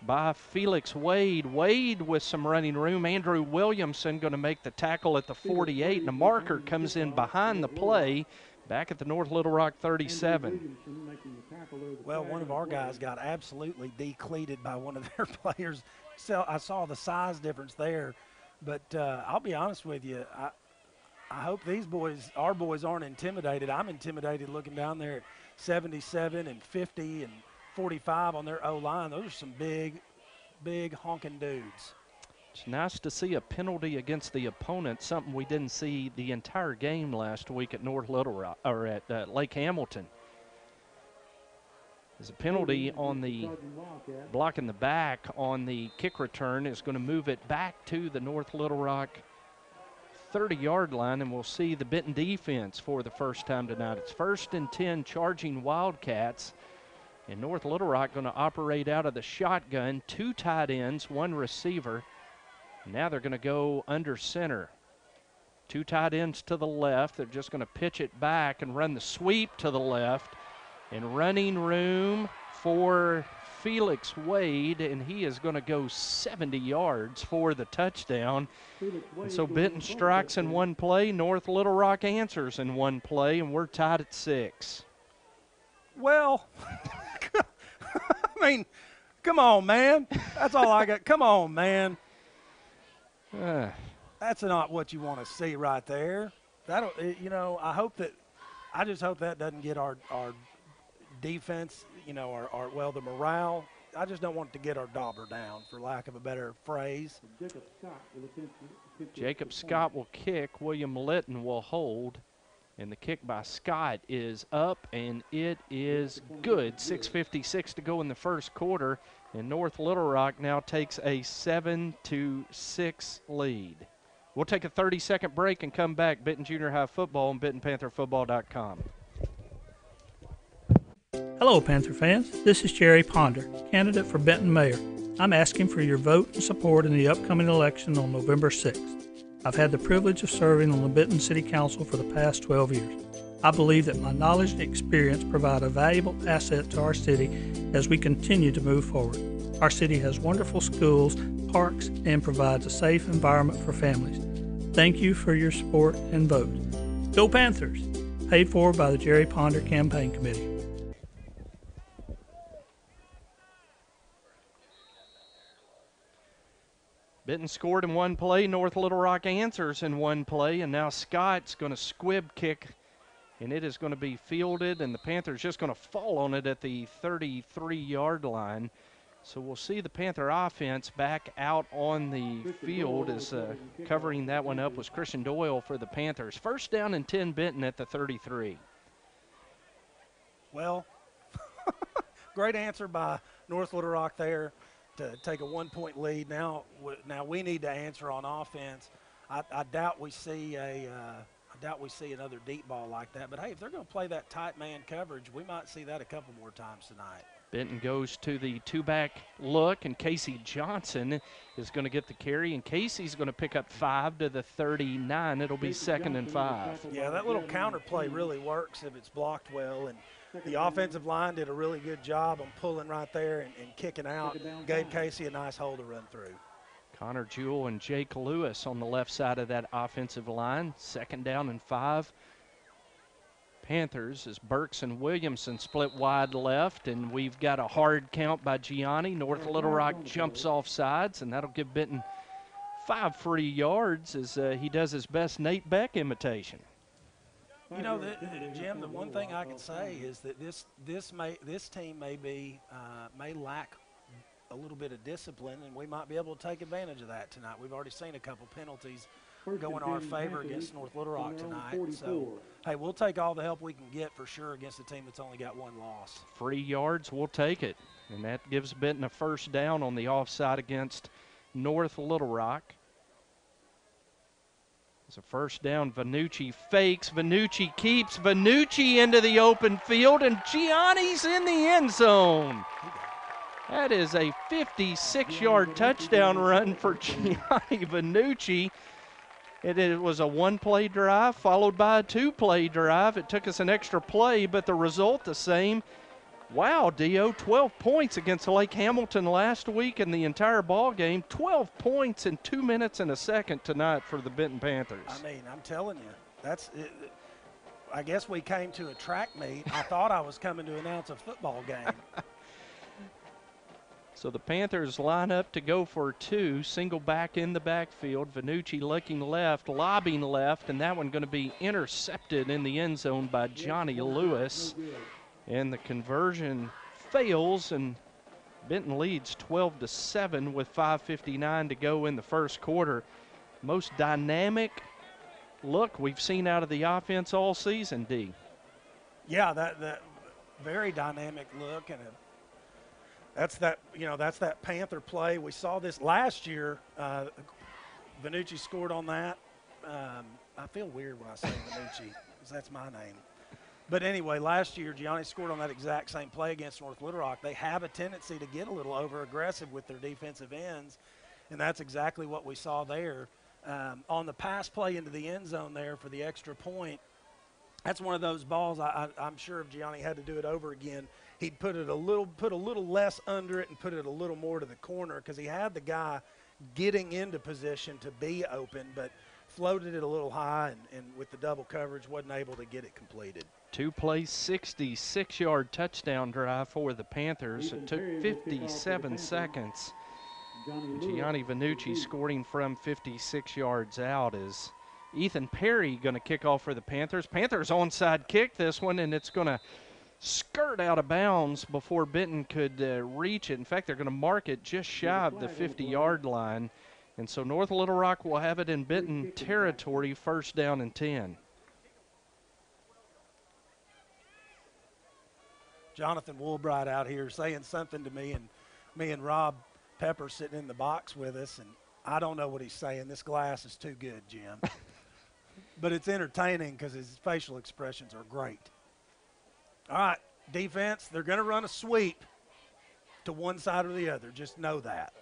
by Felix Wade. Wade with some running room. Andrew Williamson going to make the tackle at the 48, and a marker comes in behind the play back at the North Little Rock 37.
Well, one of our guys got absolutely decleated by one of their players. So I saw the size difference there, but I'll be honest with you. I hope these boys, our boys, aren't intimidated. I'm intimidated looking down there at 77 and 50 and 45 on their O-line. Those are some big, big honking dudes.
It's nice to see a penalty against the opponent, something we didn't see the entire game last week at North Little Rock, or at Lake Hamilton. There's a penalty on the block in the back on the kick return. Is going to move it back to the North Little Rock 30-yard line, and we'll see the Benton defense for the first time tonight. It's 1st and 10, charging Wildcats. And North Little Rock going to operate out of the shotgun, 2 tight ends, 1 receiver. Now they're going to go under center. 2 tight ends to the left. They're just going to pitch it back and run the sweep to the left. And running room for Felix Wade, and he is going to go 70 yards for the touchdown. And so Benton strikes in one play, North Little Rock answers in one play, and we're tied at 6.
Well, I mean, come on, man. That's all I got. Come on, man. That's not what you want to see right there. That'll, I just hope that doesn't get our defense, the morale. I just don't want it to get our dauber down, for lack of a better phrase.
Jacob Scott will kick. William Litton will hold. And the kick by Scott is up, and it is good. 6:56 to go in the first quarter, and North Little Rock now takes a 7-6 lead. We'll take a 30-second break and come back. Benton Junior High Football and BentonPantherFootball.com.
Hello, Panther fans. This is Jerry Ponder, candidate for Benton Mayor. I'm asking for your vote and support in the upcoming election on November 6th. I've had the privilege of serving on the Benton City Council for the past 12 years. I believe that my knowledge and experience provide a valuable asset to our city as we continue to move forward. Our city has wonderful schools, parks, and provides a safe environment for families. Thank you for your support and vote. Go Panthers! Paid for by the Jerry Ponder Campaign Committee.
Benton scored in one play. North Little Rock answers in one play. And now Scott's going to squib kick, and it is going to be fielded, and the Panthers just going to fall on it at the 33-yard line. So we'll see the Panther offense back out on the field. As covering that one up was Christian Doyle for the Panthers. 1st down and 10 Benton at the 33.
Well, great answer by North Little Rock there to take a 1-point lead. Now we need to answer on offense. I doubt we see another deep ball like that. But hey, if they're going to play that tight man coverage, we might see that a couple more times tonight.
Benton goes to the 2-back look, and Casey Johnson is going to get the carry, and Casey's going to pick up 5 to the 39. It'll be 2nd and 5.
Yeah, that little counter play really works if it's blocked well, and the offensive line did a really good job on pulling right there and kicking out. Gave Casey a nice hole to run through.
Connor Jewell and Jake Lewis on the left side of that offensive line. 2nd down and 5. Panthers as Burks and Williamson split wide left, and we've got a hard count by Gianni. North Little Rock jumps off sides, and that'll give Benton 5 free yards as he does his best Nate Beck imitation.
You know, Jim, the one thing I can say is that this team may lack a little bit of discipline, and we might be able to take advantage of that tonight. We've already seen a couple penalties go in our favor against North Little Rock tonight. So, hey, we'll take all the help we can get for sure against a team that's only got 1 loss.
Free yards, we'll take it. And that gives Benton a 1st down on the offside against North Little Rock. It's a first down. Vanucci fakes. Vanucci keeps. Vanucci into the open field, and Gianni's in the end zone. That is a 56-yard touchdown run for Gianni Vanucci. It was a one-play drive followed by a two-play drive. It took us an extra play, but the result the same. Wow, Dio, 12 points against Lake Hamilton last week in the entire ball game. 12 points in 2 minutes and a second tonight for the Benton Panthers.
I mean, I'm telling you, that's it. I guess we came to a track meet. I thought I was coming to announce a football game.
So the Panthers line up to go for two. Single back in the backfield. Vanucci looking left, lobbing left, and that one going to be intercepted in the end zone by Johnny Lewis. And the conversion fails, and Benton leads 12-7 with 5:59 to go in the first quarter. Most dynamic look we've seen out of the offense all season, D.
Yeah, that very dynamic look, and that's that Panther play. We saw this last year. Vanucci scored on that. I feel weird when I say Vanucci because that's my name. But anyway, last year, Gianni scored on that exact same play against North Little Rock. They have a tendency to get a little over-aggressive with their defensive ends, and that's exactly what we saw there. On the pass play into the end zone there for the extra point, that's one of those balls I'm sure if Gianni had to do it over again, he'd put a little less under it and put it a little more to the corner because he had the guy getting into position to be open, but floated it a little high and with the double coverage wasn't able to get it completed.
Two-play, 66-yard touchdown drive for the Panthers. It took 57 seconds. Gianni Vanucci scoring from 56 yards out. Is Ethan Perry going to kick off for the Panthers? Panthers onside kick this one, and it's going to skirt out of bounds before Benton could reach it. In fact, they're going to mark it just shy of the 50-yard line. And so North Little Rock will have it in Benton territory, first down and 10.
Jonathan Woolbright out here saying something to me, and me and Rob Pepper sitting in the box with us, and I don't know what he's saying. This glass is too good, Jim. But it's entertaining because his facial expressions are great. All right, defense, they're going to run a sweep to one side or the other. Just know that.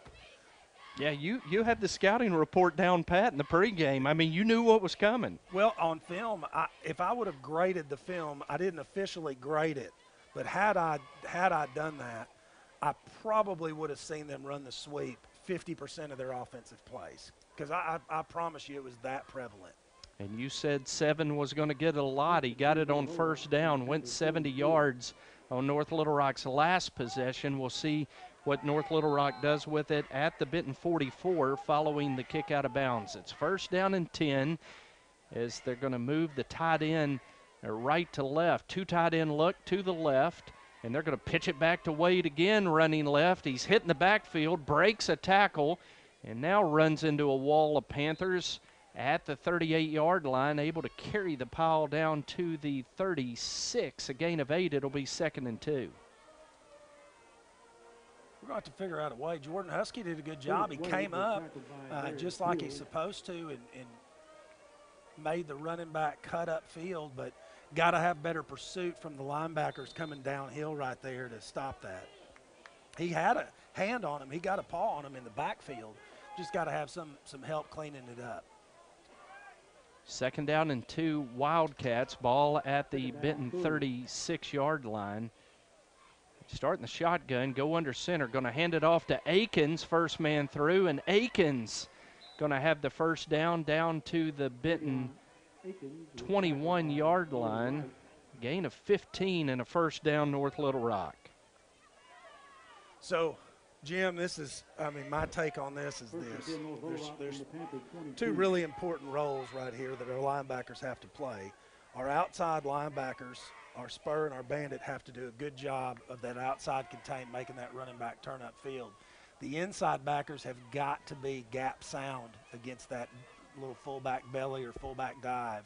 Yeah, you had the scouting report down pat in the pregame. I mean, you knew what was coming.
Well, on film, if I would have graded the film, I didn't officially grade it. But had I done that, I probably would have seen them run the sweep 50% of their offensive plays because I promise you it was that prevalent.
And you said 7 was going to get a lot. He got it on first down, went 70 yards on North Little Rock's last possession. We'll see what North Little Rock does with it at the Benton 44 following the kick out of bounds. It's first down and 10 as they're going to move the tight end right to left. Two tight end look to the left, and they're going to pitch it back to Wade again, running left. He's hitting the backfield, breaks a tackle, and now runs into a wall of Panthers at the 38-yard line, able to carry the pile down to the 36. A gain of 8. It'll be 2nd and 2.
We're going to have to figure out a way. Jordan Husky did a good job. He came up just like he's supposed to and made the running back cut up field, but got to have better pursuit from the linebackers coming downhill right there to stop that. He had a hand on him. He got a paw on him in the backfield. Just got to have some help cleaning it up.
2nd down and 2, Wildcats. Ball at the Benton 36-yard line. Starting the shotgun, go under center. Going to hand it off to Akins, first man through, and Akins going to have the first down to the Benton 21-yard line. Gain of 15 and a first down, North Little Rock.
So, Jim, my take on this is this. There's two really important roles right here that our linebackers have to play. Our outside linebackers, our spur and our bandit, have to do a good job of that outside contain, making that running back turn up field. The inside backers have got to be gap sound against that little fullback belly or fullback dive.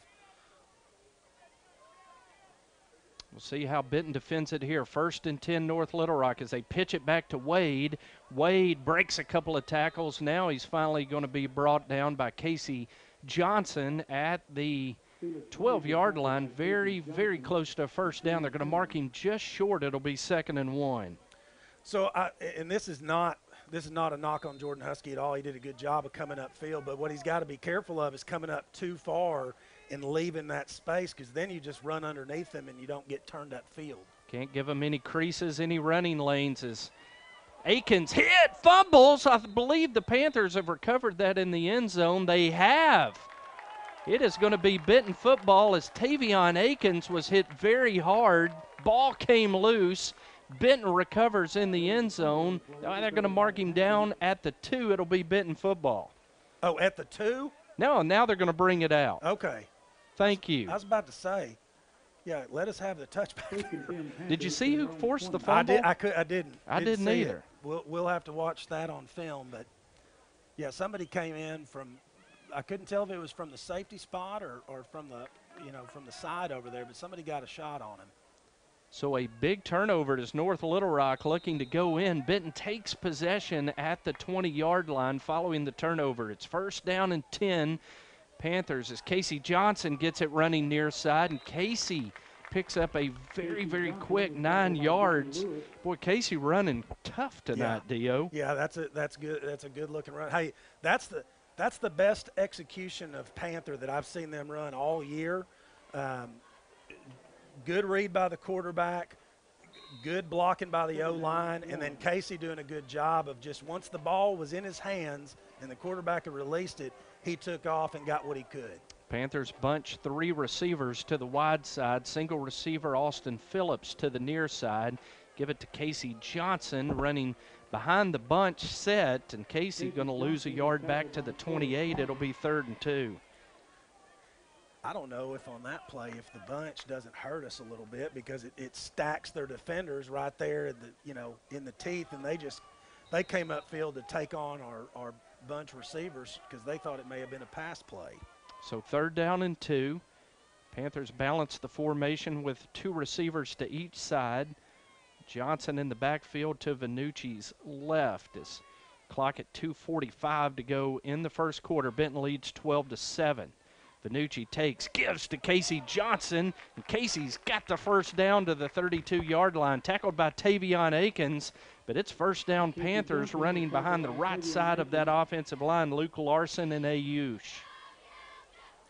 We'll see how Benton defends it here. 1st and 10 North Little Rock as they pitch it back to Wade. Wade breaks a couple of tackles. Now he's finally going to be brought down by Casey Johnson at the 12-yard line. Very, very close to a first down. They're going to mark him just short. It'll be 2nd and 1.
So, and this is not a knock on Jordan Husky at all. He did a good job of coming upfield, but what he's got to be careful of is coming up too far and leaving that space, because then you just run underneath him and you don't get turned upfield.
Can't give him any creases, any running lanes as Akins hit, fumbles. I believe the Panthers have recovered that in the end zone. They have. It is going to be Benton football as Tavion Akins was hit very hard. Ball came loose. Benton recovers in the end zone. They're going to mark him down at the 2. It'll be Benton football.
Oh, at the 2?
No, now they're going to bring it out.
Okay.
Thank you.
I was about to say, yeah, let us have the touchback.
Did you see who forced the fumble?
I didn't.
I didn't either.
We'll have to watch that on film, but yeah, somebody came in from, I couldn't tell if it was from the safety spot or from the, from the side over there, but somebody got a shot on him.
So a big turnover as North Little Rock looking to go in. Benton takes possession at the 20-yard line following the turnover. It's 1st down and 10. Panthers as Casey Johnson gets it running near side, and Casey picks up a very, very quick 9 yards. Boy, Casey running tough tonight, Dio.
Yeah, that's good. That's a good looking run. Hey, that's the best execution of Panther that I've seen them run all year. Good read by the quarterback, good blocking by the O-line, and then Casey doing a good job of just once the ball was in his hands and the quarterback had released it, he took off and got what he could.
Panthers bunch 3 receivers to the wide side. Single receiver Austin Phillips to the near side. Give it to Casey Johnson running behind the bunch set, and Casey going to lose a yard back to the 28. It'll be 3rd and 2.
I don't know if on that play, if the bunch doesn't hurt us a little bit, because it stacks their defenders right there in the, in the teeth, and they came upfield to take on our bunch receivers because they thought it may have been a pass play.
So 3rd down and 2. Panthers balance the formation with 2 receivers to each side. Johnson in the backfield to Vanucci's left. As clock at 2:45 to go in the first quarter. Benton leads 12-7. Vanucci gives to Casey Johnson, and Casey's got the first down to the 32-yard line, tackled by Tavion Akins, but it's 1st down Panthers running behind the right side of that offensive line, Luke Larson and Ayush.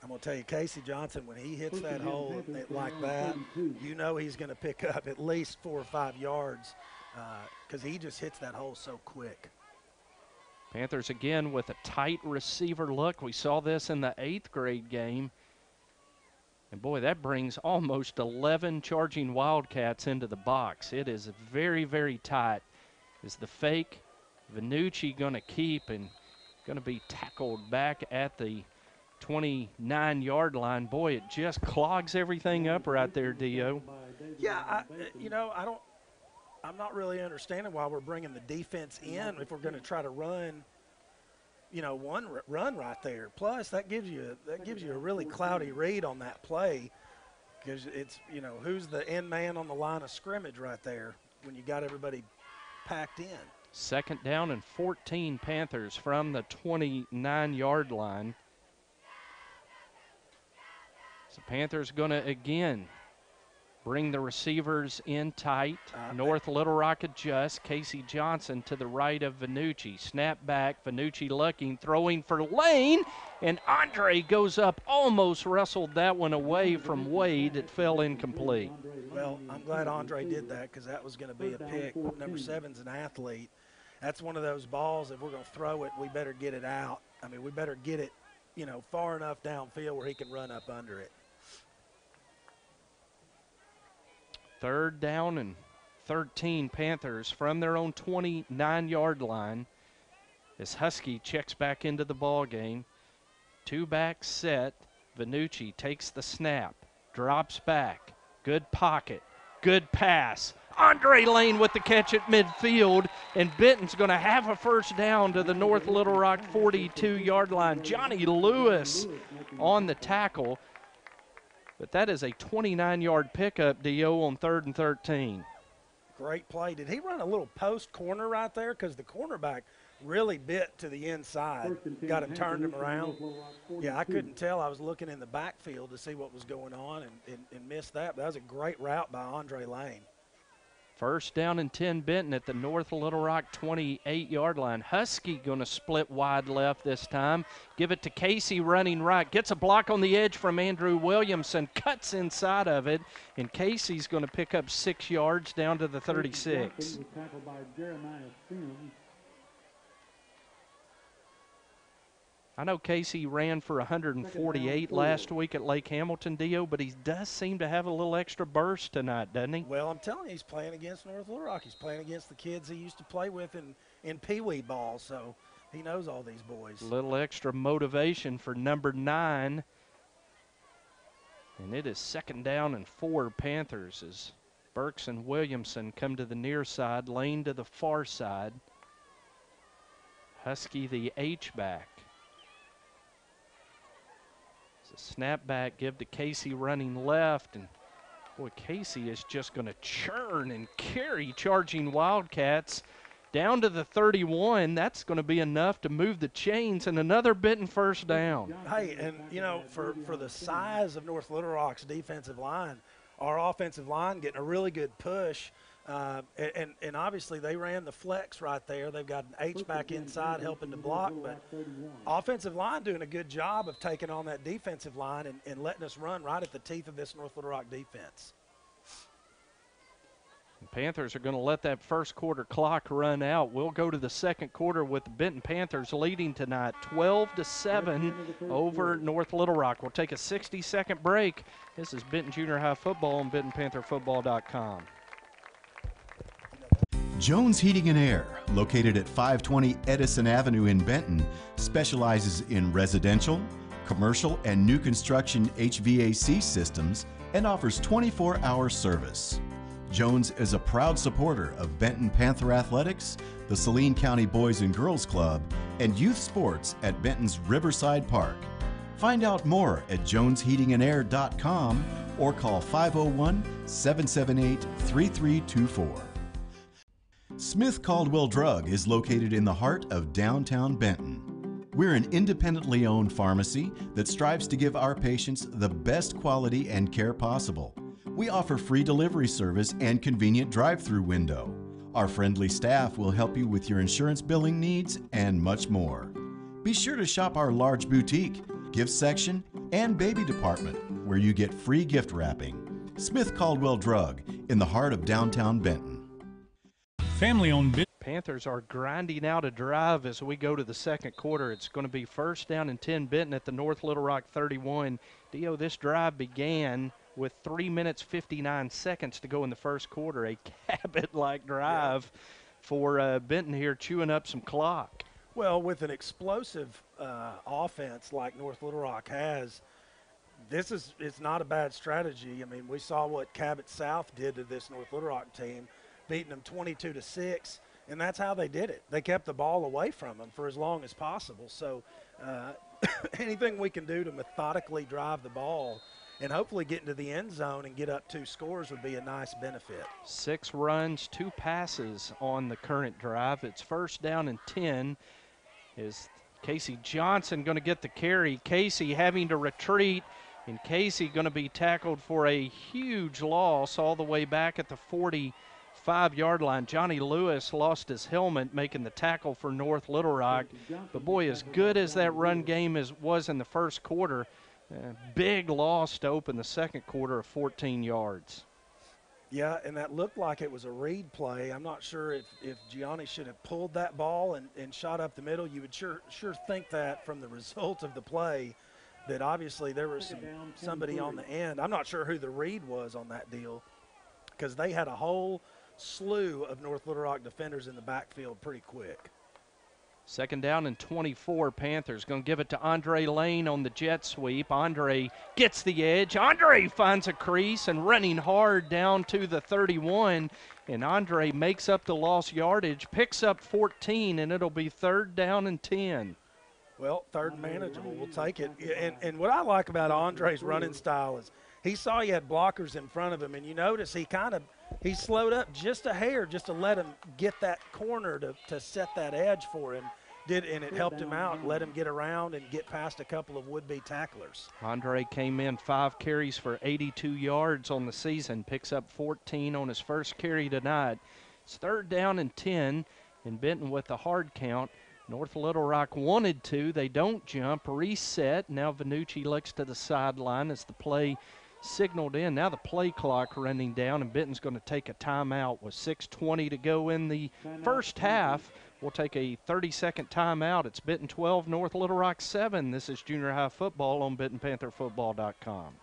I'm going to tell you, Casey Johnson, when he hits that hole like that, he's going to pick up at least 4 or 5 yards because he just hits that hole so quick.
Panthers again with a tight receiver look. We saw this in the 8th grade game. And boy, that brings almost 11 charging Wildcats into the box. It is very, very tight. Is the fake Vanucci going to keep and going to be tackled back at the 29-yard line? Boy, it just clogs everything up right there, Dio.
Yeah, I'm not really understanding why we're bringing the defense in if we're going to try to run, one run right there. Plus, that gives you a really cloudy read on that play because it's, who's the end man on the line of scrimmage right there when you got everybody packed in.
2nd down and 14 Panthers from the 29-yard line. So Panthers going to again bring the receivers in tight. North Little Rock adjusts. Casey Johnson to the right of Vanucci. Snap back. Vanucci looking, throwing for Lane. And Andre goes up, almost wrestled that one away from Wade. It fell incomplete.
Well, I'm glad Andre did that because that was going to be a pick. Number 7's an athlete. That's one of those balls, if we're going to throw it, we better get it out. I mean, we better get it, far enough downfield where he can run up under it.
3rd down and 13 Panthers from their own 29-yard line as Husky checks back into the ball game. 2-back set. Vanucci takes the snap, drops back. Good pocket, good pass. Andre Lane with the catch at midfield, and Benton's going to have a 1st down to the North Little Rock 42-yard line. Johnny Lewis on the tackle. But that is a 29-yard pickup, Dio, on 3rd and 13.
Great play. Did he run a little post corner right there? Because the cornerback really bit to the inside, got him, turned him around. Yeah, I couldn't tell. I was looking in the backfield to see what was going on and missed that. But that was a great route by Andre Lane.
First down and 10 Benton at the North Little Rock 28-yard line. Husky going to split wide left this time. Give it to Casey running right. Gets a block on the edge from Andrew Williamson. Cuts inside of it. And Casey's going to pick up 6 yards down to the 36.
Tackled by Jeremiah Sims.
I know Casey ran for 148 last week at Lake Hamilton, Dio, but he does seem to have a little extra burst tonight, doesn't he?
Well, I'm telling you, he's playing against North Little Rock. He's playing against the kids he used to play with in Pee Wee ball, so he knows all these boys.
A little extra motivation for number 9. And it is 2nd down and 4 Panthers as Burks and Williamson come to the near side, Lane to the far side. Husky the H-back. A snap back, give to Casey running left, and boy, Casey is just going to churn and carry charging Wildcats down to the 31. That's going to be enough to move the chains, and another Benton first down.
Hey, and you know, for the size of North Little Rock's defensive line, our offensive line getting a really good push. And obviously they ran the flex right there. They've got an H-back inside helping to block, but offensive line doing a good job of taking on that defensive line and letting us run right at the teeth of this North Little Rock defense.
The Panthers are going to let that first quarter clock run out. We'll go to the second quarter with the Benton Panthers leading tonight 12-7 over North Little Rock. We'll take a 60-second break. This is Benton Junior High Football on BentonPantherFootball.com.
Jones Heating and Air, located at 520 Edison Avenue in Benton, specializes in residential, commercial, and new construction HVAC systems and offers 24-hour service. Jones is a proud supporter of Benton Panther Athletics, the Saline County Boys and Girls Club, and youth sports at Benton's Riverside Park. Find out more at jonesheatingandair.com or call 501-778-3324. Smith Caldwell Drug is located in the heart of downtown Benton. We're an independently owned pharmacy that strives to give our patients the best quality and care possible. We offer free delivery service and convenient drive-through window. Our friendly staff will help you with your insurance billing needs and much more. Be sure to shop our large boutique, gift section, and baby department where you get free gift wrapping. Smith Caldwell Drug in the heart of downtown Benton.
Family-owned
Panthers are grinding out a drive as we go to the second quarter. It's going to be first down and 10 Benton at the North Little Rock 31. Dio, this drive began with 3 minutes 59 seconds to go in the first quarter. A Cabot-like drive for Benton here, chewing up some clock.
Well, with an explosive offense like North Little Rock has, it's not a bad strategy. I mean, we saw what Cabot South did to this North Little Rock team, beating them 22-6, and that's how they did it. They kept the ball away from them for as long as possible. So anything we can do to methodically drive the ball and hopefully get into the end zone and get up 2 scores would be a nice benefit.
6 runs, 2 passes on the current drive. It's first down and 10. Is Casey Johnson going to get the carry? Casey having to retreat, and Casey going to be tackled for a huge loss all the way back at the 45-yard line. Johnny Lewis lost his helmet making the tackle for North Little Rock. But boy, as good as that run game was in the first quarter, big loss to open the second quarter of 14 yards.
Yeah, and that looked like it was a read play. I'm not sure if Gianni should have pulled that ball and shot up the middle. You would sure think that from the result of the play, that obviously there was somebody on the end. I'm not sure who the read was on that deal, because they had a whole slew of North Little Rock defenders in the backfield pretty quick.
Second down and 24, Panthers going to give it to Andre Lane on the jet sweep. Andre gets the edge. Andre finds a crease and running hard down to the 31. And Andre makes up the lost yardage, picks up 14, and it'll be third down and 10.
Well, third and manageable. We'll take it. And what I like about Andre's running style is he saw he had blockers in front of him, and you notice he kind of he slowed up just a hair just to let him get that corner to set that edge for him. And it helped him out, let him get around and get past a couple of would-be tacklers.
Andre came in 5 carries for 82 yards on the season, picks up 14 on his first carry tonight. It's 3rd down and 10, and Benton with the hard count. North Little Rock wanted to. They don't jump. Reset. Now Vanucci looks to the sideline as the play signaled in. Now the play clock running down, and Benton's going to take a timeout with 6:20 to go in the first half. We'll take a 30-second timeout. It's Benton 12, North Little Rock 7. This is junior high football on BentonPantherFootball.com.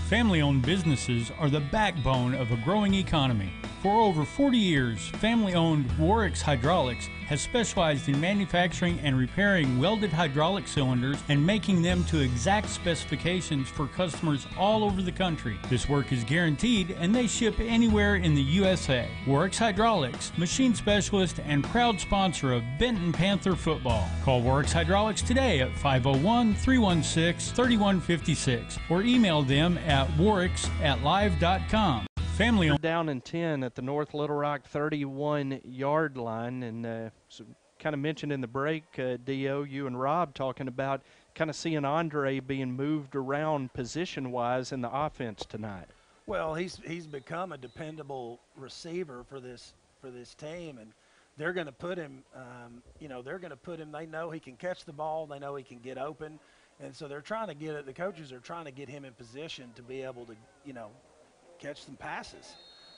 Family-owned businesses are the backbone of a growing economy. For over 40 years, family-owned Warwick's Hydraulics has specialized in manufacturing and repairing welded hydraulic cylinders and making them to exact specifications for customers all over the country. This work is guaranteed and they ship anywhere in the USA. Warwick's Hydraulics, machine specialist and proud sponsor of Benton Panther football. Call Warwick's Hydraulics today at 501-316-3156 or email them at warwicks@live.com. Family
down and 10 at the North Little Rock 31-yard line, and so kind of mentioned in the break, Dio, you and Rob talking about kind of seeing Andre being moved around position-wise in the offense tonight.
Well, he's become a dependable receiver for this team, and they're going to put him. They're going to put him. They know he can catch the ball. They know he can get open, and so they're trying to get it. The coaches are trying to get him in position to be able to, catch some passes.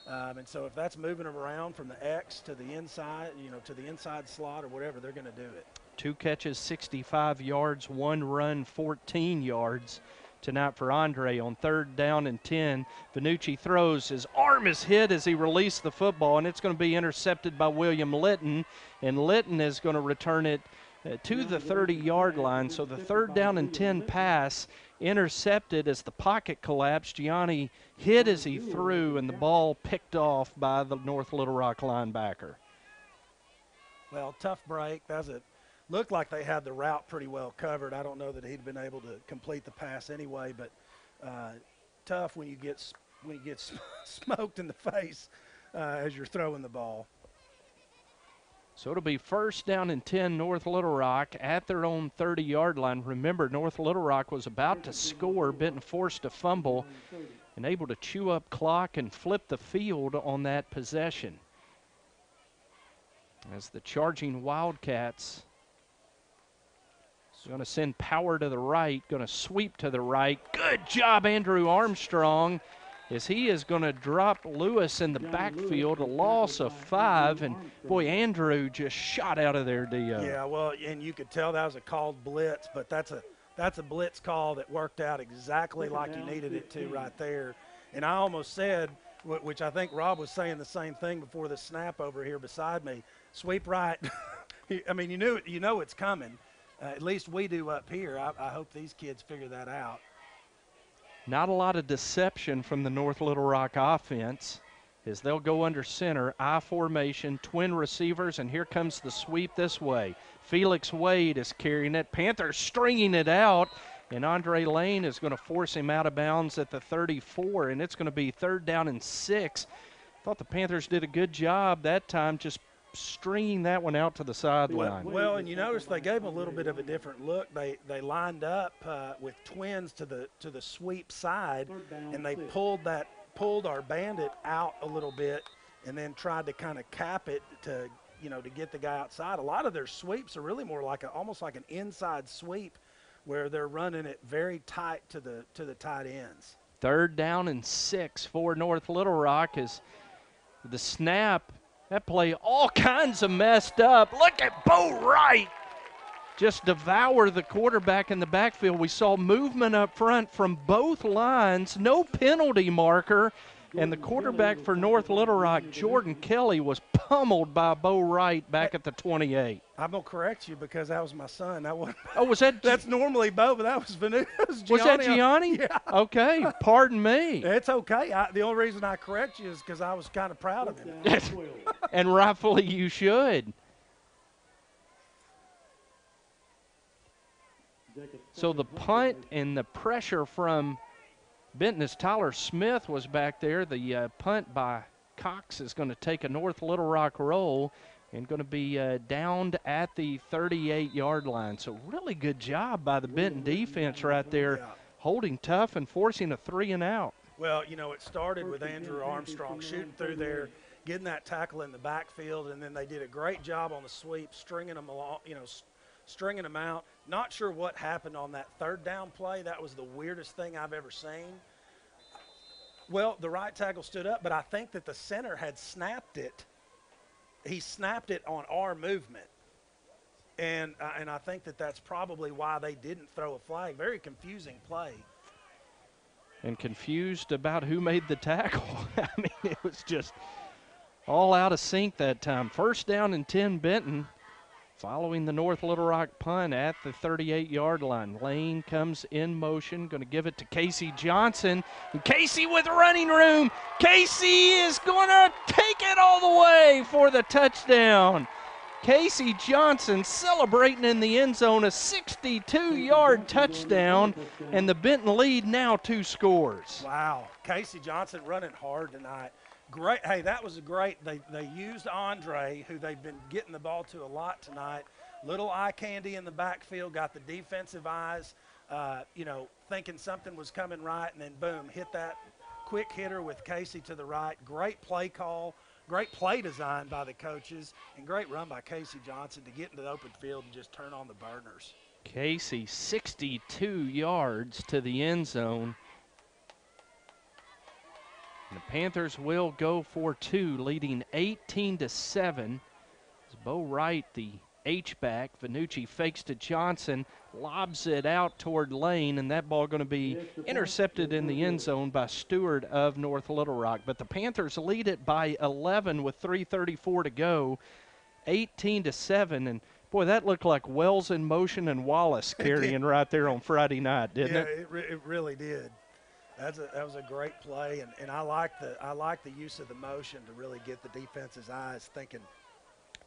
And so if that's moving him around from the X to the inside, to the inside slot or whatever, they're going to do it.
2 catches, 65 yards, 1 run, 14 yards tonight for Andre on 3rd down and 10. Vanucci throws. His arm is hit as he released the football, and it's going to be intercepted by William Litton, and Litton is going to return it to the 30-yard line. So the 3rd down and 10 pass intercepted as the pocket collapsed. Gianni hit as he threw, and the ball picked off by the North Little Rock linebacker.
Well, tough break. Looked like they had the route pretty well covered. I don't know that he'd been able to complete the pass anyway, but tough when you get smoked in the face as you're throwing the ball.
So it'll be 1st down and 10, North Little Rock at their own 30-yard line. Remember, North Little Rock was about to score. Benton forced a fumble and able to chew up clock and flip the field on that possession. As the charging Wildcats going to send power to the right, going to sweep to the right. Good job, Andrew Armstrong, as he is going to drop Lewis in the backfield, a loss of 5, and boy, Andrew just shot out of there, Dio.
Yeah, well, and you could tell that was a called blitz, but that's a blitz call that worked out exactly like you needed it to right there. And I almost said, which I think Rob was saying the same thing before the snap over here beside me, sweep right. I mean, you know it's coming. At least we do up here. I hope these kids figure that out.
Not a lot of deception from the North Little Rock offense as they'll go under center, I formation, twin receivers, and here comes the sweep this way. Felix Wade is carrying it. Panther stringing it out, and Andre Lane is going to force him out of bounds at the 34, and it's going to be 3rd down and 6. Thought the Panthers did a good job that time just stringing that one out to the sideline.
Well, and you notice they gave them a little bit of a different look. They lined up with twins to the sweep side, and they pulled our bandit out a little bit, and then tried to kind of cap it to get the guy outside. A lot of their sweeps are really more like almost like an inside sweep, where they're running it very tight to the tight ends.
3rd down and 6 for North Little Rock as the snap. That play all kinds of messed up. Look at Bo Wright just devour the quarterback in the backfield. We saw movement up front from both lines, no penalty marker, and the quarterback for North Little Rock, Jordan Kelly, was pummeled by Bo Wright back at the 28.
I'm going to correct you because that was my son. That wasn't.
Oh, was that?
That's normally Bo, but that was Gianni.
Was that Gianni?
Yeah.
Okay, pardon me.
It's okay. The only reason I correct you is because I was kind of proud of him.
And rightfully you should. So the punt and the pressure from Benton, as Tyler Smith was back there, the punt by Cox is going to take a North Little Rock roll and going to be downed at the 38-yard line. So really good job by the Benton defense right there, holding tough and forcing a 3-and-out.
Well, you know, it started with Andrew Armstrong shooting through there, getting that tackle in the backfield, and then they did a great job on the sweep, stringing them along, you know, stringing them out. Not sure what happened on that third down play. That was the weirdest thing I've ever seen. Well, the right tackle stood up, but I think that the center had snapped it. He snapped it on our movement. And I think that that's probably why they didn't throw a flag. Very confusing play.
And confused about who made the tackle. I mean, it was just all out of sync that time. First down and 10, Benton, following the North Little Rock punt at the 38-yard line. Lane comes in motion, going to give it to Casey Johnson. And Casey with running room. Casey is going to take it all the way for the touchdown. Casey Johnson celebrating in the end zone, a 62-yard touchdown, and the Benton lead now 2 scores.
Wow, Casey Johnson running hard tonight. Great. Hey, that was a great. They used Andre, who they've been getting the ball to a lot tonight. Little eye candy in the backfield, got the defensive eyes, you know, thinking something was coming right, and then boom, hit that quick hitter with Casey to the right. Great play call, great play design by the coaches, and great run by Casey Johnson to get into the open field and just turn on the burners.
Casey, 62 yards to the end zone. And the Panthers will go for 2, leading 18-7. As Bo Wright, the H-back, Vanucci fakes to Johnson, lobs it out toward Lane, and that ball going to be intercepted in the end zone by Stewart of North Little Rock. But the Panthers lead it by 11 with 3:34 to go, 18-7. And boy, that looked like Wells in motion and Wallace carrying right there on Friday night, didn't it?
Yeah, it really did. That was a great play, and I like the use of the motion to really get the defense's eyes thinking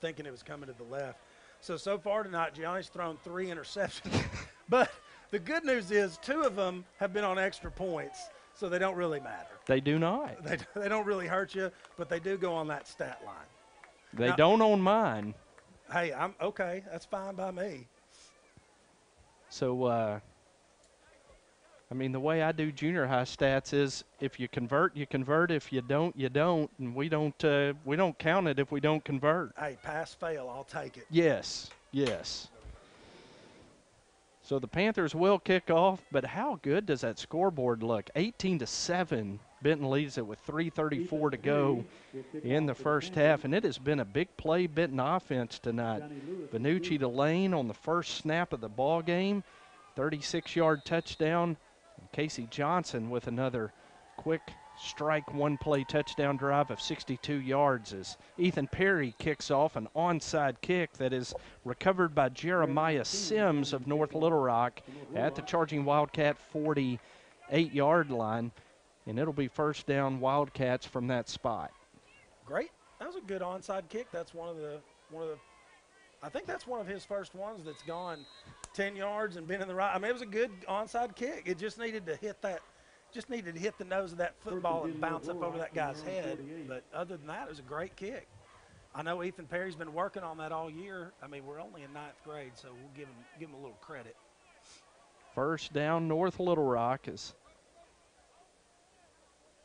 it was coming to the left. So far tonight, Gianni's thrown 3 interceptions, but the good news is 2 of them have been on extra points, so they don't really matter.
They do not.
They don't really hurt you, but they do go on that stat line.
They don't on mine.
Hey, I'm okay. That's fine by me.
So, I mean, the way I do junior high stats is if you convert, you convert. If you don't, you don't. And we don't count it if we don't convert.
Hey, pass, fail, I'll take it.
Yes, yes. So the Panthers will kick off, but how good does that scoreboard look? 18-7. Benton leads it with 3:34 to go in the first half, and it has been a big play Benton offense tonight. Vanucci to Lane on the first snap of the ball game, 36-yard touchdown. Casey Johnson with another quick strike one-play touchdown drive of 62 yards as Ethan Perry kicks off an onside kick that is recovered by Jeremiah Sims of North Little Rock at the charging Wildcat 48-yard line, and it'll be first down Wildcats from that spot.
Great. That was a good onside kick. That's one of the I think that's one of his first ones that's gone 10 yards and been in the right. I mean, it was a good onside kick. It just needed to hit the nose of that football and bounce up over that guy's head. But other than that, it was a great kick. I know Ethan Perry's been working on that all year. I mean, we're only in 9th grade, so we'll give him a little credit.
First down North Little Rock as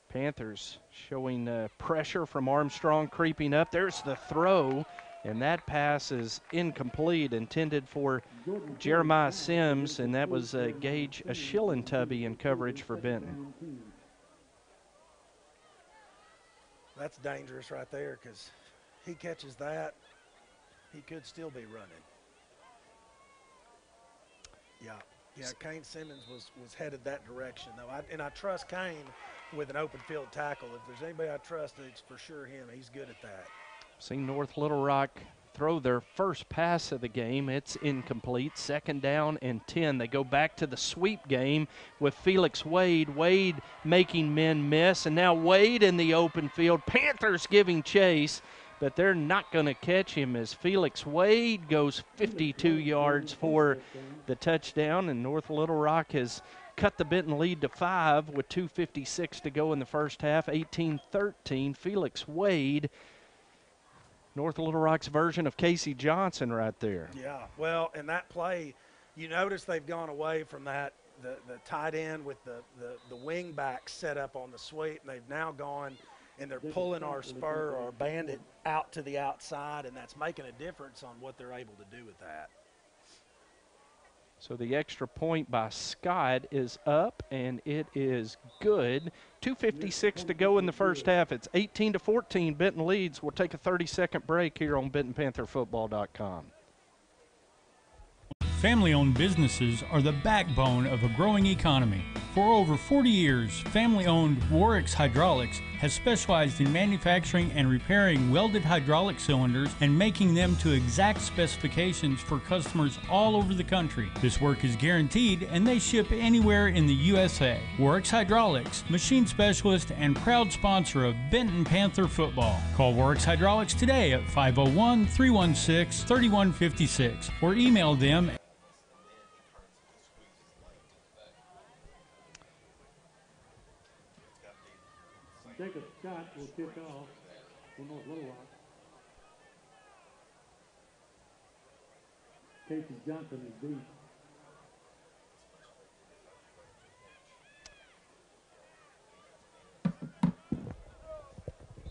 Panthers showing pressure from Armstrong creeping up. There's the throw. And that pass is incomplete, intended for Jeremiah Sims, and that was Gage Ashillentubby in coverage for Benton.
That's dangerous right there because he catches that, he could still be running. Yeah, Kane Simmons was headed that direction, though. I trust Kane with an open field tackle. If there's anybody I trust, it's for sure him. He's good at that.
Seen North Little Rock throw their first pass of the game. It's incomplete. Second down and 10. They go back to the sweep game with Felix Wade. Wade making men miss, and now Wade in the open field. Panthers giving chase, but they're not going to catch him as Felix Wade goes 52 yards for the touchdown, and North Little Rock has cut the Benton lead to 5 with 2:56 to go in the first half. 18-13. Felix Wade, North Little Rock's version of Casey Johnson right there.
Yeah, well, and that play, you notice they've gone away from that, the tight end with the wing back set up on the sweep, and they've now gone and they're pulling our spur or bandit out to the outside, and that's making a difference on what they're able to do with that.
So the extra point by Scott is up, and it is good. 2:56 to go in the first half. It's 18-14. Benton leads. We'll take a 30-second break here on BentonPantherFootball.com.
Family-owned businesses are the backbone of a growing economy. For over 40 years, family-owned Warwick's Hydraulics has specialized in manufacturing and repairing welded hydraulic cylinders and making them to exact specifications for customers all over the country. This work is guaranteed and they ship anywhere in the USA. Warwick's Hydraulics, machine specialist and proud sponsor of Benton Panther football. Call Warwick's Hydraulics today at 501-316-3156 or email them.
Jacob Scott will kick off for North Little Rock. Casey Johnson is deep.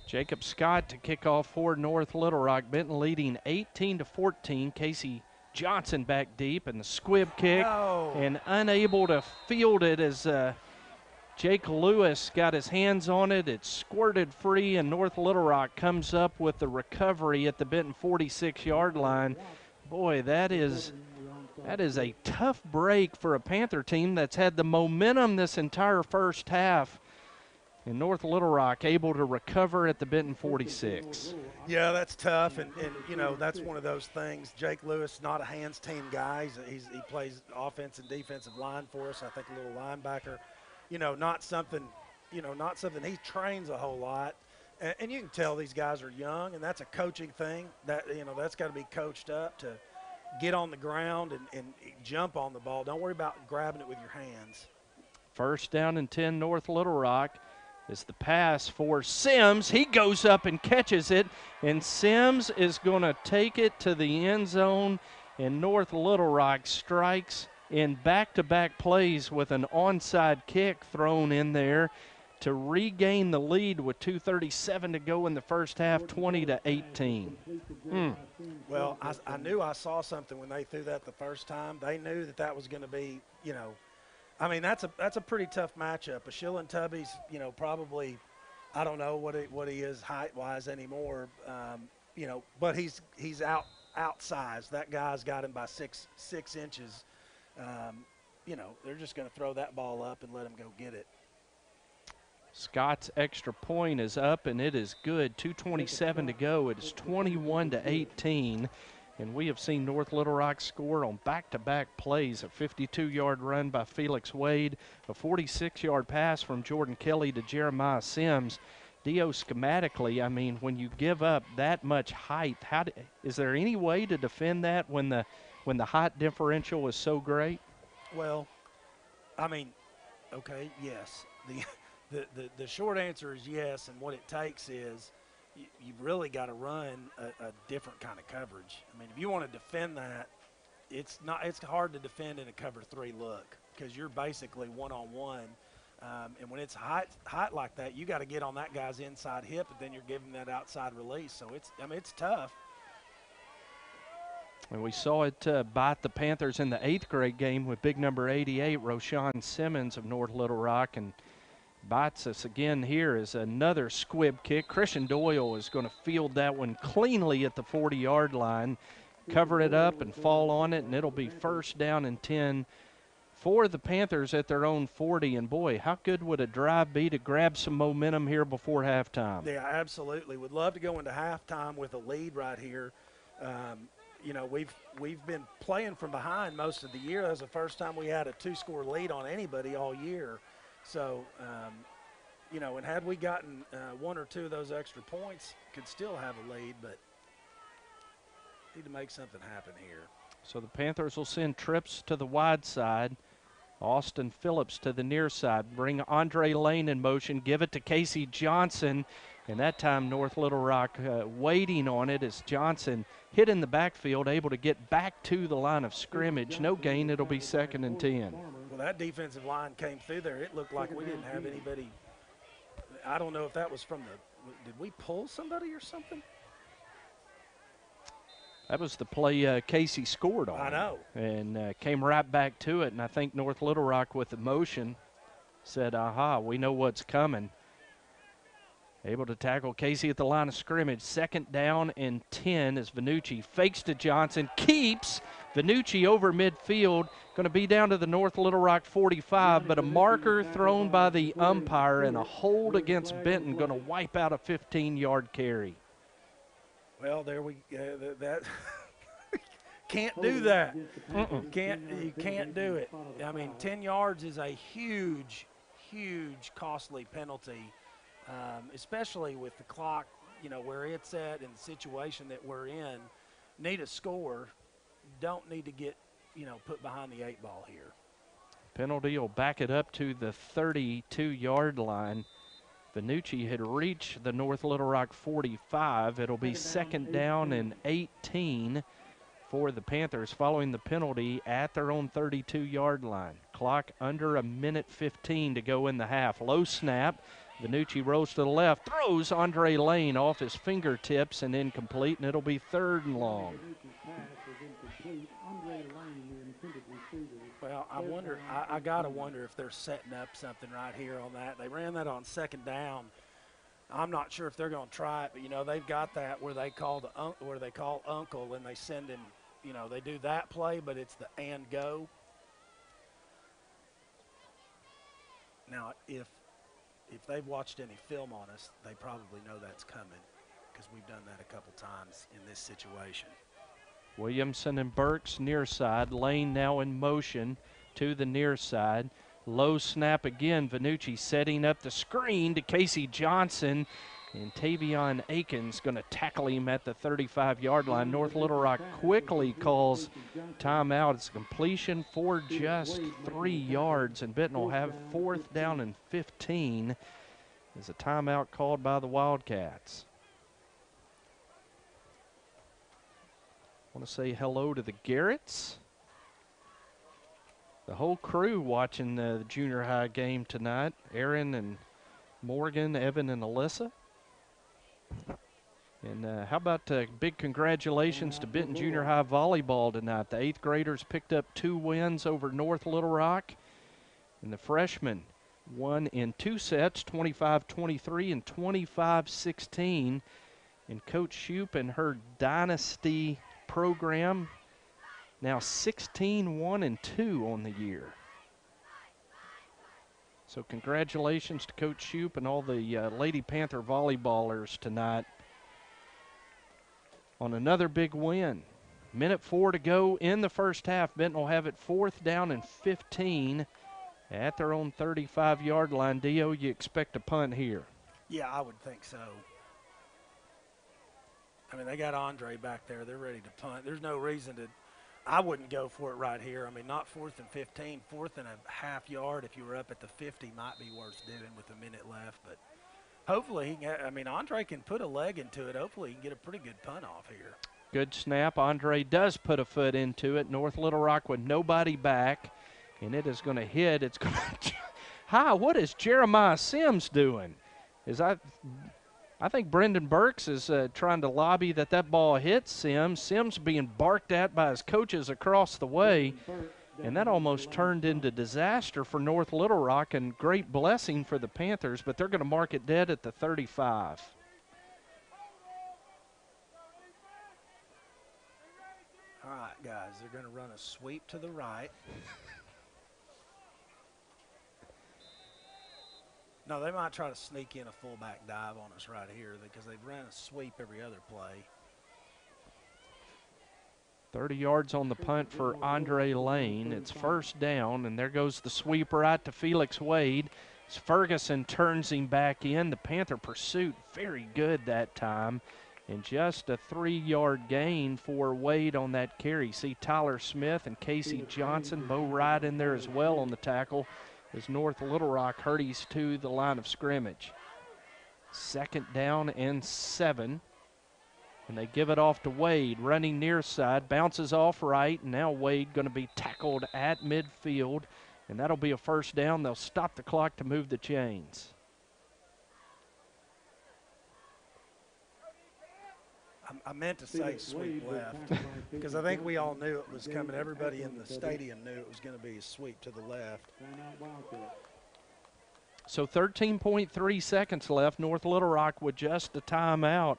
Jacob Scott to kick off for North Little Rock. Benton leading 18-14. Casey Johnson back deep, and the squib kick, and unable to field it as Jake Lewis got his hands on it. It squirted free, and North Little Rock comes up with the recovery at the Benton 46-yard line. Boy, that is a tough break for a Panther team that's had the momentum this entire first half. And North Little Rock able to recover at the Benton 46.
Yeah, that's tough, and you know, that's one of those things. Jake Lewis, not a hands team guy. He plays offense and defensive line for us. I think a little linebacker. You know, not something he trains a whole lot. And you can tell these guys are young, and that's a coaching thing. That's got to be coached up to get on the ground and jump on the ball. Don't worry about grabbing it with your hands.
First down and 10, North Little Rock. Is the pass for Sims. He goes up and catches it, and Sims is going to take it to the end zone, and North Little Rock strikes in back-to-back plays with an onside kick thrown in there to regain the lead with 2:37 to go in the first half, 20-18.
Well, I knew I saw something when they threw that the first time. They knew that was going to be, I mean, that's a pretty tough matchup. Ashilin Tubby's, probably, I don't know what he is height-wise anymore, but he's outsized. That guy's got him by six inches. They're just going to throw that ball up and let him go get it.
Scott's extra point is up, and it is good. 2:27 to go. It is 21-18. And we have seen North Little Rock score on back-to-back plays. A 52-yard run by Felix Wade, a 46-yard pass from Jordan Kelly to Jeremiah Sims. Dio, schematically, I mean, when you give up that much height, is there any way to defend that when the height differential is so great?
Well, I mean, okay, yes. The short answer is yes, and what it takes is you've really got to run a different kind of coverage. I mean, if you want to defend that, it's hard to defend in a cover 3 look because you're basically one-on-one. And when it's height like that, you got to get on that guy's inside hip, and then you're giving that outside release. So it's tough.
And we saw it bite the Panthers in the 8th grade game with big number 88, Roshan Simmons of North Little Rock, and bites us again here is another squib kick. Christian Doyle is going to field that one cleanly at the 40-yard line, cover it up and fall on it, and it'll be first down and 10 for the Panthers at their own 40. And, boy, how good would a drive be to grab some momentum here before halftime?
Yeah, absolutely. Would love to go into halftime with a lead right here. We've been playing from behind most of the year. That was the first time we had a 2-score lead on anybody all year. So, and had we gotten 1 or 2 of those extra points, could still have a lead, but need to make something happen here.
So the Panthers will send trips to the wide side. Austin Phillips to the near side. Bring Andre Lane in motion. Give it to Casey Johnson. And that time North Little Rock waiting on it as Johnson hit in the backfield, able to get back to the line of scrimmage. No gain. It'll be 2nd and 10.
Well, that defensive line came through there. It looked like we didn't have anybody. I don't know if that was from the – did we pull somebody or something?
That was the play Casey scored on.
I know.
And came right back to it. And I think North Little Rock with the motion said, aha, we know what's coming. Able to tackle Casey at the line of scrimmage. 2nd down and 10 as Vannucci fakes to Johnson. Keeps Vannucci over midfield. Going to be down to the North Little Rock 45, but a marker thrown by the umpire and a hold against Benton going to wipe out a 15-yard carry.
Well, there we that can't do that. You can't do it. I mean, 10 yards is a huge, costly penalty, especially with the clock, where it's at and the situation that we're in. Need a score. Don't need to get, put behind the 8 ball here.
Penalty will back it up to the 32-yard line. Vannucci had reached the North Little Rock 45. It'll be 2nd down and 18 for the Panthers following the penalty at their own 32-yard line. Clock under 1:15 to go in the half. Low snap. Vannucci rolls to the left, throws Andre Lane off his fingertips and incomplete, and it'll be 3rd and long.
Well, I got to wonder if they're setting up something right here on that. They ran that on 2nd down. I'm not sure if they're going to try it, but, they've got that where they call uncle and they send him, they do that play, but it's the and go. Now, if they've watched any film on us, they probably know that's coming because we've done that a couple times in this situation.
Williamson and Burks near side. Lane now in motion to the near side. Low snap again. Vannucci setting up the screen to Casey Johnson. And Tavion Aikens going to tackle him at the 35-yard line. North Little Rock quickly calls timeout. It's a completion for just 3 yards. And Benton will have 4th down and 15. There's a timeout called by the Wildcats. I want to say hello to the Garretts. The whole crew watching the junior high game tonight. Aaron and Morgan, Evan and Alyssa. And how about big congratulations to Benton Junior High volleyball tonight. The 8th graders picked up 2 wins over North Little Rock. And the freshmen won in 2 sets, 25-23 and 25-16. And Coach Shoup and her Dynasty program now 16-1-2 on the year. So congratulations to Coach Shoup and all the Lady Panther volleyballers tonight on another big win. 1:04 to go in the first half. Benton will have it 4th down and 15 at their own 35-yard line. Dio, you expect a punt here?
Yeah, I would think so. I mean, they got Andre back there. They're ready to punt. There's no reason to – I wouldn't go for it right here. I mean, not 4th and 15. 4th and a half yard if you were up at the 50 might be worth doing with a minute left. But hopefully, Andre can put a leg into it. Hopefully he can get a pretty good punt off here.
Good snap. Andre does put a foot into it. North Little Rock with nobody back, and it is going to hit. It's going to – Hi, what is Jeremiah Sims doing? I think Brendan Burks is trying to lobby that ball hits Sims. Sims being barked at by his coaches across the way, and that almost turned into disaster for North Little Rock and great blessing for the Panthers, but they're going to mark it dead at the 35.
All right, guys, they're going to run a sweep to the right. No, they might try to sneak in a fullback dive on us right here because they've ran a sweep every other play.
30 yards on the punt for Andre Lane. It's 1st down, and there goes the sweep right to Felix Wade. As Ferguson turns him back in. The Panther pursuit very good that time. And just a 3-yard gain for Wade on that carry. See Tyler Smith and Casey Johnson, Bo Wright in there as well on the tackle as North Little Rock hurries to the line of scrimmage. 2nd down and 7. And they give it off to Wade, running near side, bounces off right, and now Wade going to be tackled at midfield, and that'll be a 1st down. They'll stop the clock to move the chains.
I meant to say sweep left because I think we all knew it was coming. Everybody in the stadium knew it was going to be a sweep to the left.
So 13.3 seconds left. North Little Rock with just a timeout.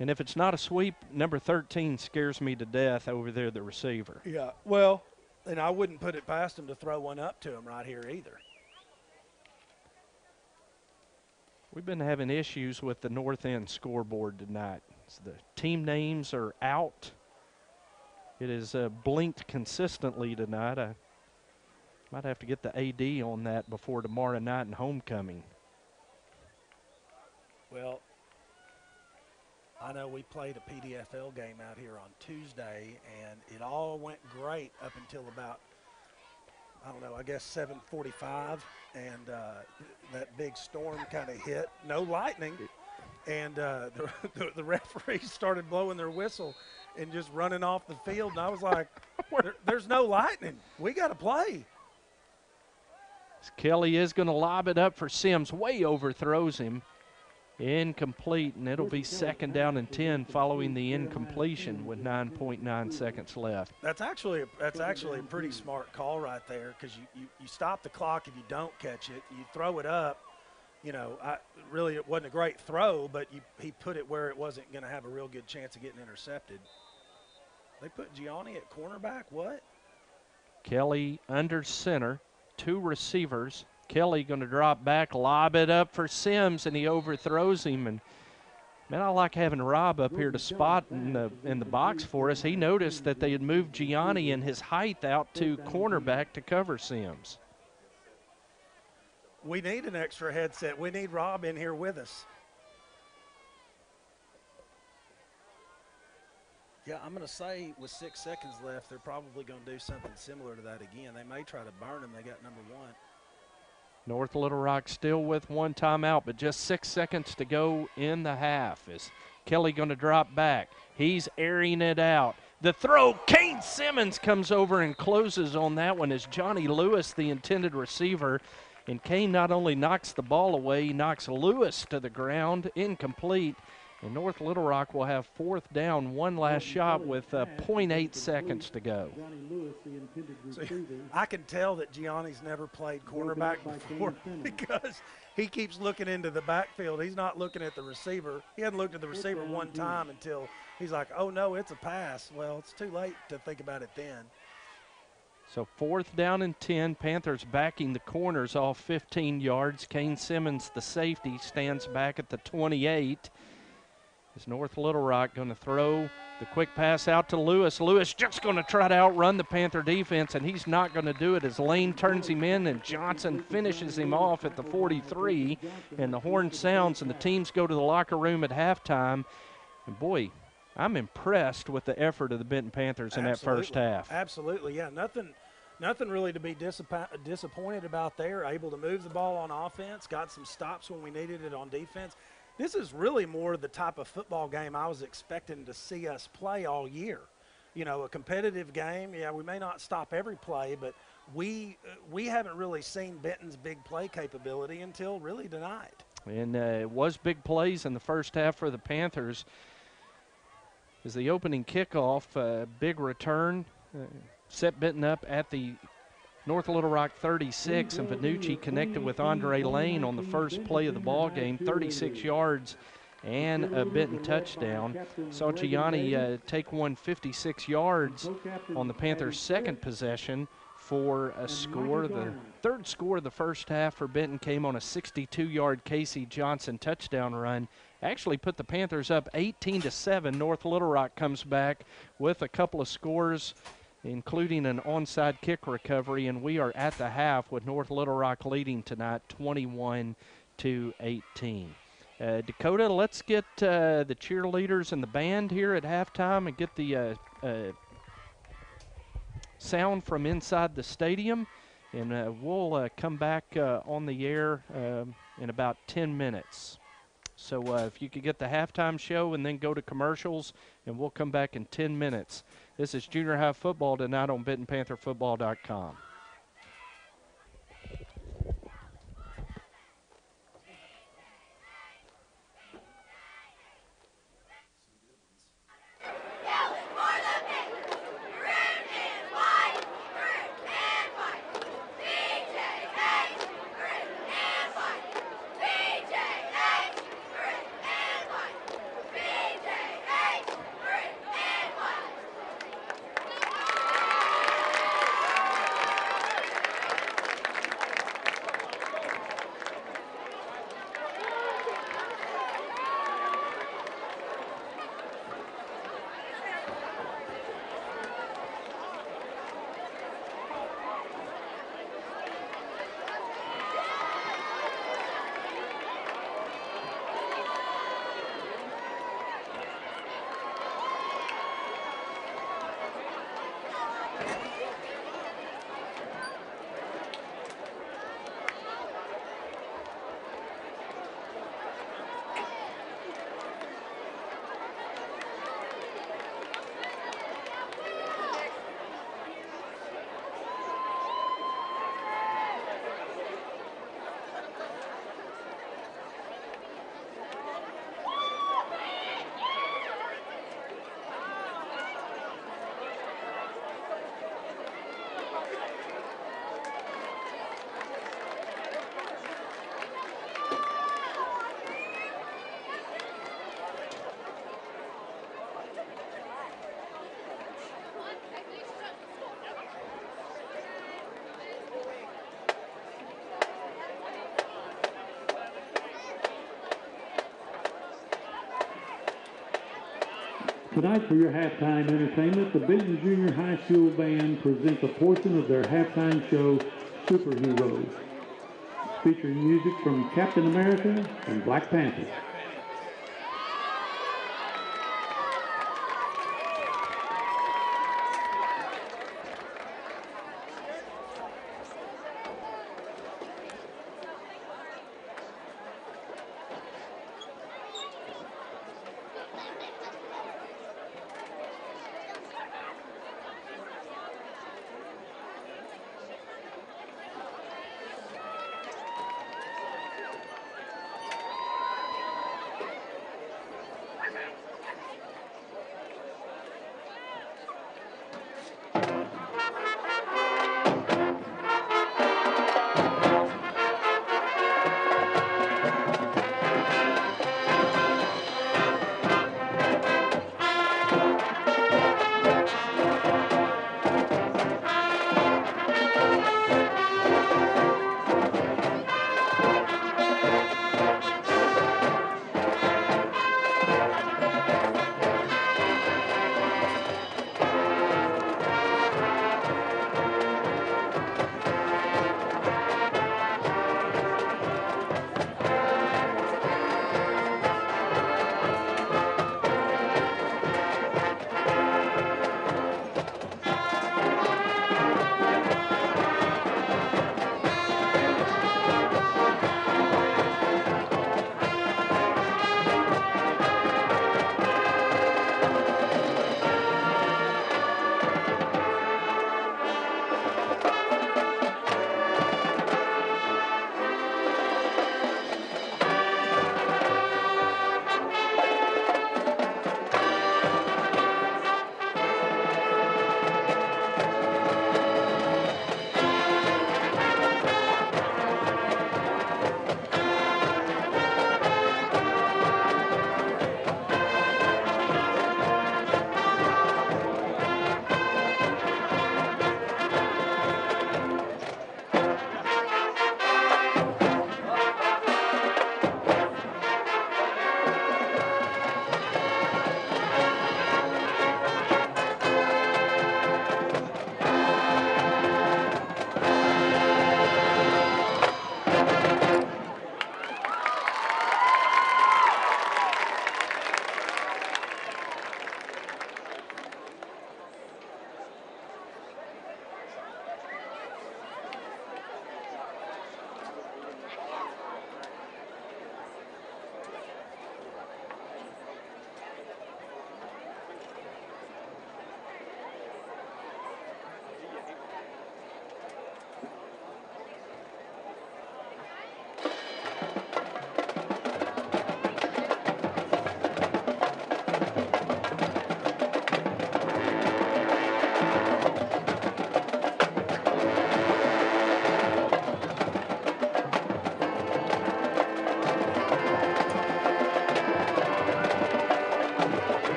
And if it's not a sweep, number 13 scares me to death over there, the receiver.
Yeah, well, and I wouldn't put it past him to throw one up to him right here either.
We've been having issues with the north end scoreboard tonight. So the team names are out. It is blinked consistently tonight. I might have to get the AD on that before tomorrow night and homecoming.
Well, I know we played a PDFL game out here on Tuesday, and it all went great up until about, I don't know, I guess 7:45, and that big storm kind of hit. No lightning, and the referees started blowing their whistle and just running off the field, and I was like, there's no lightning. We got to play.
Kelly is going to lob it up for Sims. Way overthrows him. Incomplete, and it'll be 2nd down and 10 following the incompletion with 9.9 seconds left.
That's actually a pretty smart call right there, because you stop the clock if you don't catch it. You throw it up. You know, really it wasn't a great throw, but he put it where it wasn't going to have a real good chance of getting intercepted. They put Gianni at cornerback. What?
Kelly under center, 2 receivers. Kelly going to drop back, lob it up for Sims, and he overthrows him. And man, I like having Rob up here to spot in the box for us. He noticed that they had moved Gianni and his height out to cornerback to cover Sims.
We need an extra headset. We need Rob in here with us. Yeah, I'm going to say with 6 seconds left, they're probably going to do something similar to that again. They may try to burn him. They got number 1.
North Little Rock still with 1 timeout, but just 6 seconds to go in the half. Is Kelly going to drop back? He's airing it out. The throw, Kane Simmons comes over and closes on that one as Johnny Lewis, the intended receiver. And Kane not only knocks the ball away, he knocks Lewis to the ground, incomplete. And North Little Rock will have 4th down, one last shot with 0.8 seconds to go.
So I can tell that Gianni's never played cornerback before because he keeps looking into the backfield. He's not looking at the receiver. He hadn't looked at the receiver one time until he's like, oh, no, it's a pass. Well, it's too late to think about it then.
So 4th down and 10. Panthers backing the corners off 15 yards. Kane Simmons, the safety, stands back at the 28. Is North Little Rock going to throw the quick pass out to Lewis? Lewis just going to try to outrun the Panther defense, and he's not going to do it as Lane turns him in and Johnson finishes him off at the 43. And the horn sounds, and the teams go to the locker room at halftime. And, boy, I'm impressed with the effort of the Benton Panthers in that first half.
Absolutely, yeah. Nothing really to be disappointed about there. Able to move the ball on offense, got some stops when we needed it on defense. This is really more the type of football game I was expecting to see us play all year. You know, a competitive game. Yeah, we may not stop every play, but we haven't really seen Benton's big play capability until really tonight.
And it was big plays in the first half for the Panthers. As the opening kickoff, big return, set Benton up at the North Little Rock 36, and Vanucci connected with Andre Lane on the first play of the ball game, 36 yards and a Benton touchdown. Saw Gianni take one 56 yards on the Panthers' second possession for a score. The 3rd score of the first half for Benton came on a 62-yard Casey Johnson touchdown run. Actually put the Panthers up 18-7. North Little Rock comes back with a couple of scores, including an onside kick recovery, and we are at the half with North Little Rock leading tonight 21-18. Dakota, let's get the cheerleaders and the band here at halftime and get the sound from inside the stadium, and we'll come back on the air in about 10 minutes. So if you could get the halftime show and then go to commercials, and we'll come back in 10 minutes. This is junior high football tonight on BentonPantherFootball.com.
Tonight for your halftime entertainment, the Benton Junior High School Band presents a portion of their halftime show, Superheroes, featuring music from Captain America and Black Panther.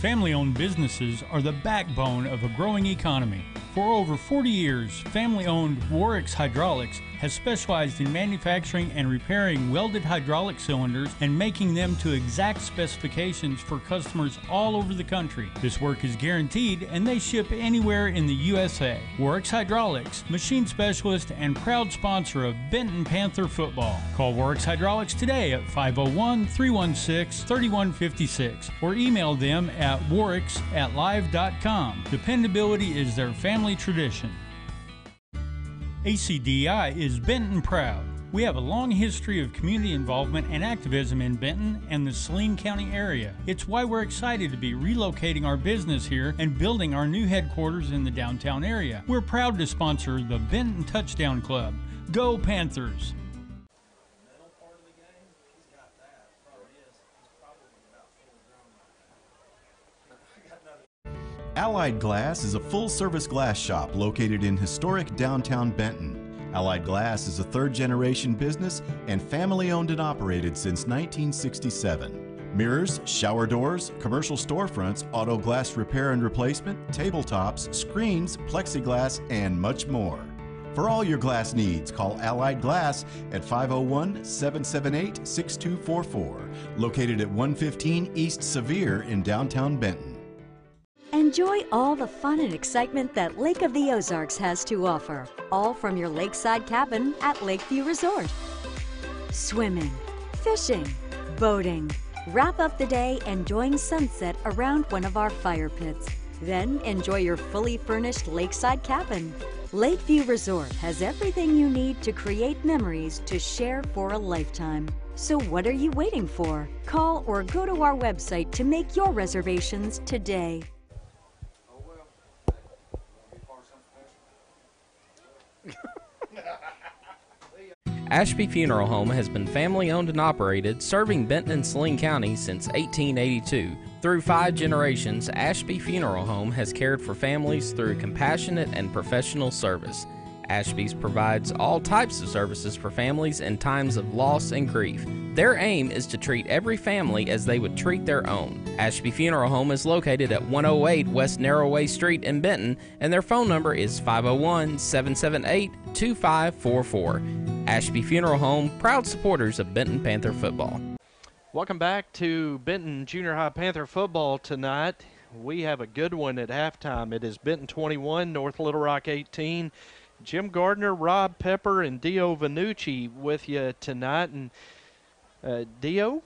Family-owned businesses are the backbone of a growing economy. For over 40 years, family-owned Warwick's Hydraulics has specialized in manufacturing and repairing welded hydraulic cylinders and making them to exact specifications for customers all over the country. This work is guaranteed and they ship anywhere in the USA. Warwick's Hydraulics, machine specialist and proud sponsor of Benton Panther football. Call Warwick's Hydraulics today at 501-316-3156 or email them at warwicks@live.com. Dependability is their family tradition. ACDI is Benton proud. We have a long history of community involvement and activism in Benton and the Saline County area. It's why we're excited to be relocating our business here and building our new headquarters in the downtown area. We're proud to sponsor the Benton Touchdown Club. Go Panthers!
Allied Glass is a full-service glass shop located in historic downtown Benton. Allied Glass is a third-generation business and family-owned and operated since 1967. Mirrors, shower doors, commercial storefronts, auto glass repair and replacement, tabletops, screens, plexiglass, and much more. For all your glass needs, call Allied Glass at 501-778-6244, located at 115 East Sevier in downtown Benton.
Enjoy all the fun and excitement that Lake of the Ozarks has to offer, all from your lakeside cabin at Lakeview Resort. Swimming, fishing, boating. Wrap up the day enjoying sunset around one of our fire pits. Then enjoy your fully furnished lakeside cabin. Lakeview Resort has everything you need to create memories to share for a lifetime. So what are you waiting for? Call or go to our website to make your reservations today.
Ashby Funeral Home has been family-owned and operated, serving Benton and Saline County since 1882. Through 5 generations, Ashby Funeral Home has cared for families through compassionate and professional service. Ashby's provides all types of services for families in times of loss and grief. Their aim is to treat every family as they would treat their own. Ashby Funeral Home is located at 108 West Narrowway Street in Benton, and their phone number is 501-778-2544. Ashby Funeral Home, proud supporters of Benton Panther football.
Welcome back to Benton Junior High Panther football tonight. We have a good one at halftime. It is Benton 21, North Little Rock 18. Jim Gardner, Rob Pepper, and Dio Vanucci with you tonight. And Dio,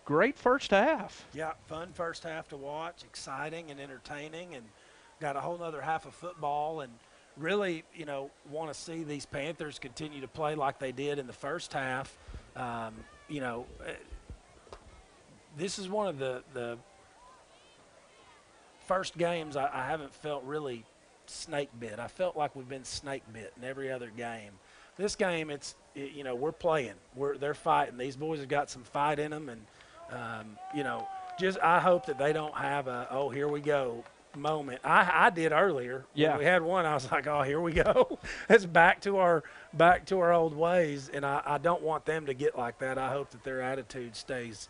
great first half.
Yeah, fun first half to watch, exciting and entertaining, and got a whole other half of football. And really, you know, want to see these Panthers continue to play like they did in the first half. You know, this is one of the first games I haven't felt really snake bit. I felt like we've been snake bit in every other game. This game, you know, we're playing. They're fighting. These boys have got some fight in them, and you know, I hope that they don't have a oh here we go moment. I did earlier.
Yeah,
when we had one. I was like, oh, here we go. It's back to our old ways, and I don't want them to get like that. I hope that their attitude stays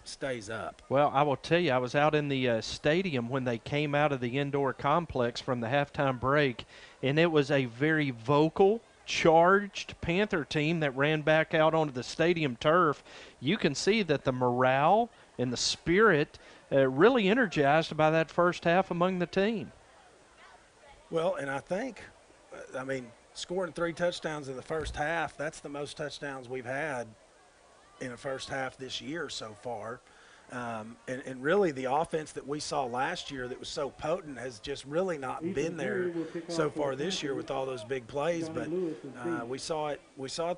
up.
Well, I will tell you, I was out in the stadium when they came out of the indoor complex from the halftime break, and it was a very vocal, charged Panther team that ran back out onto the stadium turf. You can see that the morale and the spirit really energized by that first half among the team.
Well, and I think, I mean, scoring 3 touchdowns in the first half, that's the most touchdowns we've had in the first half this year so far. And really the offense that we saw last year that was so potent has just really not been there so far this year with all those big plays. But we saw it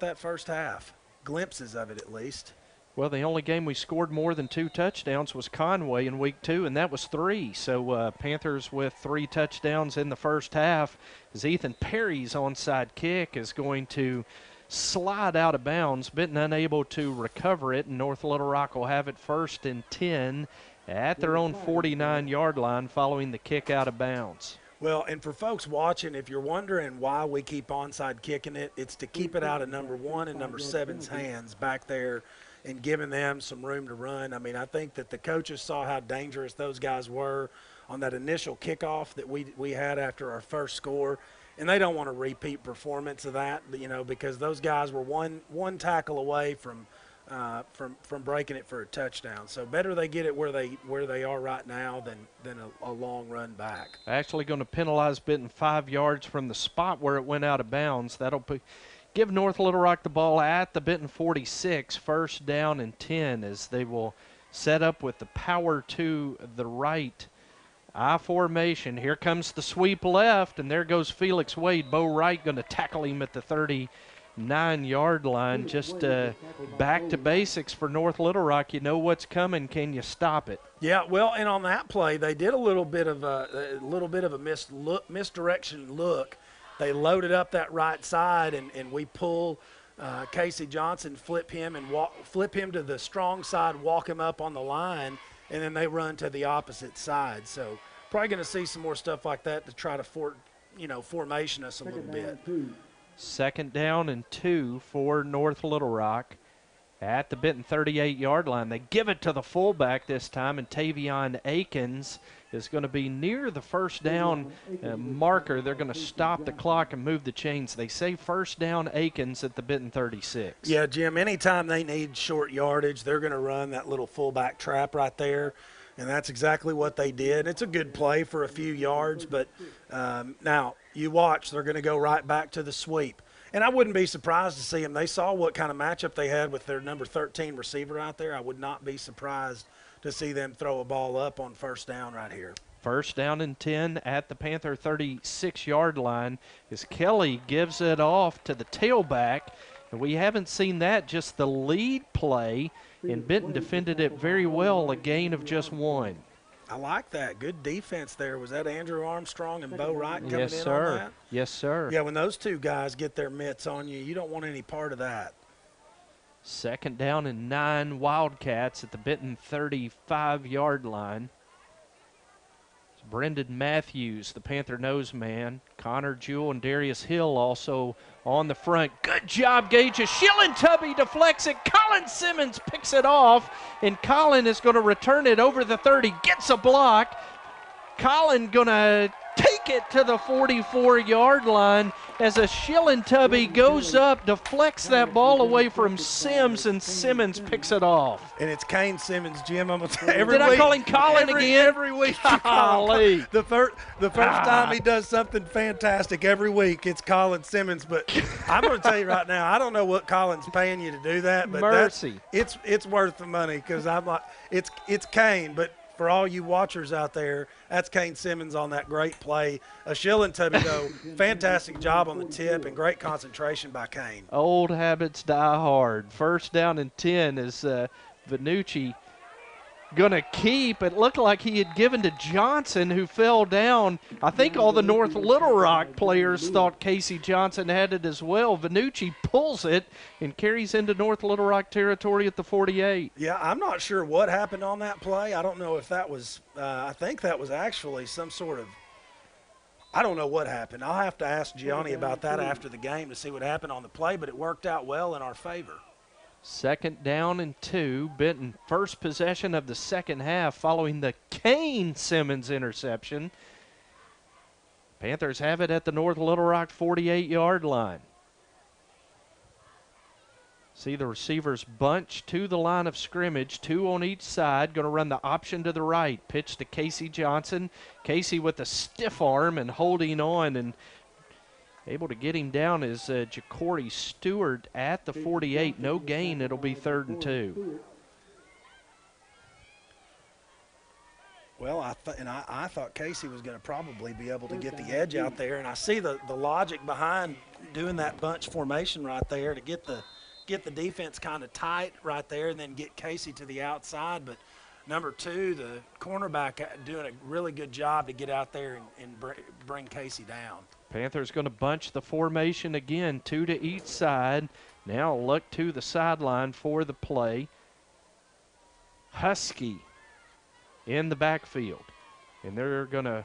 that first half, glimpses of it at least.
Well, the only game we scored more than 2 touchdowns was Conway in week 2, and that was 3. So Panthers with 3 touchdowns in the first half, as Ethan Perry's onside kick is going to slide out of bounds. Benton unable to recover it, and North Little Rock will have it 1st and 10 at their own 49-yard line following the kick out of bounds.
Well, and for folks watching, if you're wondering why we keep onside kicking it, it's to keep it out of number 1 and number 7's hands back there and giving them some room to run. I mean, I think that the coaches saw how dangerous those guys were on that initial kickoff that we had after our first score. And they don't want a repeat performance of that, because those guys were one tackle away from breaking it for a touchdown. So better they get it where they are right now than a long run back.
Actually going to penalize Benton 5 yards from the spot where it went out of bounds. That'll give North Little Rock the ball at the Benton 46, first down and 10, as they will set up with the power to the right. I formation. Here comes the sweep left, and there goes Felix Wade. Bo Wright going to tackle him at the 39-yard line. Just back to basics for North Little Rock. You know what's coming. Can you stop it?
Yeah, well, and on that play, they did a little bit of a misdirection look. They loaded up that right side, and we pull Casey Johnson, flip him to the strong side, walk him up on the line, and then they run to the opposite side. So probably going to see some more stuff like that to try to formation us a little bit.
Second down and 2 for North Little Rock at the Benton 38-yard line. They give it to the fullback this time, and Tavion Akins is going to be near the first down marker. They're going to stop the clock and move the chains. They say first down Akins at the Benton 36.
Yeah, Jim, anytime they need short yardage, they're going to run that little fullback trap right there, and that's exactly what they did. It's a good play for a few yards, but now you watch, they're going to go right back to the sweep. And I wouldn't be surprised to see them. They saw what kind of matchup they had with their number 13 receiver out there. I would not be surprised to see them throw a ball up on first down right here.
First down and 10 at the Panther 36-yard line as Kelly gives it off to the tailback. And we haven't seen that, just the lead play, and Benton defended it very well, a gain of just 1.
I like that. Good defense there. Was that Andrew Armstrong and Bo Wright coming
yes,
in
sir.
on that?
Yes, sir.
Yeah, when those two guys get their mitts on you, you don't want any part of that.
Second down and 9, Wildcats at the Benton 35-yard line. It's Brendan Matthews, the Panther nose man. Connor Jewell and Darius Hill also on the front. Good job, Gage. Shillentubby deflects it. Colin Simmons picks it off, and Colin is going to return it over the 30. Gets a block. Colin going to take it to the 44-yard line as a Shillentubby goes up, deflects that ball away from Sims, and Simmons picks it off.
And it's Kane Simmons, Jim. I'm gonna tell you,
Did I call him Colin again?
Every week you call him. The first time he does something fantastic every week, it's Colin Simmons. But I'm going to tell you right now, I don't know what Colin's paying you to do that, but
Mercy.
It's worth the money, because I'm like, it's Kane, but for all you watchers out there, that's Kane Simmons on that great play. A Shillentubby, though, fantastic job on the tip and great concentration by Kane.
Old habits die hard. First down and 10 is Vanucci going to keep. It looked like he had given to Johnson, who fell down. I think all the North Little Rock players thought Casey Johnson had it as well. Vanucci pulls it and carries into North Little Rock territory at the 48.
Yeah, I'm not sure what happened on that play. I don't know if that was I think that was actually some sort of – I don't know what happened. I'll have to ask Gianni about that after the game to see what happened on the play, but it worked out well in our favor.
Second down and 2. Benton first possession of the second half following the Kane Simmons interception. Panthers have it at the North Little Rock 48-yard line. See the receivers bunch to the line of scrimmage, 2 on each side. Going to run the option to the right. Pitch to Casey Johnson. Casey with a stiff arm and holding on, and able to get him down is Ja'Cory Stewart at the 48. No gain. It'll be 3rd and 2.
Well, I thought Casey was going to probably be able to get the edge out there, and I see the logic behind doing that bunch formation right there to get the defense kind of tight right there and then get Casey to the outside. But number 2, the cornerback, doing a really good job to get out there and bring Casey down.
Panthers going to bunch the formation again, 2 to each side. Now look to the sideline for the play. Husky in the backfield. And they're going to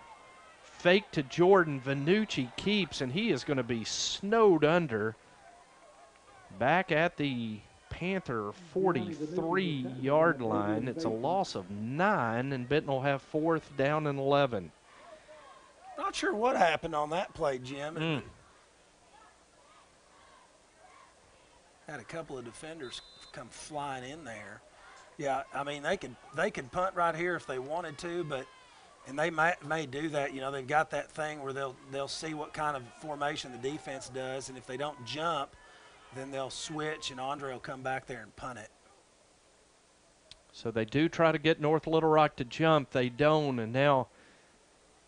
fake to Jordan. Vanucci keeps, and he is going to be snowed under back at the Panther 43-yard line. It's a loss of 9, and Benton will have 4th down and 11.
Not sure what happened on that play, Jim. Had a couple of defenders come flying in there. Yeah, I mean they could punt right here if they wanted to, and they may do that. You know, they've got that thing where they'll see what kind of formation the defense does, and if they don't jump, then they'll switch, and Andre will come back there and punt it.
So they do try to get North Little Rock to jump. They don't, and now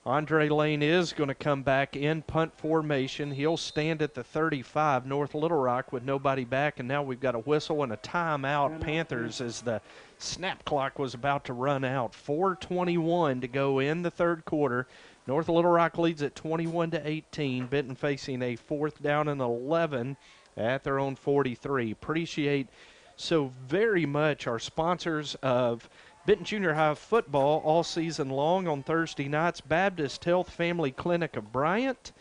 Andre Lane is going to come back in punt formation. He'll stand at the 35, North Little Rock, with nobody back, and now we've got a whistle and a timeout, Panthers, as the snap clock was about to run out. 4:21 to go in the third quarter. North Little Rock leads at 21-18. Benton facing a 4th down and 11 at their own 43. Appreciate so very much our sponsors of Benton Junior High football all season long on Thursday nights, Baptist Health Family Clinic of Bryant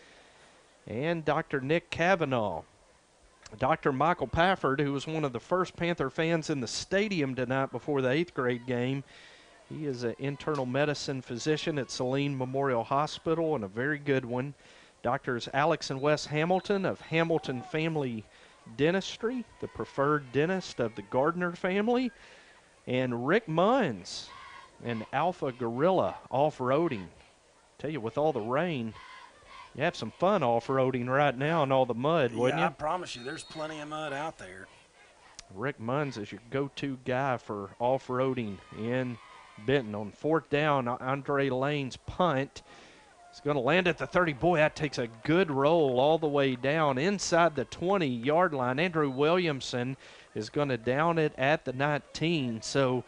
and Dr. Nick Cavanaugh. Dr. Michael Pafford, who was one of the first Panther fans in the stadium tonight before the 8th grade game, he is an internal medicine physician at Saline Memorial Hospital and a very good one. Doctors Alex and Wes Hamilton of Hamilton Family Dentistry, the preferred dentist of the Gardner family, and Rick Munns and Alpha Gorilla Off-Roading. Tell you, with all the rain, you have some fun off-roading right now in all the mud, wouldn't you?
I promise you, there's plenty of mud out there.
Rick Munns is your go-to guy for off-roading in Benton. On 4th down, Andre Lane's punt is going to land at the 30. Boy, that takes a good roll all the way down inside the 20-yard line. Andrew Williamson is going to down it at the 19. So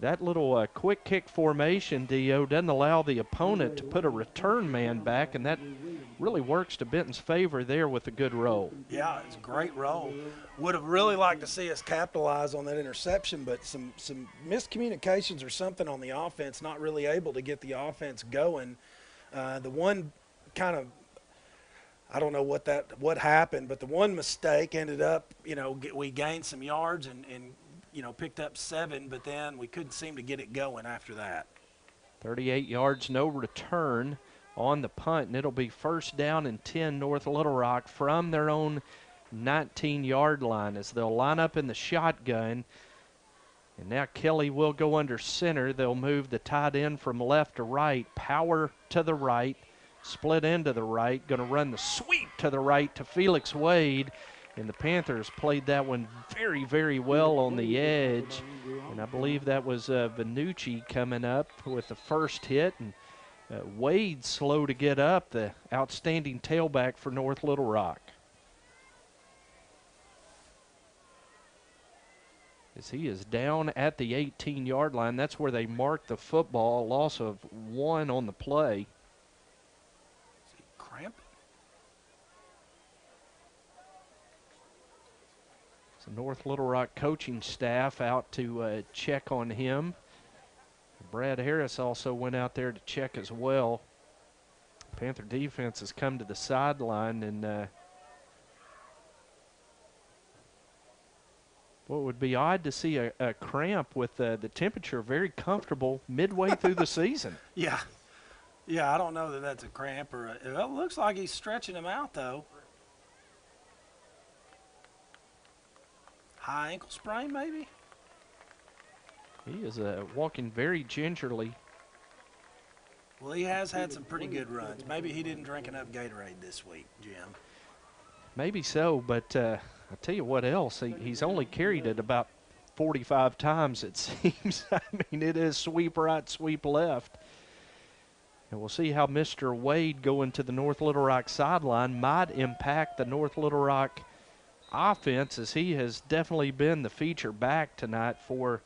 that little quick kick formation, Dio, doesn't allow the opponent to put a return man back, and that really works to Benton's favor there with a good roll.
Yeah, it's a great roll. Would have really liked to see us capitalize on that interception, but some miscommunications or something on the offense, not really able to get the offense going. The one kind of, I don't know what happened, but the one mistake ended up, we gained some yards and picked up 7, but then we couldn't seem to get it going after that.
38 yards, no return on the punt, and it'll be 1st down and 10 North Little Rock from their own 19-yard line as they'll line up in the shotgun. And now Kelly will go under center. They'll move the tight end from left to right, power to the right, split into the right, going to run the sweep to the right to Felix Wade. And the Panthers played that one very, very well on the edge. And I believe that was Vanucci coming up with the first hit. And Wade slow to get up, the outstanding tailback for North Little Rock. As he is down at the 18-yard line. That's where they marked the football. A loss of 1 on the play.
Is he cramping?
So North Little Rock coaching staff out to check on him. Brad Harris also went out there to check as well. Panther defense has come to the sideline, and well, it would be odd to see a cramp with the temperature very comfortable midway through the season.
Yeah, I don't know that that's a cramp or it looks like he's stretching him out, though. High ankle sprain, maybe?
He is walking very gingerly.
Well, he has had some pretty good runs. Maybe he didn't drink enough Gatorade this week, Jim.
Maybe so, but I'll tell you what else. He's only carried it about 45 times, it seems. I mean, it is sweep right, sweep left. And we'll see how Mr. Wade going to the North Little Rock sideline might impact the North Little Rock offense, as he has definitely been the feature back tonight for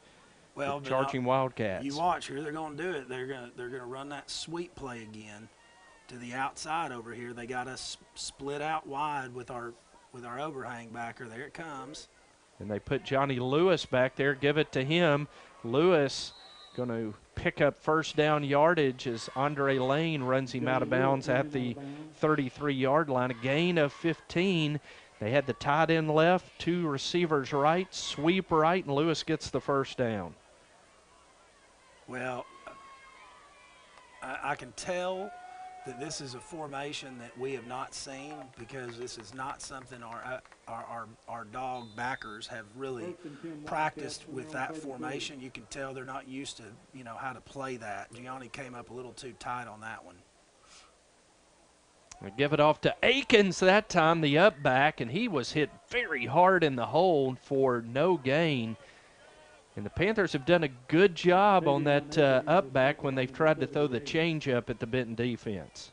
the Charging Wildcats.
You watch here, they're going to do it. They're going to run that sweep play again to the outside over here. They got us split out wide with our overhang backer. There it comes.
And they put Johnny Lewis back there, give it to him. Lewis going to pick up 1st down yardage as Andre Lane runs him out of bounds at the 33-yard line. A gain of 15. They had the tight end left, 2 receivers right, sweep right, and Lewis gets the first down.
Well, I can tell that this is a formation that we have not seen because this is not something our dog backers have really practiced with that formation. You can tell they're not used to, how to play that. Gianni came up a little too tight on that one.
We give it off to Akins that time, the up back, and he was hit very hard in the hole for no gain. And the Panthers have done a good job on that up back when they've tried to throw the change up at the Benton defense.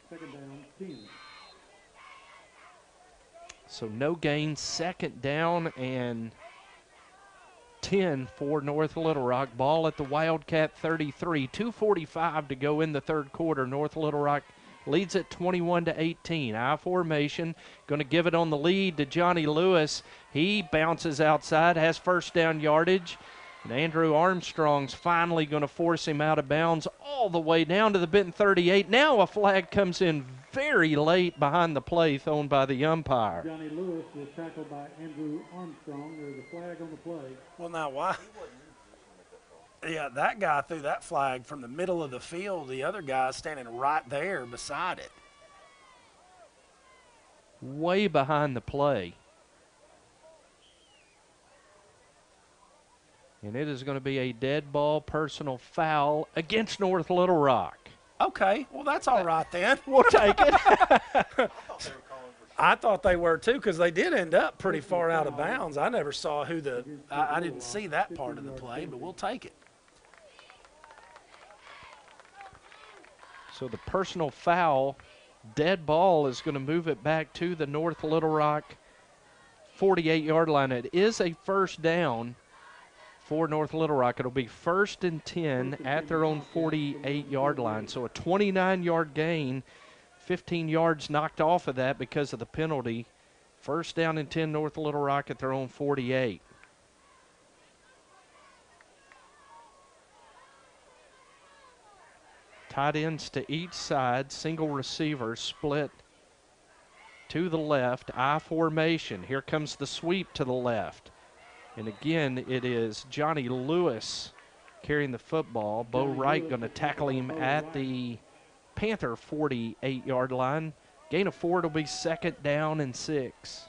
Second down, 10.
So no gain, second down and 10 for North Little Rock. Ball at the Wildcat 33. 2:45 to go in the third quarter. North Little Rock leads it 21-18. I formation, going to give it on the lead to Johnny Lewis. He bounces outside, has first down yardage. And Andrew Armstrong's finally going to force him out of bounds all the way down to the Benton 38. Now a flag comes in very late behind the play thrown by the umpire.
Johnny Lewis was tackled by Andrew Armstrong. There's a flag on the play.
Well, now why? Yeah, that guy threw that flag from the middle of the field. The other guy's standing right there beside it.
Way behind the play. And it is going to be a dead ball personal foul against North Little Rock.
Okay, well, that's all right then.
We'll take it.
I thought they were too because they did end up pretty far out of bounds. I never saw who I didn't see that part of the play, but we'll take it.
So the personal foul, dead ball, is going to move it back to the North Little Rock 48-yard line. It is a first down for North Little Rock. It'll be 1st and 10 at their own 48-yard line. So a 29-yard gain, 15 yards knocked off of that because of the penalty. 1st down and 10, North Little Rock at their own 48. Tight ends to each side, single receiver split to the left, I formation. Here comes the sweep to the left. And again, it is Johnny Lewis carrying the football. Bo Wright going to tackle him at the Panther 48-yard line. Gain of 4, it'll be 2nd down and 6.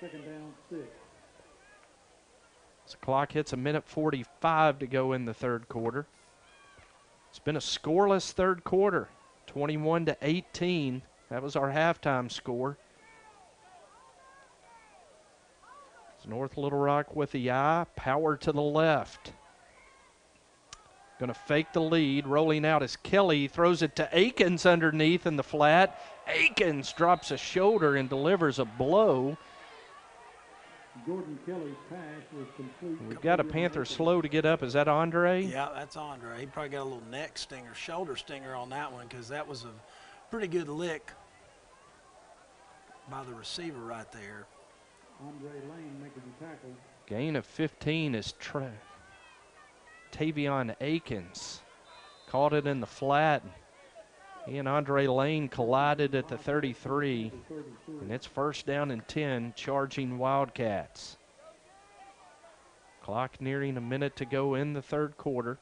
Second down, 6.
The clock hits 1:45 to go in the third quarter. It's been a scoreless third quarter, 21-18. That was our halftime score. It's North Little Rock with the eye, power to the left. Going to fake the lead, rolling out as Kelly throws it to Akins underneath in the flat. Akins drops a shoulder and delivers a blow.
Jordan Kelly's pass was complete.
We've got a Panther slow to get up. Is that Andre?
Yeah, that's Andre. He probably got a little neck stinger, shoulder stinger on that one because that was a pretty good lick by the receiver right there.
Andre Lane making the tackle.
Gain of 15 is Tavion Akins. Caught it in the flat. He and Andre Lane collided at the 33, and it's 1st down and 10, charging Wildcats. Clock nearing a minute to go in the third quarter.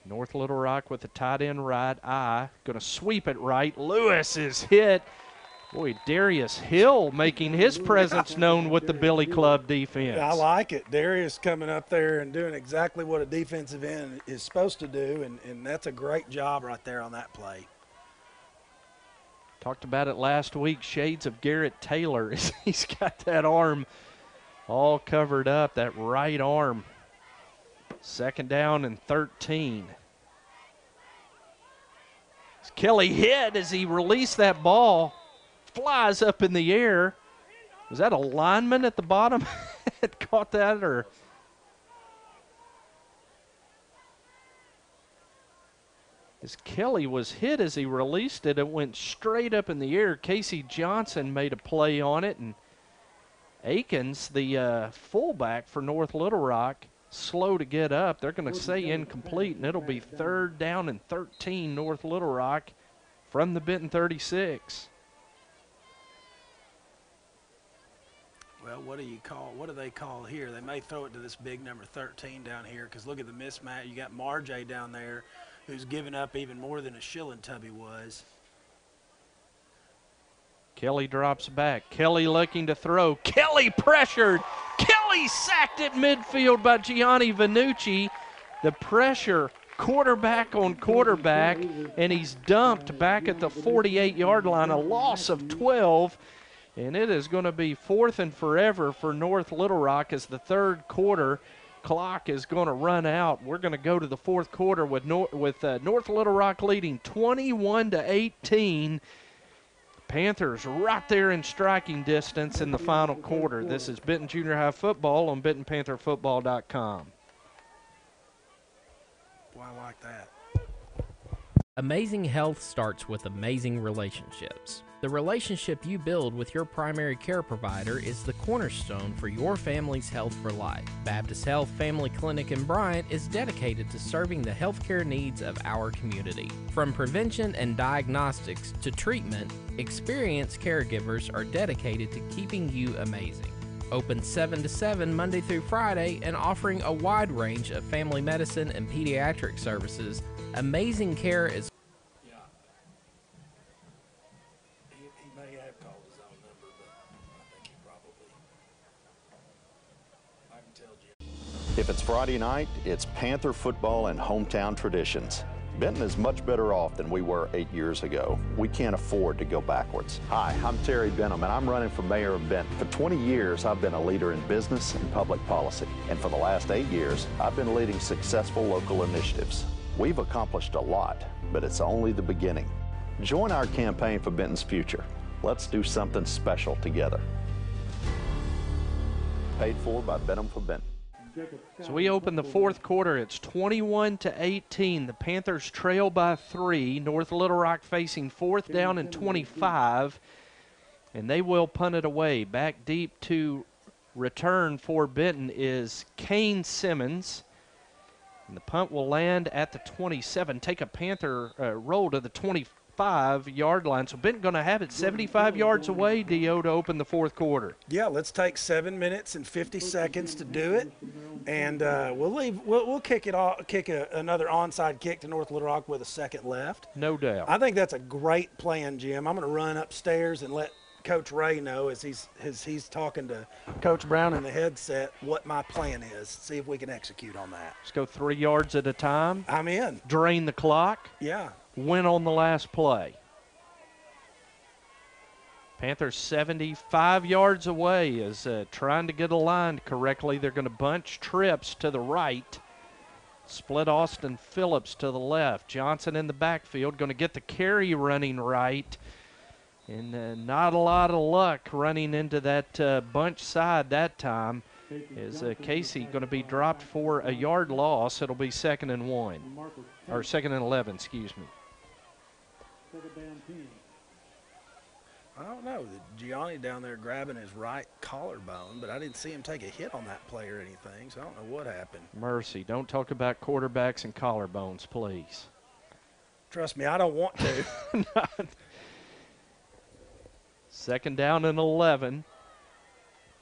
North Little Rock with the tight end right eye. Going to sweep it right. Lewis is hit. Boy, Darius Hill making his presence known with the Billy Club defense.
I like it. Darius coming up there and doing exactly what a defensive end is supposed to do, and that's a great job right there on that play.
Talked about it last week, shades of Garrett Taylor. He's got that arm all covered up, that right arm. 2nd down and 13. Kelly hit as he released that ball. Flies up in the air. Was that a lineman at the bottom that caught that, or? As Kelly was hit as he released it, it went straight up in the air. Casey Johnson made a play on it, and Akins, the fullback for North Little Rock, slow to get up. They're going to say incomplete, and it'll be 3rd down and 13 North Little Rock from the Benton 36.
Well, what do they call here? They may throw it to this big number 13 down here, because look at the mismatch. You got Marjay down there who's giving up even more than a Shillentubby was.
Kelly drops back. Kelly looking to throw. Kelly pressured. Kelly sacked at midfield by Gianni Vanucci. The pressure, quarterback on quarterback, and he's dumped back at the 48-yard line, a loss of 12. And it is going to be 4th and forever for North Little Rock as the 3rd quarter clock is going to run out. We're going to go to the 4th quarter with North Little Rock leading 21-18. Panthers right there in striking distance in the final quarter. This is Benton Junior High Football on BentonPantherFootball.com.
Well, I like that.
Amazing health starts with amazing relationships. The relationship you build with your primary care provider is the cornerstone for your family's health for life. Baptist Health Family Clinic in Bryant is dedicated to serving the healthcare needs of our community. From prevention and diagnostics to treatment, experienced caregivers are dedicated to keeping you amazing. Open 7 to 7 Monday through Friday and offering a wide range of family medicine and pediatric services, Amazing Care is
If it's Friday night, it's Panther football and hometown traditions. Benton is much better off than we were 8 years ago. We can't afford to go backwards. Hi, I'm Terry Benton, and I'm running for mayor of Benton. For 20 years, I've been a leader in business and public policy. And for the last 8 years, I've been leading successful local initiatives. We've accomplished a lot, but it's only the beginning. Join our campaign for Benton's future. Let's do something special together. Paid for by Benham for Benton.
So we open the 4th quarter. It's 21-18. The Panthers trail by 3. North Little Rock facing 4th down and 25. And they will punt it away. Back deep to return for Benton is Kane Simmons. And the punt will land at the 27. Take a Panther roll to the 25-yard line. So Benton going to have it 75 yards away, Dio, to open the 4th quarter.
Yeah, let's take 7 minutes and 50 seconds to do it, and we'll kick it off. Another onside kick to North Little Rock with a second left.
No doubt.
I think that's a great plan, Jim. I'm going to run upstairs and let Coach Ray know as he's talking to Coach Brown in the headset what my plan is. See if we can execute on that.
Let's go 3 yards at a time.
I'm in.
Drain the clock.
Yeah.
Win on the last play. Panthers 75 yards away is trying to get aligned correctly. They're going to bunch trips to the right. Split Austin Phillips to the left. Johnson in the backfield, going to get the carry running right. And not a lot of luck running into that bunch side that time. Is Casey going to be dropped for a yard loss? It'll be 2nd and 1. Or 2nd and 11, excuse me.
I don't know. Gianni down there grabbing his right collarbone, but I didn't see him take a hit on that play or anything, so I don't know what happened.
Mercy, don't talk about quarterbacks and collarbones, please.
Trust me, I don't want to.
2nd down and 11.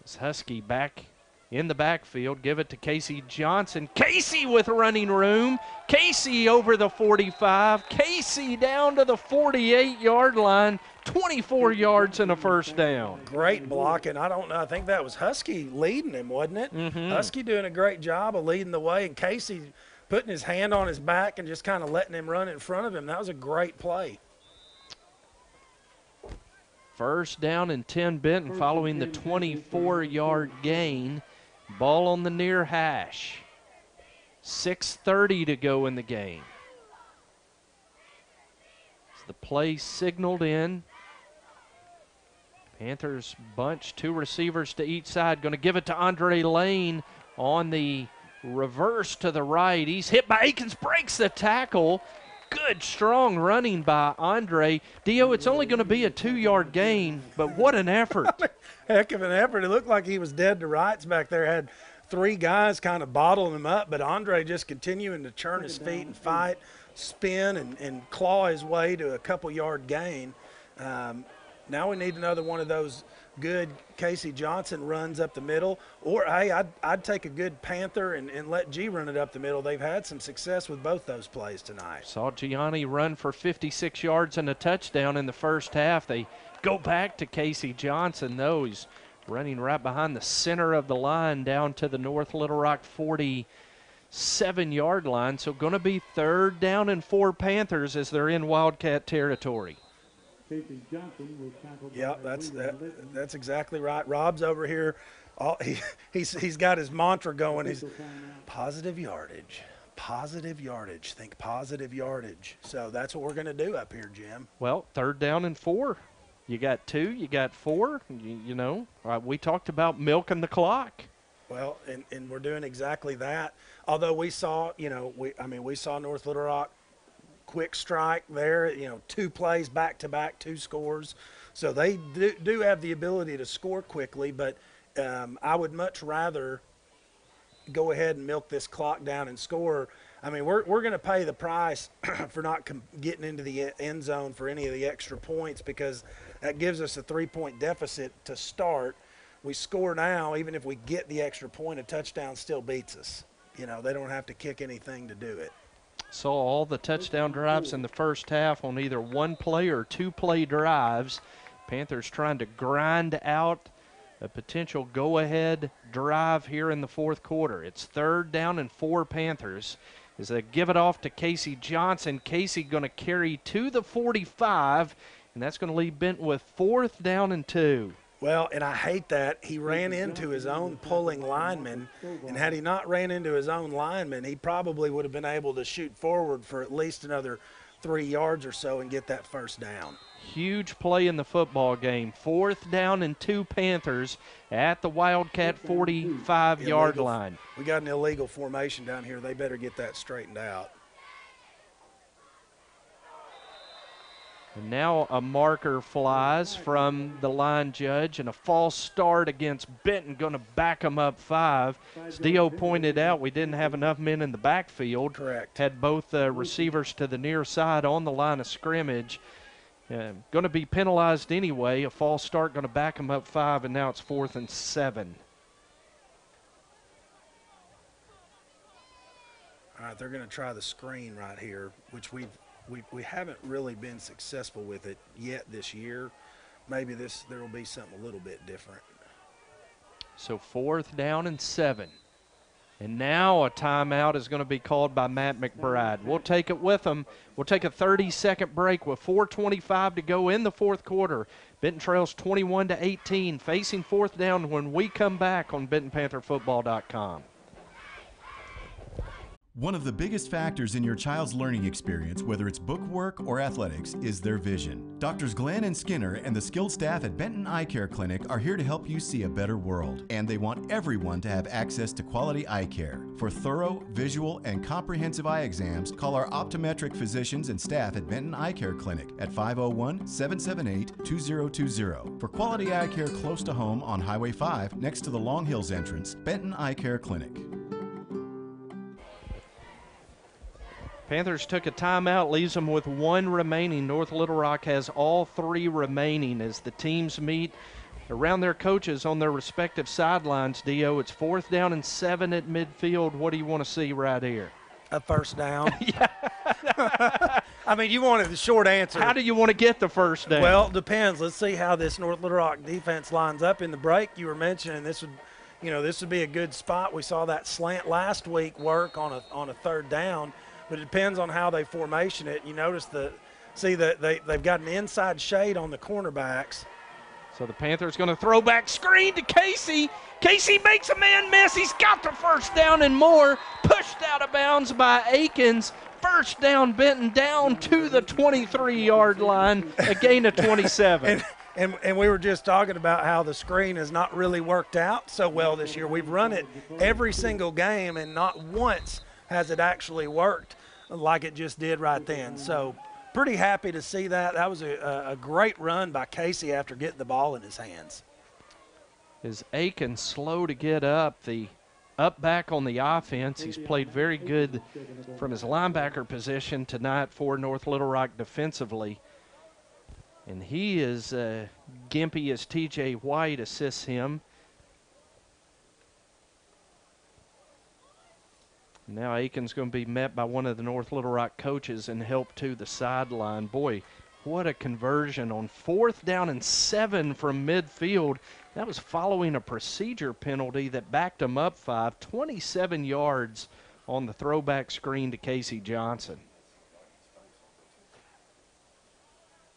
It's Husky back in the backfield. Give it to Casey Johnson. Casey with running room. Casey over the 45. Casey down to the 48-yard line. 24 yards and a first down.
Great blocking. I don't know. I think that was Husky leading him, wasn't it?
Mm-hmm.
Husky doing a great job of leading the way, and Casey putting his hand on his back and just kind of letting him run in front of him. That was a great play.
1st down and 10 Benton following the 24-yard gain. Ball on the near hash. 6:30 to go in the game. As the play signaled in. Panthers bunch, 2 receivers to each side. Going to give it to Andre Lane on the reverse to the right. He's hit by Akins, breaks the tackle. Good, strong running by Andre. Dio, it's only going to be a 2-yard gain, but what an effort.
Heck of an effort. It looked like he was dead to rights back there. Had three guys kind of bottling him up, but Andre just continuing to churn his feet and fight, spin, and claw his way to a couple-yard gain. Now we need another one of those good Casey Johnson runs up the middle, or hey, I'd take a good Panther and let G run it up the middle. They've had some success with both those plays tonight.
Saw Gianni run for 56 yards and a touchdown in the first half. They go back to Casey Johnson, though. He's running right behind the center of the line down to the North Little Rock 47-yard line. So going to be 3rd down and 4 Panthers as they're in Wildcat territory.
Casey Johnson was tackled.
Yeah, that's exactly right. Rob's over here. He's got his mantra going. He's positive yardage. Positive yardage. Think positive yardage. So that's what we're going to do up here, Jim.
Well, 3rd down and 4. You got 2, you got 4. You know, we talked about milking the clock.
Well, and we're doing exactly that. Although we saw, we saw North Little Rock quick strike there, 2 plays back-to-back, 2 scores. So they do have the ability to score quickly, but I would much rather go ahead and milk this clock down and score. I mean, we're going to pay the price for not getting into the end zone for any of the extra points, because that gives us a 3-point deficit to start. We score now, even if we get the extra point, a touchdown still beats us. They don't have to kick anything to do it.
Saw all the touchdown drives in the first half on either 1-play or 2-play drives. Panthers trying to grind out a potential go-ahead drive here in the 4th quarter. It's 3rd down and 4 Panthers as they give it off to Casey Johnson. Casey going to carry to the 45, and that's going to leave Benton with 4th down and 2.
Well, and I hate that. He ran into his own pulling lineman, and had he not ran into his own lineman, he probably would have been able to shoot forward for at least another 3 yards or so and get that 1st down.
Huge play in the football game. 4th down and 2 Panthers at the Wildcat 45-yard line.
We got an illegal formation down here. They better get that straightened out.
And now a marker flies from the line judge, and a false start against Benton going to back them up 5. As Dio pointed out, we didn't have enough men in the backfield.
Correct.
Had both receivers to the near side on the line of scrimmage. Going to be penalized anyway. A false start going to back them up 5, and now it's 4th and 7.
All right, they're going to try the screen right here, which we haven't really been successful with it yet this year. Maybe there will be something a little bit different.
So 4th down and 7. And now a timeout is going to be called by Matt McBride. We'll take it with them. We'll take a 30-second break with 4:25 to go in the 4th quarter. Benton trails 21-18, facing 4th down when we come back on BentonPantherFootball.com.
One of the biggest factors in your child's learning experience, whether it's book work or athletics, is their vision. Doctors Glenn and Skinner and the skilled staff at Benton Eye Care Clinic are here to help you see a better world. And they want everyone to have access to quality eye care. For thorough, visual, and comprehensive eye exams, call our optometric physicians and staff at Benton Eye Care Clinic at 501-778-2020. For quality eye care close to home on Highway 5, next to the Long Hills entrance, Benton Eye Care Clinic.
Panthers took a timeout, leaves them with 1 remaining. North Little Rock has all 3 remaining as the teams meet around their coaches on their respective sidelines. Dio, it's 4th down and 7 at midfield. What do you want to see right here?
A 1st down. Yeah. I mean, you wanted the short answer.
How do you want to get the 1st down?
Well, it depends. Let's see how this North Little Rock defense lines up in the break. You were mentioning this would be a good spot. We saw that slant last week work on a 3rd down. But it depends on how they formation it. You notice that they've got an inside shade on the cornerbacks.
So the Panthers going to throw back screen to Casey. Casey makes a man miss. He's got the 1st down and more. Pushed out of bounds by Akins. 1st down, Benton down to the 23-yard line. A gain of 27.
And we were just talking about how the screen has not really worked out so well this year. We've run it every single game, and not once has it actually worked like it just did right then. So pretty happy to see that. That was a great run by Casey after getting the ball in his hands.
Is Aiken slow to get up? The up back on the offense. He's played very good from his linebacker position tonight for North Little Rock defensively. And he is gimpy as T.J. White assists him. Now Aiken's going to be met by one of the North Little Rock coaches and helped to the sideline. Boy, what a conversion on 4th down and 7 from midfield. That was following a procedure penalty that backed him up 27 yards on the throwback screen to Casey Johnson.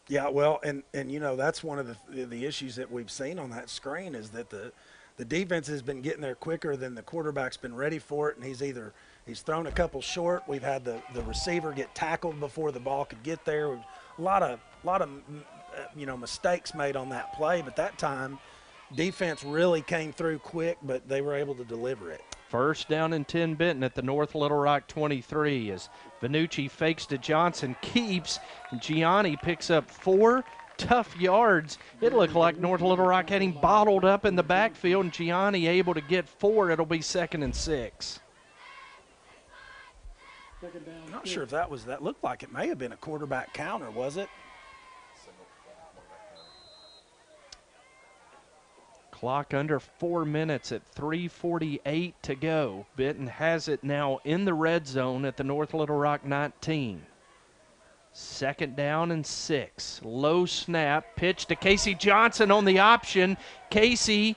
Yeah, well, and you know, that's one of the issues that we've seen on that screen is that the defense has been getting there quicker than the quarterback's been ready for it, and he's thrown a couple short. We've had the receiver get tackled before the ball could get there. A lot of you know, mistakes made on that play, but that time defense really came through quick, but they were able to deliver it.
1st down and 10 Benton at the North Little Rock 23 as Vanucci fakes to Johnson, keeps, and Gianni picks up 4 tough yards. It looked like North Little Rock had him bottled up in the backfield, and Gianni able to get 4. It'll be 2nd and 6.
I'm not sure if that looked like it may have been a quarterback counter, was it?
Clock under 4 minutes at 3:48 to go. Benton has it now in the red zone at the North Little Rock 19. 2nd down and 6. Low snap, pitch to Casey Johnson on the option. Casey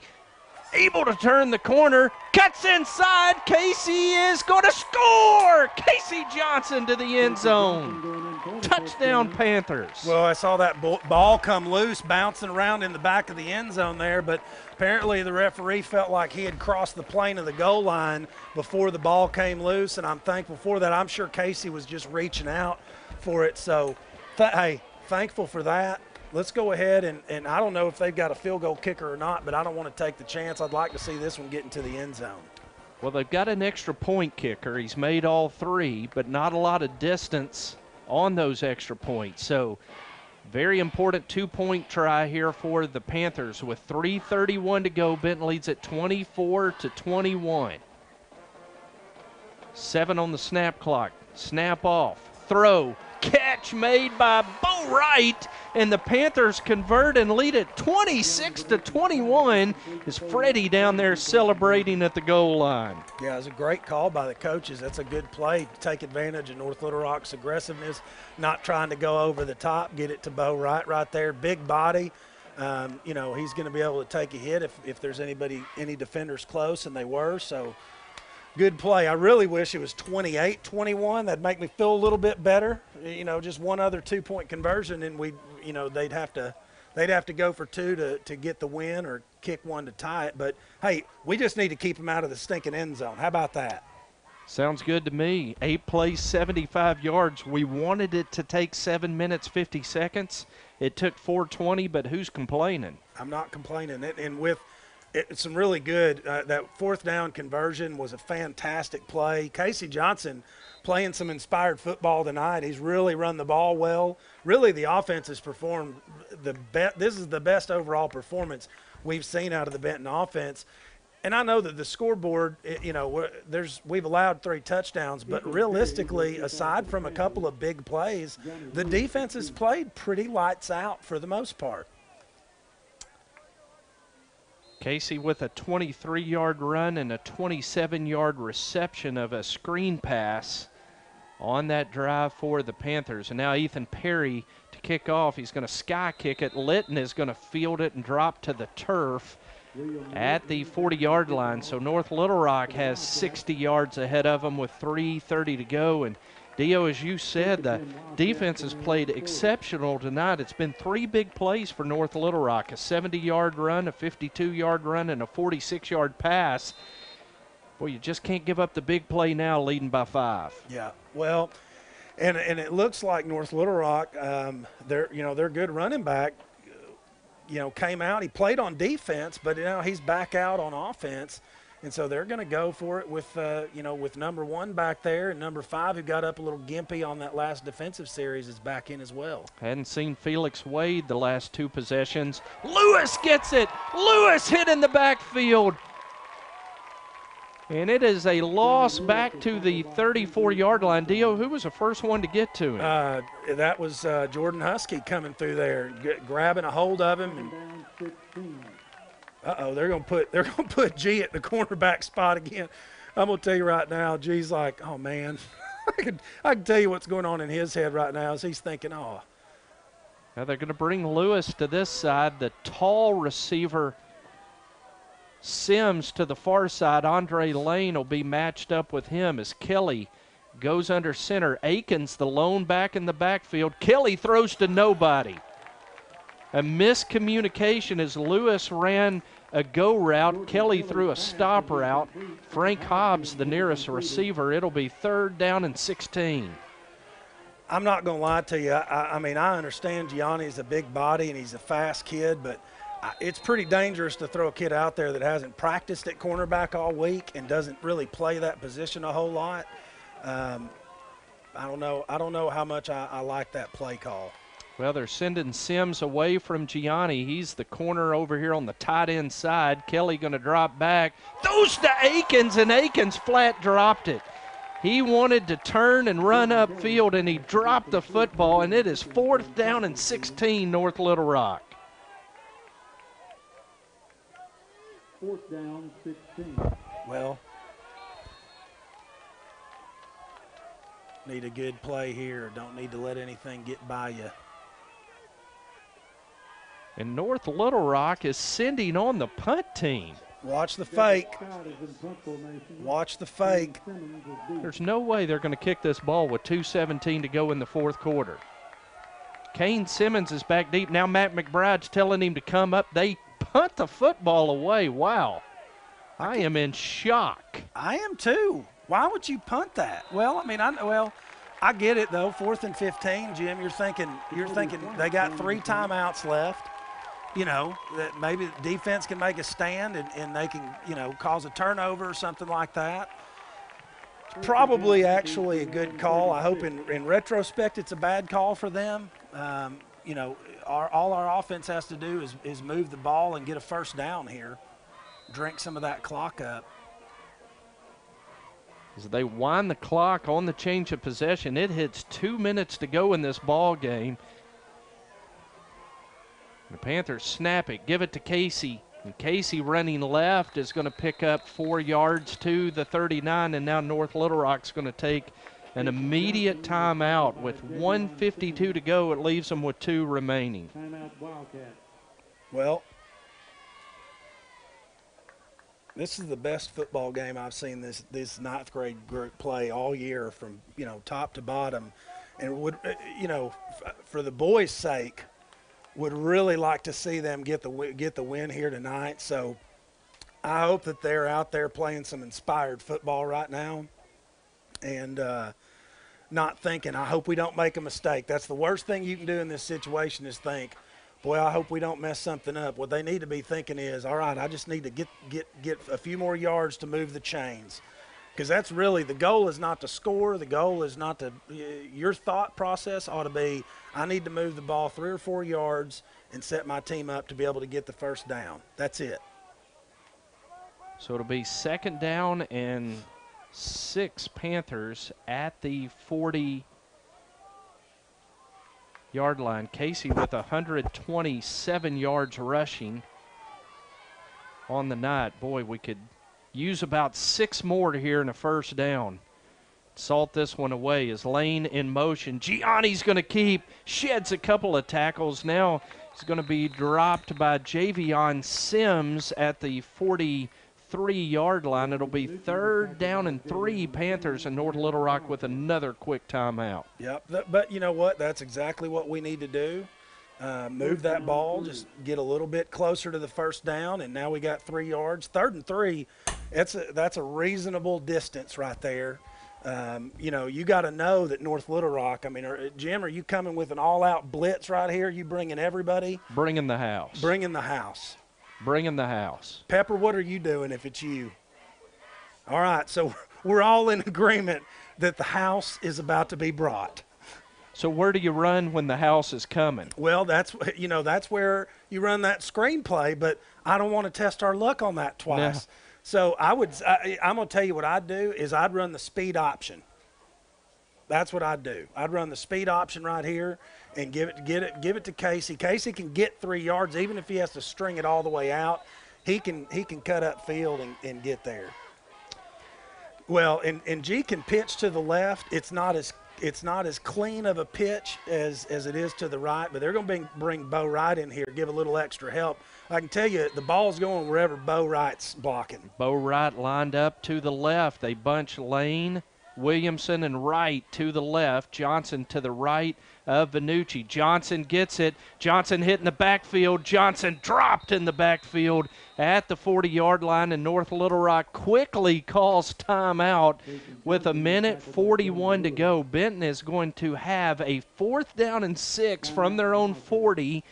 able to turn the corner, cuts inside. Casey is going to score! Casey Johnson to the end zone. Touchdown, Panthers.
Well, I saw that ball come loose, bouncing around in the back of the end zone there, but apparently the referee felt like he had crossed the plane of the goal line before the ball came loose, and I'm thankful for that. I'm sure Casey was just reaching out for it, so hey, thankful for that. Let's go ahead, and I don't know if they've got a field goal kicker or not, but I don't want to take the chance. I'd like to see this one get into the end zone.
Well, they've got an extra point kicker. He's made all 3, but not a lot of distance on those extra points. So very important 2-point try here for the Panthers. With 3:31 to go, Benton leads at 24-21. 7 on the snap clock. Snap off. Throw. Catch made by Bo Wright, and the Panthers convert and lead it 26-21 as Freddie down there celebrating at the goal line.
Yeah, it was a great call by the coaches. That's a good play to take advantage of North Little Rock's aggressiveness, not trying to go over the top, get it to Bo Wright right there. Big body. You know, he's going to be able to take a hit if there's any defenders close, and they were, so good play. I really wish it was 28-21. That'd make me feel a little bit better. You know, just one other 2-point conversion, and they'd have to go for 2 to get the win, or kick 1 to tie it. But hey, we just need to keep them out of the stinking end zone. How about that?
Sounds good to me. 8 plays, 75 yards. We wanted it to take 7 minutes, 50 seconds. It took 4:20, but who's complaining?
I'm not complaining. And with it's some really good, that 4th down conversion was a fantastic play. Casey Johnson playing some inspired football tonight. He's really run the ball well. Really, the offense has performed the best. This is the best overall performance we've seen out of the Benton offense. And I know that the scoreboard, you know, we've allowed 3 touchdowns, but realistically, aside from a couple of big plays, the defense has played pretty lights out for the most part.
Casey with a 23-yard run and a 27-yard reception of a screen pass on that drive for the Panthers. And now Ethan Perry to kick off. He's going to sky kick it. Litton is going to field it and drop to the turf at the 40-yard line. So North Little Rock has 60 yards ahead of them with 3:30 to go. And Dio, as you said, the defense has played exceptional tonight. It's been 3 big plays for North Little Rock, a 70-yard run, a 52-yard run, and a 46-yard pass. Boy, you just can't give up the big play now, leading by 5.
Yeah, well, and it looks like North Little Rock, their good running back, came out. He played on defense, but now he's back out on offense. And so they're going to go for it with number 1 back there, and number 5, who got up a little gimpy on that last defensive series, is back in as well.
Hadn't seen Felix Wade the last 2 possessions. Lewis gets it. Lewis hit in the backfield. And it is a loss back to the 34-yard line. Dio, who was the first one to get to him?
That was Jordan Husky coming through there, grabbing a hold of him. And they're gonna put G at the cornerback spot again. I'm gonna tell you right now, G's like, oh man, I can tell you what's going on in his head right now as he's thinking, oh.
Now they're gonna bring Lewis to this side. The tall receiver Sims to the far side. Andre Lane will be matched up with him as Kelly goes under center. Akins, the lone back in the backfield. Kelly throws to nobody. A miscommunication as Lewis ran a go route. Kelly threw a stop route. Frank Hobbs, the nearest receiver. It'll be 3rd down and 16.
I'm not going to lie to you. I mean, I understand Gianni's a big body and he's a fast kid, but it's pretty dangerous to throw a kid out there that hasn't practiced at cornerback all week and doesn't really play that position a whole lot. I don't know how much I like that play call.
Well, they're sending Sims away from Gianni. He's the corner over here on the tight end side. Kelly going to drop back. Throws to Akins, and Akins flat dropped it. He wanted to turn and run upfield, and he dropped the football, and it is 4th down and 16, North Little Rock.
4th down, 16.
Well, need a good play here. Don't need to let anything get by you.
And North Little Rock is sending on the punt team.
Watch the fake. Watch the fake.
There's no way they're going to kick this ball with 2:17 to go in the 4th quarter. Kane Simmons is back deep. Now Matt McBride's telling him to come up. They punt the football away. Wow. I am in shock.
I am too. Why would you punt that? Well, I mean, I get it though. 4th and 15, Jim. You're thinking they got 3 timeouts left. You know, that maybe the defense can make a stand and they can, cause a turnover or something like that. It's probably actually a good call. I hope in retrospect it's a bad call for them. All our offense has to do is move the ball and get a 1st down here, drink some of that clock up.
As they wind the clock on the change of possession, it hits 2 minutes to go in this ball game. The Panthers snap it, give it to Casey. And Casey running left is going to pick up 4 yards to the 39, and now North Little Rock's going to take an immediate timeout. With 1:52 to go, it leaves them with 2 remaining.
Well, this is the best football game I've seen this 9th grade group play all year from, top to bottom. And would, for the boys' sake, would really like to see them get the win here tonight. So I hope that they're out there playing some inspired football right now and not thinking, I hope we don't make a mistake. That's the worst thing you can do in this situation is think, boy, I hope we don't mess something up. What they need to be thinking is, all right, I just need to get a few more yards to move the chains. Because that's really, the goal is not to score. The goal is not to, your thought process ought to be, I need to move the ball 3 or 4 yards and set my team up to be able to get the 1st down. That's it.
So it'll be 2nd down and 6 Panthers at the 40-yard line. Casey with 127 yards rushing on the night. Boy, we could use about 6 more to here in a 1st down. Salt this one away as Lane in motion. Gianni's going to keep, sheds a couple of tackles. Now he's going to be dropped by Javion Sims at the 43-yard line. It'll be 3rd down and 3 Panthers, and North Little Rock with another quick timeout.
Yep, but you know what? That's exactly what we need to do. Move that ball, just get a little bit closer to the 1st down, and now we got 3 yards. 3rd and 3, that's a reasonable distance right there. You got to know that North Little Rock, Jim, are you coming with an all-out blitz right here? You bringing everybody?
Bringing the house.
Bringing the house.
Bringing the house.
Pepper, what are you doing if it's you? All right, so we're all in agreement that the house is about to be brought.
So where do you run when the house is coming?
Well, that's where you run that screenplay, but I don't want to test our luck on that twice.
No.
So I'm going to tell you what I'd do is I'd run the speed option. That's what I'd do. I'd run the speed option right here and give it to Casey. Casey can get 3 yards, even if he has to string it all the way out. He can cut up field and get there. Well, and G can pitch to the left. It's not as clean of a pitch as it is to the right, but they're going to bring Bo Wright in here, give a little extra help. I can tell you the ball's going wherever Bo Wright's blocking.
Bo Wright lined up to the left. They bunch Lane, Williamson, and Wright to the left. Johnson to the right of Vannucci. Johnson gets it. Johnson hit in the backfield. Johnson dropped in the backfield at the 40-yard line, and North Little Rock quickly calls timeout with 1:41 to go. Benton is going to have a 4th down and 6 from their own 40.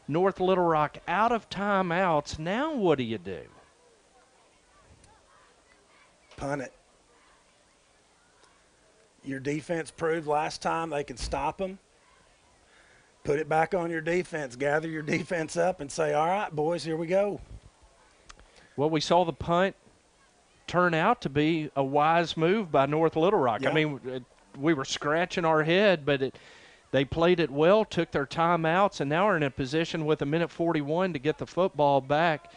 North Little Rock out of timeouts. Now what do you do?
Punt it. Your defense proved last time they could stop them. Put it back on your defense. Gather your defense up and say, all right, boys, here we go.
Well, we saw the punt turn out to be a wise move by North Little Rock.
Yeah.
I mean, we were scratching our head, but they played it well, took their timeouts, and now are in a position with 1:41 to get the football back.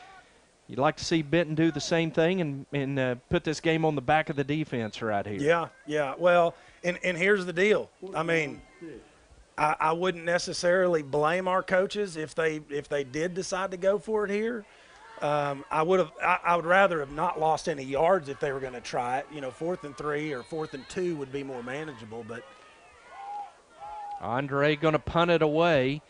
You'd like to see Benton do the same thing and put this game on the back of the defense right here.
Yeah. Well, and here's the deal. I mean, I wouldn't necessarily blame our coaches if they did decide to go for it here. I would rather have not lost any yards if they were going to try it. 4th and 3 or 4th and 2 would be more manageable. But
Andre going to punt it away.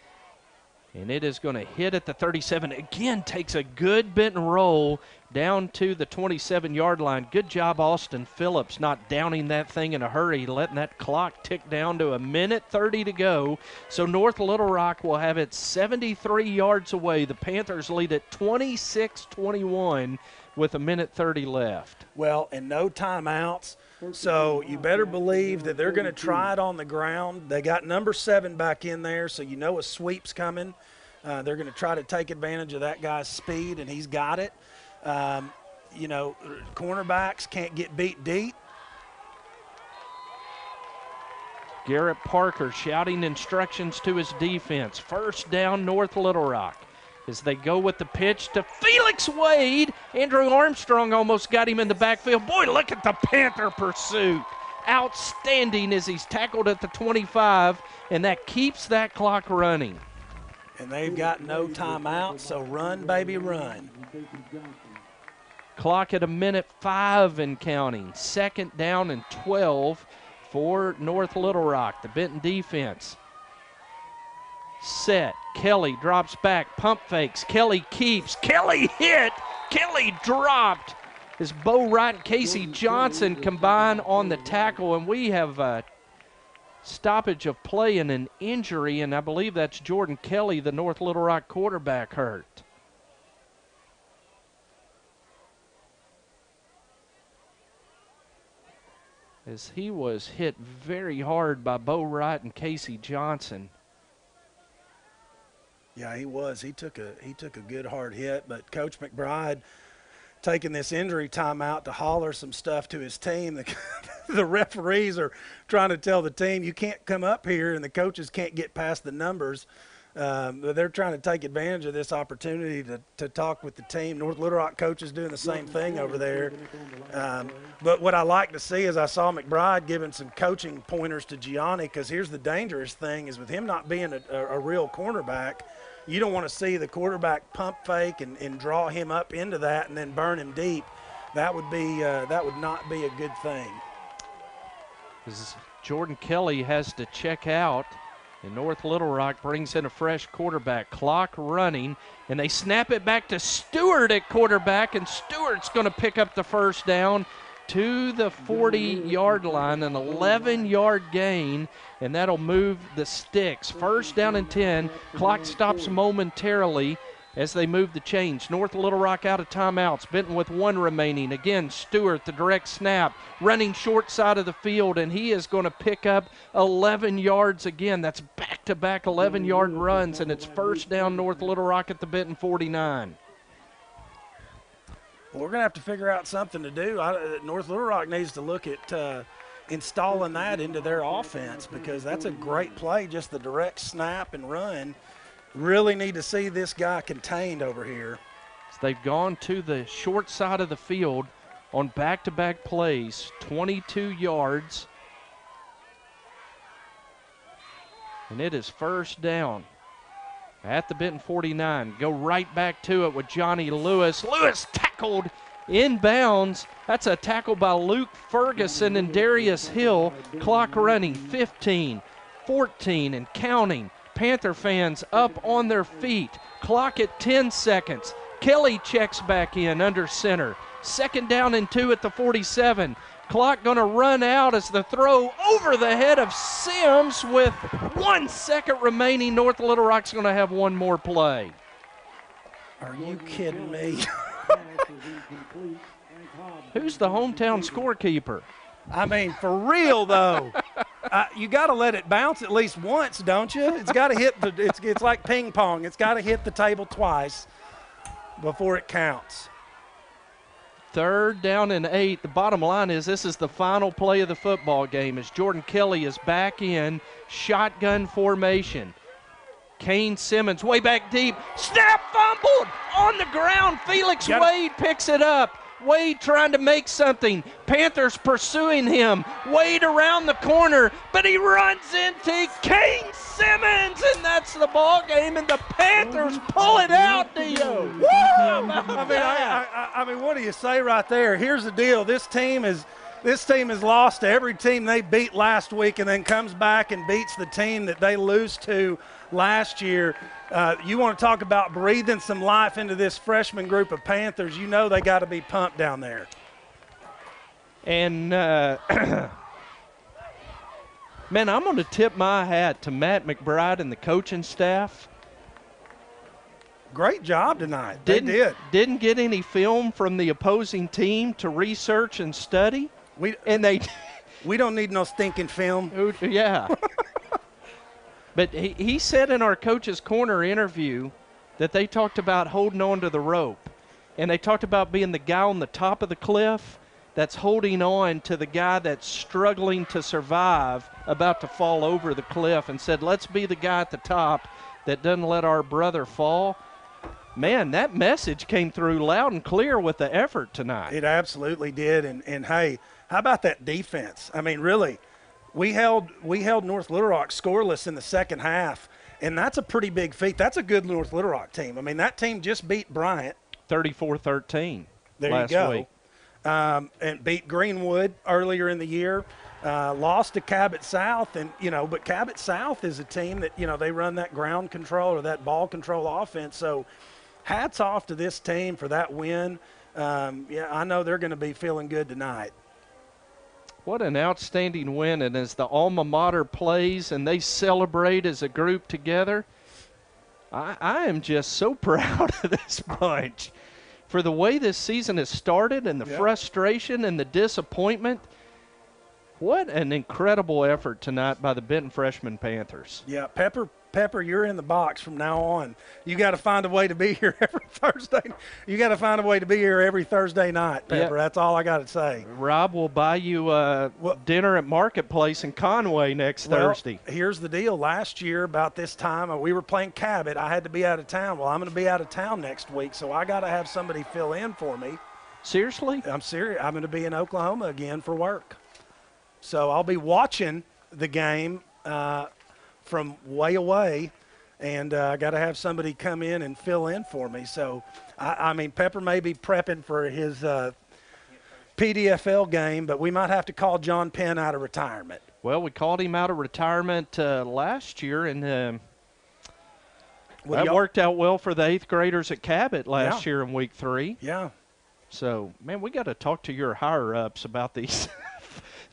And it is going to hit at the 37. Again, takes a good Benton roll down to the 27-yard line. Good job, Austin Phillips, not downing that thing in a hurry, letting that clock tick down to 1:30 to go. So North Little Rock will have it 73 yards away. The Panthers lead at 26-21 with 1:30 left.
Well, and no timeouts. So you better believe that they're going to try it on the ground. They got number 7 back in there, so you know a sweep's coming. They're going to try to take advantage of that guy's speed, and he's got it. Cornerbacks can't get beat deep.
Garrett Parker shouting instructions to his defense. 1st down, North Little Rock. As they go with the pitch to Felix Wade. Andrew Armstrong almost got him in the backfield. Boy, look at the Panther pursuit. Outstanding as he's tackled at the 25, and that keeps that clock running.
And they've got no timeout, so run, baby, run.
Clock at 1:05 and counting. 2nd down and 12 for North Little Rock. The Benton defense. Set. Kelly drops back. Pump fakes. Kelly keeps. Kelly hit. Kelly dropped. As Bo Wright and Casey Johnson combine on the tackle, and we have a stoppage of play and an injury, and I believe that's Jordan Kelly, the North Little Rock quarterback, hurt. As he was hit very hard by Bo Wright and Casey Johnson.
Yeah, he was. He took a good hard hit, but Coach McBride taking this injury timeout to holler some stuff to his team. The referees are trying to tell the team, you can't come up here, and the coaches can't get past the numbers. They're trying to take advantage of this opportunity to talk with the team. North Little Rock coaches doing the same thing over there. But what I like to see is I saw McBride giving some coaching pointers to Gianni, because here's the dangerous thing is with him not being a real cornerback, you don't want to see the quarterback pump fake and draw him up into that and then burn him deep. That would not be a good thing.
Jordan Kelly has to check out, and North Little Rock brings in a fresh quarterback. Clock running, and they snap it back to Stewart at quarterback, and Stewart's going to pick up the 1st down to the 40-yard line, an 11-yard gain, and that'll move the sticks. 1st down and 10. Clock stops momentarily as they move the chains. North Little Rock out of timeouts. Benton with 1 remaining. Again, Stewart, the direct snap, running short side of the field, and he is going to pick up 11 yards again. That's back-to-back 11-yard runs, and it's 1st down North Little Rock at the Benton 49.
Well, we're going to have to figure out something to do. North Little Rock needs to look at installing that into their offense, because that's a great play, just the direct snap and run. Really need to see this guy contained over here.
So they've gone to the short side of the field on back-to-back plays, 22 yards. And it is first down at the Benton 49. Go right back to it with Johnny Lewis. Lewis tackled inbounds. That's a tackle by Luke Ferguson and Darius Hill. Clock running 15, 14, and counting. Panther fans up on their feet. Clock at 10 seconds. Kelly checks back in under center. 2nd down and 2 at the 47. Clock going to run out as the throw over the head of Sims with 1 second remaining. North Little Rock's going to have one more play.
Are you kidding me?
Who's the hometown scorekeeper?
I mean, for real, though. You got to let it bounce at least once, don't you? It's got to hit it's like ping pong. It's got to hit the table twice before it counts.
3rd down and 8. The bottom line is this is the final play of the football game as Jordan Kelly is back in shotgun formation. Kane Simmons way back deep. Snap fumbled on the ground. Felix Wade picks it up. Wade trying to make something. Panthers pursuing him. Wade around the corner, but he runs into Kane Simmons, and that's the ball game, and the Panthers pull it out, Dio. Woo!
I mean, what do you say right there? Here's the deal. This team has lost to every team they beat last week and then comes back and beats the team that they lose to last year. You want to talk about breathing some life into this freshman group of Panthers. You know they got to be pumped down there.
And, man, I'm going to tip my hat to Matt McBride and the coaching staff.
Great job tonight. They did.
Didn't get any film from the opposing team to research and study.
We don't need no stinking film.
Yeah. But he said in our Coach's Corner interview that they talked about holding on to the rope. And they talked about being the guy on the top of the cliff that's holding on to the guy that's struggling to survive, about to fall over the cliff, and said, let's be the guy at the top that doesn't let our brother fall. Man, that message came through loud and clear with the effort tonight.
It absolutely did. And hey, how about that defense? I mean, really. We held North Little Rock scoreless in the second half, and that's a pretty big feat. That's a good North Little Rock team. I mean, that team just beat Bryant
34-13
there
last
you go.
week.
And beat Greenwood earlier in the year. Lost to Cabot South, and but Cabot South is a team that they run that ground control or that ball control offense. So, hats off to this team for that win. I know they're going to be feeling good tonight.
What an outstanding win. And as the alma mater plays and they celebrate as a group together, I am just so proud of this bunch for the way this season has started and the frustration and the disappointment. What an incredible effort tonight by the Benton Freshman Panthers.
Yeah, Pepper, you're in the box from now on. You got to find a way to be here every Thursday. You got to find a way to be here every Thursday night, Pepper. That's all I got to say.
Rob will buy you dinner at Marketplace in Conway next Thursday.
Here's the deal. Last year about this time, we were playing Cabot. I had to be out of town. Well, I'm going to be out of town next week, so I got to have somebody fill in for me.
Seriously?
I'm serious. I'm going to be in Oklahoma again for work. So I'll be watching the game from way away, and I got to have somebody come in and fill in for me. So, I mean, Pepper may be prepping for his PDFL game, but we might have to call John Penn out of retirement.
Well, we called him out of retirement last year, and that worked out well for the 8th graders at Cabot last year in week 3.
Yeah.
So, man, we got to talk to your higher-ups about these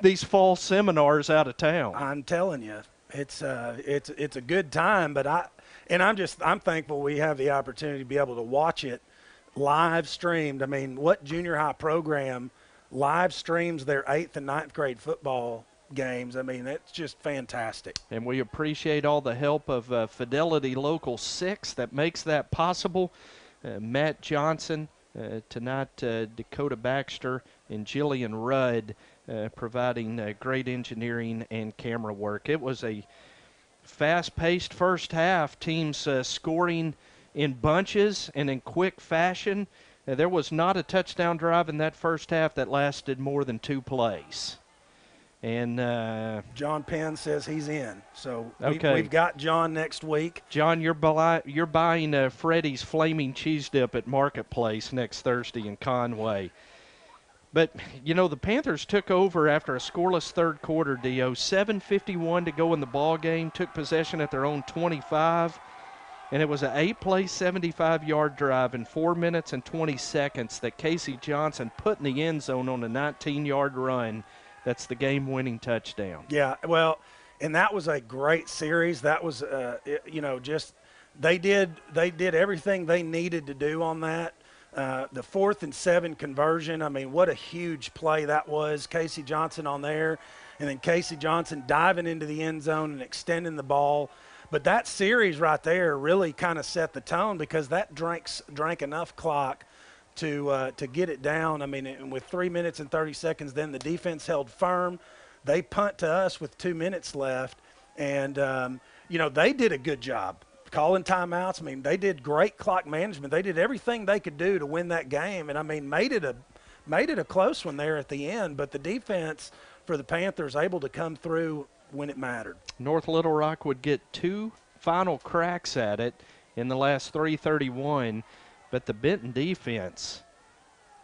these fall seminars out of town.
I'm telling you. It's a good time, but I'm thankful we have the opportunity to be able to watch it live streamed. I mean, what junior high program live streams their 8th and 9th grade football games? I mean, it's just fantastic.
And we appreciate all the help of Fidelity Local 6 that makes that possible. Matt Johnson, tonight, Dakota Baxter and Jillian Rudd providing great engineering and camera work. It was a fast-paced first half, teams scoring in bunches and in quick fashion. There was not a touchdown drive in that first half that lasted more than 2 plays. And
John Penn says he's in. So
okay.
we've got John next week.
John, you're buying Freddie's Flaming Cheese Dip at Marketplace next Thursday in Conway. But, you know, the Panthers took over after a scoreless third quarter, Dio. 7:51 to go in the ball game, took possession at their own 25, and it was an 8-play, 75-yard drive in 4 minutes and 20 seconds that Casey Johnson put in the end zone on a 19-yard run. That's the game-winning touchdown.
Yeah, well, and that was a great series. That was, just they did everything they needed to do on that. The 4th and 7 conversion, I mean, what a huge play that was. Casey Johnson on there, and then Casey Johnson diving into the end zone and extending the ball. But that series right there really kind of set the tone because that drank enough clock to get it down. I mean, and with 3 minutes and 30 seconds, then the defense held firm. They punt to us with 2 minutes left, and, they did a good job calling timeouts. I mean, they did great clock management. They did everything they could do to win that game, and, I mean, made it a close one there at the end. But the defense for the Panthers able to come through when it mattered.
North Little Rock would get 2 final cracks at it in the last 3:31, but the Benton defense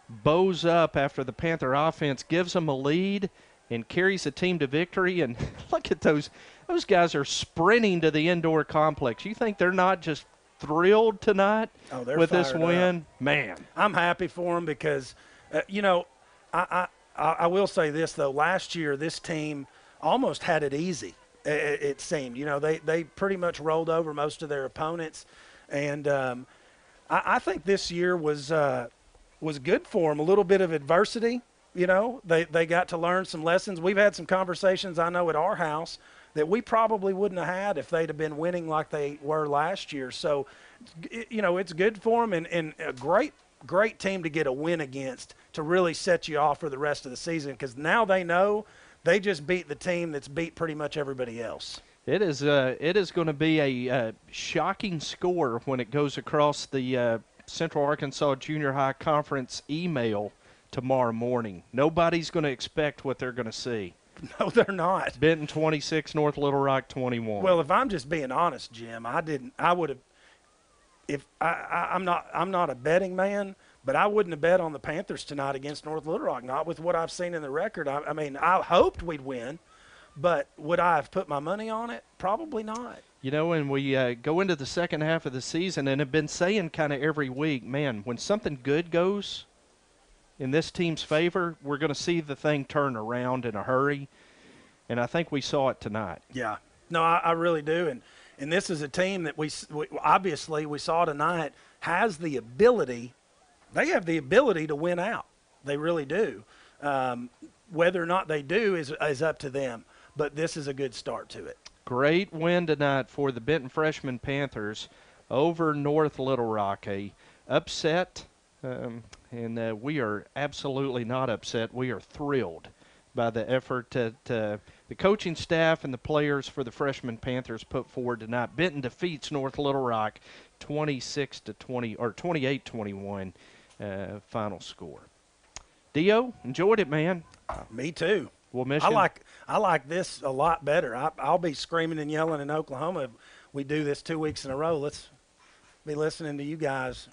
bows up after the Panther offense gives them a lead and carries the team to victory. And look at those guys are sprinting to the indoor complex. You think they're not just thrilled tonight with this win?
Up.
Man.
I'm happy for them because, I will say this, though. Last year, this team almost had it easy, it seemed. They pretty much rolled over most of their opponents. And I think this year was good for them. A little bit of adversity. They got to learn some lessons. We've had some conversations, I know, at our house that we probably wouldn't have had if they'd have been winning like they were last year. So, it's good for them and a great team to get a win against to really set you off for the rest of the season because now they know they just beat the team that's beat pretty much everybody else.
It is going to be a shocking score when it goes across the Central Arkansas Junior High Conference email tomorrow morning. Nobody's going to expect what they're going to see.
No, they're not.
Benton 26, North Little Rock 21.
Well, if I'm just being honest, Jim, I would have. If I'm not a betting man, but I wouldn't have bet on the Panthers tonight against North Little Rock. Not with what I've seen in the record. I mean, I hoped we'd win, but would I have put my money on it? Probably not.
And we go into the second half of the season and have been saying kind of every week, man, when something good goes in this team's favor, we're going to see the thing turn around in a hurry, and I think we saw it tonight.
Yeah. No, I really do, and this is a team that we obviously we saw tonight has the ability. They have the ability to win out. They really do. Whether or not they do is up to them, but this is a good start to it.
Great win tonight for the Benton Freshman Panthers over North Little Rock. A upset. And we are absolutely not upset. We are thrilled by the effort that the coaching staff and the players for the freshman Panthers put forward tonight. Benton defeats North Little Rock 26-20 or 28-21 final score. Dio, enjoyed it, man.
Me too.
We'll miss you.
I like this a lot better. I'll be screaming and yelling in Oklahoma if we do this 2 weeks in a row. Let's be listening to you guys.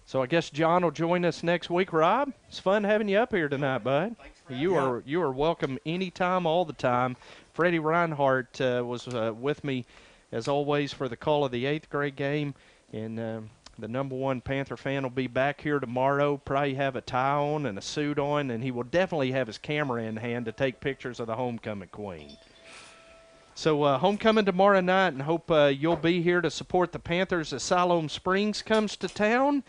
So I guess John will join us next week. Rob, it's fun having you up here tonight, bud. You are welcome anytime, all the time. Freddie Reinhardt was with me, as always, for the call of the 8th grade game. And the number one Panther fan will be back here tomorrow, probably have a tie on and a suit on, and he will definitely have his camera in hand to take pictures of the homecoming queen. So homecoming tomorrow night, and hope you'll be here to support the Panthers as Siloam Springs comes to town.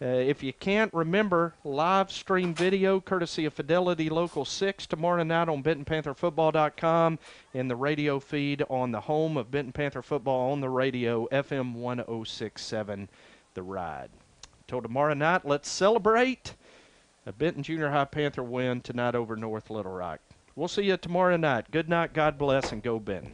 If you can't remember, live stream video courtesy of Fidelity Local 6 tomorrow night on BentonPantherFootball.com and the radio feed on the home of Benton Panther Football on the radio, FM 1067, The Ride. Till tomorrow night, let's celebrate a Benton Junior High Panther win tonight over North Little Rock. We'll see you tomorrow night. Good night, God bless, and go Benton.